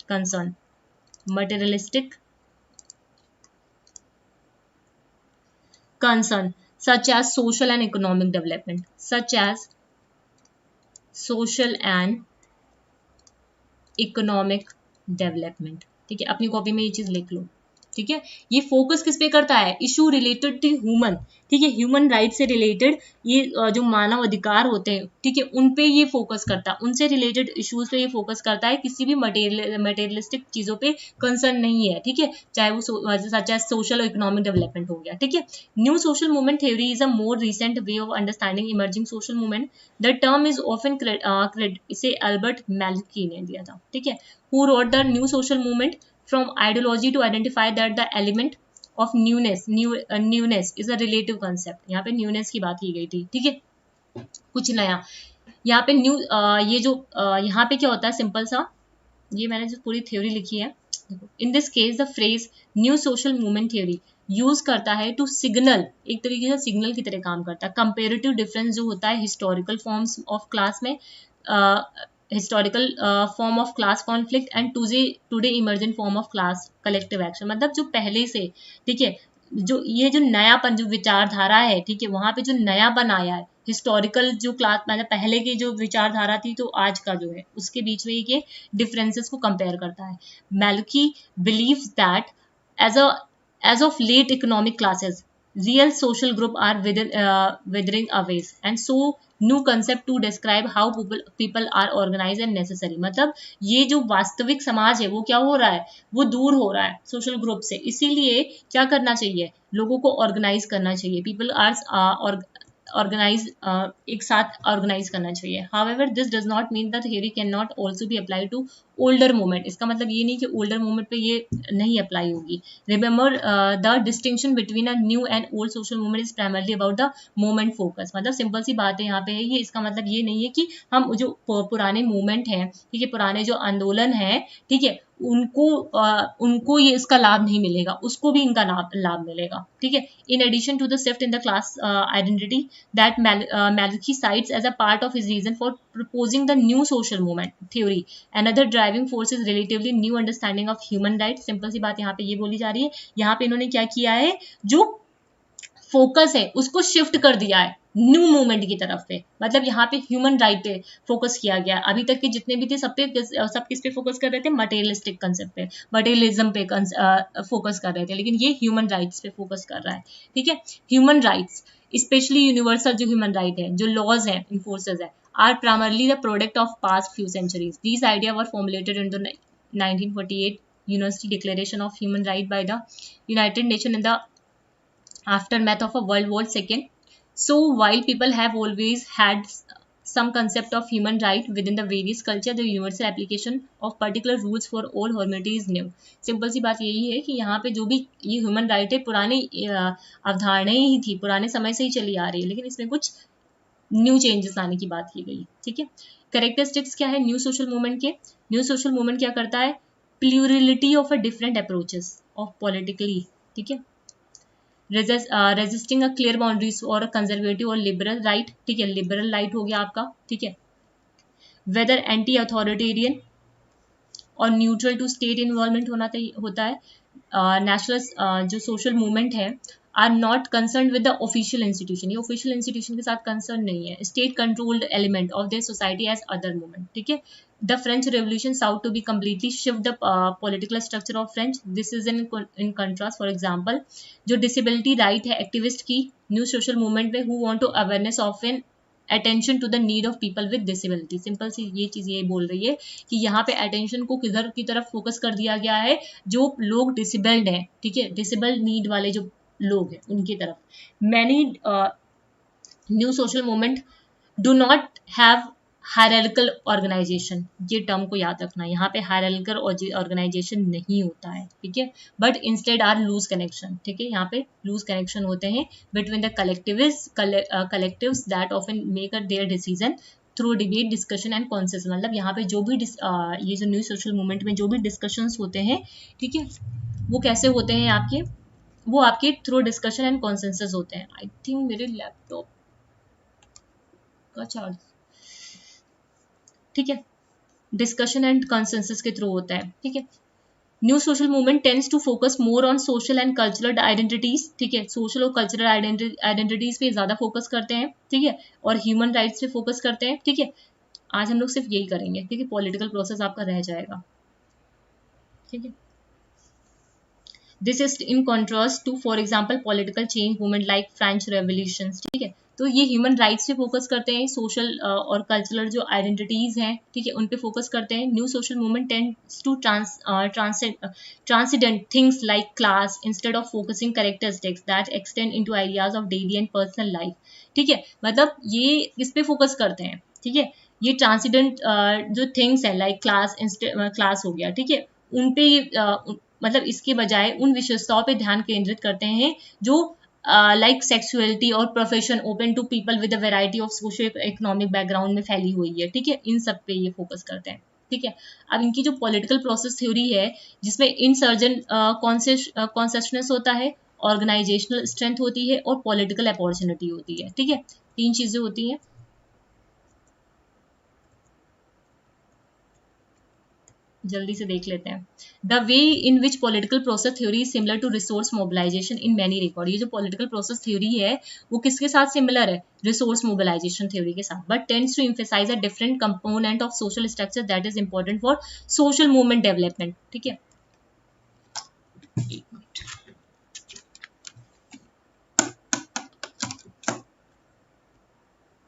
concern, materialistic concern such as social and economic development, such as social and economic development। ठीक है, अपनी कॉपी में ये चीज लिख लो। ठीक है, ये फोकस किस पे करता है, इशू रिलेटेड टू ह्यूमन। ठीक है, ह्यूमन राइट से रिलेटेड ये जो मानव अधिकार होते हैं, ठीक है, उन पे ये फोकस करता है, उनसे रिलेटेड इश्यूज पे ये फोकस करता है, किसी भी मटेरियलिस्टिक चीजों पे कंसर्न नहीं है। ठीक है, चाहे वो सच एज सोशल और इकोनॉमिक डेवलपमेंट हो गया। ठीक है, new social movement theory is a more recent way of understanding emerging social movement. The term is often इसे अल्बर्ट मैल्की ने दिया था। ठीक है, who wrote the new social movement from ideology to identify that the element of newness is a relative concept। यहाँ पे newness की बात की गई थी। ठीक है, कुछ नया यहाँ पे न्यू ये जो यहाँ पे क्या होता है, सिंपल सा ये मैंने जो पूरी थ्योरी लिखी है, in this case the phrase new social movement theory use करता है टू सिग्नल, एक तरीके से सिग्नल की तरह काम करता है, कंपेरेटिव डिफरेंस जो होता है हिस्टोरिकल फॉर्म्स ऑफ क्लास में, historical form of class conflict and today emergent form of class collective action. मतलब जो पहले से, ठीक है, जो ये जो नयापन जो विचारधारा है, ठीक है, वहां पे जो नयापन आया है, हिस्टोरिकल जो क्लास मतलब पहले की जो विचारधारा थी तो आज का जो है उसके बीच में ये डिफरेंसेस को कंपेयर करता है। Melucci believes that as of late economic classes real social group are withering away and so new concept to describe how people are organized and necessary। मतलब ये जो वास्तविक समाज है वो क्या हो रहा है, वो दूर हो रहा है सोशल ग्रुप से, इसीलिए क्या करना चाहिए, लोगों को ऑर्गेनाइज करना चाहिए, पीपल आर ऑर्गेनाइज, एक साथ ऑर्गेनाइज करना चाहिए। However this does not mean that theory can not also be apply to older movement. इसका मतलब ये नहीं कि ओल्डर मूवमेंट पे ये नहीं अप्लाई होगी। Remember the distinction between a new and old social movement is primarily about the moment focus. मतलब सिंपल सी बात है यहाँ पे है ये, इसका मतलब ये नहीं है कि हम जो पुराने मूवमेंट हैं, ठीक है, पुराने जो आंदोलन है, ठीक है, उनको ये इसका लाभ नहीं मिलेगा, उसको भी इनका लाभ मिलेगा। ठीक है, in addition to the shift in the class identity that Maliki cites as a part of his reason for proposing the new social movement theory, another driving force is relatively new understanding of human rights। Simple सी बात यहाँ पे ये बोली जा रही है, यहाँ पे इन्होंने क्या किया है, जो फोकस है उसको शिफ्ट कर दिया है न्यू मूवमेंट की तरफ पे। मतलब यहाँ पे ह्यूमन राइट पे फोकस किया गया। अभी तक के जितने भी थे सब किस पे फोकस कर रहे थे, मटेरियलिस्टिक कंसेप्ट पे, मटेरियलिज्म पे फोकस कर रहे थे, लेकिन ये ह्यूमन राइट्स पे फोकस कर रहा है। ठीक है, ह्यूमन राइट्स स्पेशली यूनिवर्सल जो ह्यूमन राइट है, जो लॉज है, इन्फोर्सेस है, are primarily the product of past few centuries. These ideas were formulated in the 1948 Universal Declaration of Human Rights by the United Nations in the aftermath of a World War II. So while people have always had some concept of human right within the various culture, the universal application of particular rules for all humanity is new। Simple सी बात यही है कि यहाँ पे जो भी ये ह्यूमन राइट है पुरानी अवधारणाएं ही थी, पुराने समय से ही चली आ रही है, लेकिन इसमें कुछ न्यू चेंजेस आने की बात की गई। ठीक है, कैरेक्टरिस्टिक्स क्या है न्यू सोशल मूवमेंट के, न्यू सोशल मूवमेंट क्या करता है, plurality of a different approaches of politically, ठीक है, रेजिस्टिंग अ क्लियर बाउंड्रीज और कंजर्वेटिव और लिबरल राइट। ठीक है, लिबरल राइट हो गया आपका। ठीक है, वेदर एंटी अथॉरिटेरियन और न्यूट्रल टू स्टेट इन्वॉल्वमेंट होता है। नेशनल जो सोशल मूवमेंट है are not concern with the official institution, ये ऑफिशियल इंस्टीट्यूशन के साथ कंसर्न नहीं है, state controlled element of their society as other movement. ठीक है, the French revolution sought to be completely shift the political structure of French, this is in contrast. For example जो disability right है activist की new social movement में, who want to awareness of an attention to the need of people with disability. Simple सी ये चीज ये बोल रही है कि यहाँ पे अटेंशन को किधर की तरफ फोकस कर दिया गया है, जो लोग डिसेबल्ड हैं, ठीक है, डिसेबल्ड नीड वाले जो लोग हैं उनकी तरफ। Many new social movement do not have hierarchical organisation, ये टर्म को याद रखना, यहाँ पे हायरार्किकल ऑर्गेनाइजेशन नहीं होता है। ठीक है, but instead are loose connection. ठीक है, यहाँ पे लूज कनेक्शन होते हैं between the collectives that often make their decision through debate discussion and consensus. मतलब यहाँ पे जो भी ये जो न्यू सोशल मूवमेंट में जो भी डिस्कशंस होते हैं, ठीक है, वो कैसे होते हैं आपके, वो आपके थ्रू डिस्कशन एंड कॉन्सेंसस होते हैं। आई थिंक मेरे लैपटॉप का चार्ज, ठीक है, डिस्कशन एंड कंसेंसस के थ्रू होता है। ठीक है, new social movement tends to focus more on social and cultural identities, ठीक है, सोशल और कल्चरल आइडेंटिटीज पे ज्यादा फोकस करते हैं, ठीक है, और ह्यूमन राइट्स पे फोकस करते हैं, ठीक है। आज हम लोग सिर्फ यही करेंगे, ठीक है, पॉलिटिकल प्रोसेस आपका रह जाएगा, ठीक है। This is in contrast to for example political change movement like French revolution, ठीक है। तो ये ह्यूमन राइट्स पे फोकस करते हैं, सोशल और कल्चरल जो आइडेंटिटीज हैं, ठीक है, उन पे फोकस करते हैं। New social movement tends to transcendent things like class instead of focusing characteristics that extend into ideas of daily and personal life, ठीक है। मतलब ये इस पे फोकस करते हैं, ठीक है। ये ट्रांसेंडेंट जो थिंग्स है लाइक क्लास हो गया, ठीक है, उन पे मतलब इसके बजाय उन विशेषताओं पे ध्यान केंद्रित करते हैं जो लाइक सेक्सुअलिटी और profession open to people with a variety of socio economic background में फैली हुई है, ठीक है, इन सब पे ये फोकस करते हैं, ठीक है। अब इनकी जो पॉलिटिकल प्रोसेस थ्योरी है जिसमें इंसर्जेंट कॉन्सेशनस होता है, ऑर्गेनाइजेशनल स्ट्रेंथ होती है और पॉलिटिकल अपॉर्चुनिटी होती है, ठीक है, तीन चीजें होती हैं। जल्दी से देख लेते हैं। The way in which political process theory similar to resource mobilisation in many record, ये जो पॉलिटिकल प्रोसेस थ्योरी है वो किसके साथ सिमिलर है, रिसोर्स मोबिलाइजेशन थ्योरी के साथ, but tends to emphasise a different component of social structure that is important for social movement development, ठीक है।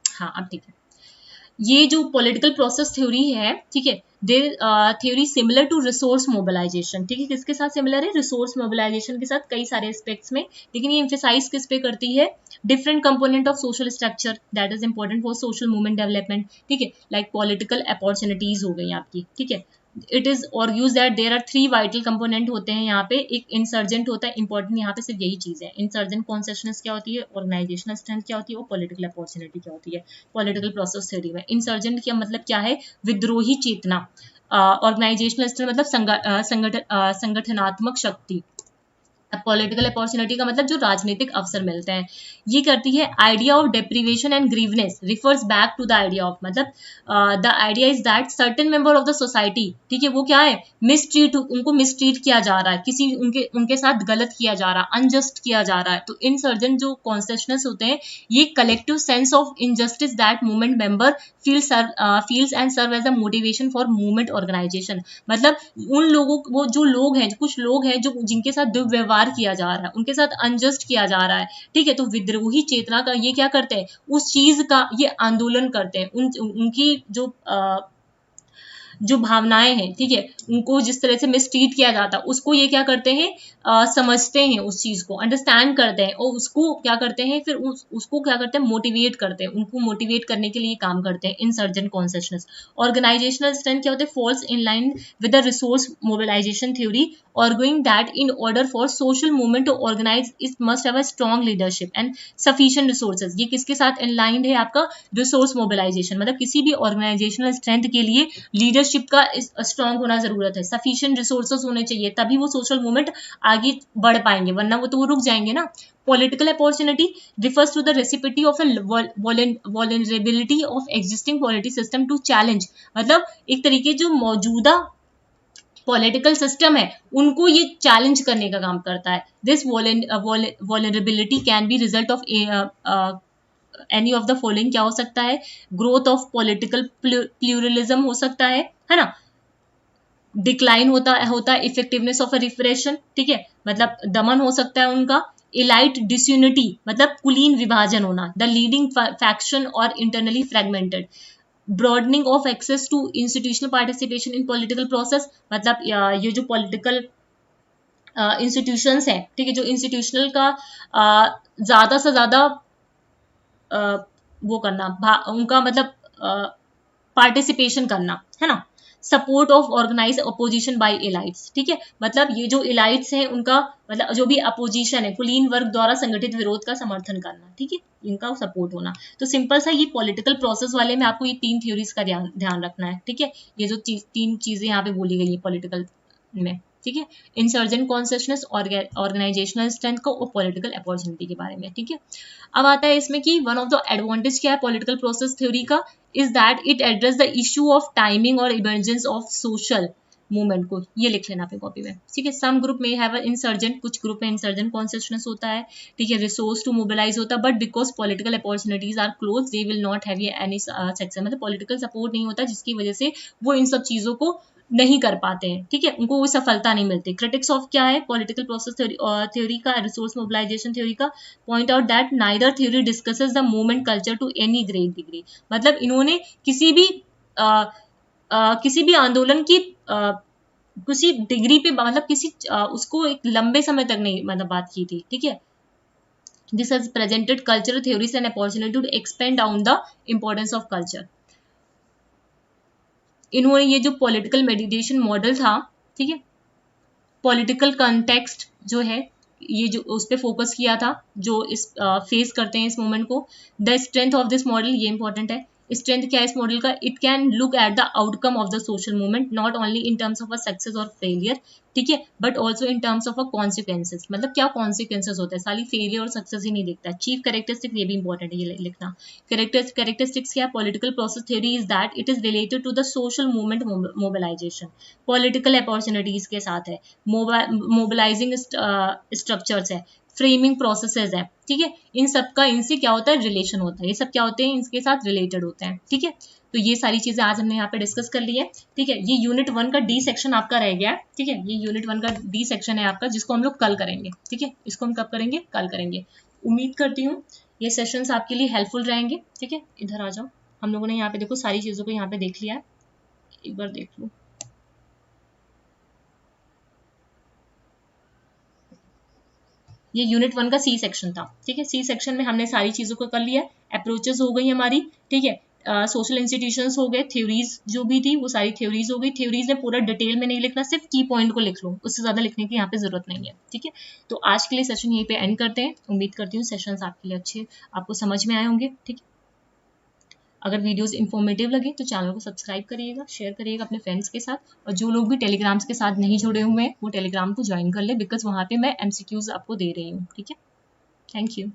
हाँ अब ठीक है, ये जो पॉलिटिकल प्रोसेस थ्योरी है, ठीक है, theory similar to resource mobilisation, ठीक है, किसके साथ सिमिलर है, रिसोर्स मोबिलाइजेशन के साथ कई सारे एस्पेक्ट्स में, लेकिन ये एम्फेसाइज किस पे करती है, different component of social structure that is important for social movement development, ठीक है, लाइक पॉलिटिकल अपॉर्चुनिटीज हो गई आपकी, ठीक है। इट इज और use that there are 3 vital component होते हैं यहाँ पे, एक इंसर्जेंट होता है, इंपॉर्टेंट यहाँ पे सिर्फ यही चीज है, इंसर्जेंट कॉन्सेशनस क्या होती है, ऑर्गेनाइजेशनल स्ट्रेंथ क्या होती है और पॉलिटिकल अपॉर्चुनिटी क्या होती है पॉलिटिकल प्रोसेस थ्योरी में। इंसर्जेंट का मतलब क्या है, विद्रोही चेतना, ऑर्गेनाइजेशनल स्ट्रेंथ मतलब संगठनात्मक शक्ति, पॉलिटिकल अपॉर्चुनिटी का मतलब जो राजनीतिक अवसर मिलते हैं। ये करती है idea of deprivation and grievance refers back to the idea of, मतलब the idea is that certain member of the society, ठीक है, वो क्या है, मिसट्रीट, उनको मिसट्रीट किया जा रहा है, किसी उनके साथ गलत किया जा रहा है, अनजस्ट किया जा रहा है। तो इंसर्जेंट जो कॉन्सेशनस होते हैं ये collective sense of injustice that movement member feels and serve as a motivation for movement organisation, मतलब उन लोगों, वो जो लोग हैं, कुछ लोग हैं जो जिनके साथ दुर्व्यवहार किया जा रहा है, उनके साथ अनजस्ट किया जा रहा है, ठीक है, तो विद्रोही चेतना का ये क्या करते हैं, उस चीज का ये आंदोलन करते हैं, उनकी जो भावनाएं हैं, ठीक है, उनको जिस तरह से मिसट्रीट किया जाता है उसको ये क्या करते हैं, समझते हैं, उस चीज को अंडरस्टैंड करते हैं और उसको क्या करते हैं, फिर उसको क्या करते हैं, मोटिवेट करते हैं, उनको मोटिवेट करने के लिए काम करते हैं, इंसर्जेंट कॉन्सेशनस। ऑर्गेनाइजेशनल स्ट्रेंथ क्या होते हैं, falls in line with the resource mobilisation theory, arguing that in order for social movement to organize it must have a strong leadership and sufficient resources। ये किसके साथ inlined है, आपका रिसोर्स मोबिलाइजेशन, मतलब किसी भी ऑर्गेनाइजेशनल स्ट्रेंथ के लिए लीडरशिप का स्ट्रांग होना जरूरत है, सफिशिएंट रिसोर्सेज होने चाहिए, तभी वो सोशल मूवमेंट आगे बढ़ पाएंगे, वरना वो रुक जाएंगे ना। Political opportunity refers to the reciprocity of a vulnerability of existing polity system to challenge, मतलब एक तरीके जो मौजूदा पॉलिटिकल सिस्टम है उनको ये चैलेंज करने का काम करता है। This vulnerability can be result of any of the following, क्या हो सकता है, ग्रोथ ऑफ पॉलिटिकल प्लूरलिज्म हो सकता है ना, डिक्लाइन होता है इफेक्टिवनेस ऑफ अ रिप्रेशन, ठीक है, मतलब दमन हो सकता है उनका, इलाइट डिसयूनिटी मतलब कुलीन विभाजन होना, द लीडिंग फैक्शन और internally fragmented, broadening of access to institutional participation in political process, मतलब ये जो पॉलिटिकल इंस्टीट्यूशंस हैं, ठीक है, जो इंस्टीट्यूशनल का ज्यादा से ज्यादा वो करना, उनका मतलब पार्टिसिपेशन करना है ना, support of organise opposition by elites, ठीक है, मतलब ये जो एलाइट्स हैं उनका मतलब जो भी अपोजिशन है, कुलीन वर्ग द्वारा संगठित विरोध का समर्थन करना, ठीक है, इनका सपोर्ट होना। तो सिंपल सा ये पॉलिटिकल प्रोसेस वाले में आपको ये 3 थ्योरीज का ध्यान रखना है, ठीक है, ये जो 3 चीजें यहाँ पे बोली गई है पॉलिटिकल में, ठीक है, इंसर्जेंट कॉन्सेशनस, ऑर्गेनाइजेशनल स्ट्रेंथ को और पॉलिटिकल अपॉर्चुनिटी के बारे में, ठीक है। अब आता है इसमें कि वन ऑफ द एडवांटेज क्या है पॉलिटिकल प्रोसेस थ्योरी का, is that it address the issue of timing और इमरजेंस ऑफ सोशल, मूवमेंट को, ये लिख लेना पे कॉपी में, ठीक है। सम ग्रुप में हैव इंसर्जेंट, कुछ ग्रुप में इंसर्जेंट कॉन्सियसनेस होता है, ठीक है। रिसोर्स टू मोबिलाइज होता है, but because political opportunities are close they will not have any section, मतलब पॉलिटिकल सपोर्ट नहीं होता जिसकी वजह से वो इन सब चीजों को नहीं कर पाते हैं, ठीक है, उनको वो सफलता नहीं मिलती। क्रिटिक्स ऑफ क्या है, पॉलिटिकल प्रोसेस थ्योरी का, रिसोर्स मोबिलाइजेशन थ्योरी का, point out that neither theory discusses the movement culture to any great degree, मतलब इन्होंने किसी भी आंदोलन की किसी डिग्री पे, मतलब किसी उसको एक लंबे समय तक नहीं मतलब बात की थी, ठीक है। This has presented cultural theories and opportunity to expand down the importance of culture. इन्होंने ये जो पॉलिटिकल मेडिटेशन मॉडल था, ठीक है, पॉलिटिकल कंटेक्स्ट जो है ये जो उस पर फोकस किया था, जो इस फेस करते हैं इस मूवमेंट को। The strength of this model, ये इंपॉर्टेंट है, स्ट्रेंथ क्या है इस मॉडल का, it can look at the outcome of the social movement not only in terms of a success और फेलियर, ठीक है, but also in terms of a consequences, मतलब क्या कॉन्सिक्वेंसेज होता है, साली फेलियर और सक्सेस ही नहीं देखता है। चीफ कैरेक्टरिस्टिक्स, ये भी इंपॉर्टेंट है, ये लिखना। कैरेक्टरिस्टिक्स क्या है, political process theory is that it is related to the social movement mobilisation, political opportunities के साथ है, मोबिलाइजिंग स्ट्रक्चर्स है, फ्रेमिंग प्रोसेसेस है, ठीक है, इन सब का इनसे क्या होता है, रिलेशन होता है, ये सब क्या होते हैं, इनके साथ रिलेटेड होते हैं, ठीक है। तो ये सारी चीजें आज हमने यहाँ पे डिस्कस कर ली है, ठीक है। ये यूनिट 1 का डी सेक्शन आपका रह गया है, ठीक है, ये यूनिट 1 का डी सेक्शन है आपका, जिसको हम लोग कल करेंगे, ठीक है, इसको हम कब करेंगे, कल करेंगे। उम्मीद करती हूँ ये सेशंस आपके लिए हेल्पफुल रहेंगे, ठीक है। इधर आ जाओ, हम लोगों ने यहाँ पे देखो सारी चीजों को यहाँ पे देख लिया है, एक बार देख लो। ये यूनिट 1 का सी सेक्शन था, ठीक है। सी सेक्शन में हमने सारी चीजों को कर लिया, अप्रोचेस हो गई हमारी, ठीक है, सोशल इंस्टीट्यूशंस हो गए, थ्योरीज जो भी थी वो सारी थ्योरीज हो गई। थ्योरीज में पूरा डिटेल में नहीं लिखना, सिर्फ की पॉइंट को लिख लो, उससे ज्यादा लिखने की यहाँ पे जरूरत नहीं है, ठीक है। तो आज के लिए सेशन यहीं पे एंड करते हैं। उम्मीद करती हूँ सेशंस आपके लिए अच्छे, आपको समझ में आए होंगे, ठीक है। अगर वीडियोस इन्फॉर्मेटिव लगे तो चैनल को सब्सक्राइब करिएगा, शेयर करिएगा अपने फ्रेंड्स के साथ, और जो लोग भी टेलीग्राम्स के साथ नहीं जुड़े हुए हैं वो टेलीग्राम को ज्वाइन कर ले, बिकॉज वहाँ पे मैं MCQs आपको दे रही हूँ, ठीक है। Thank you.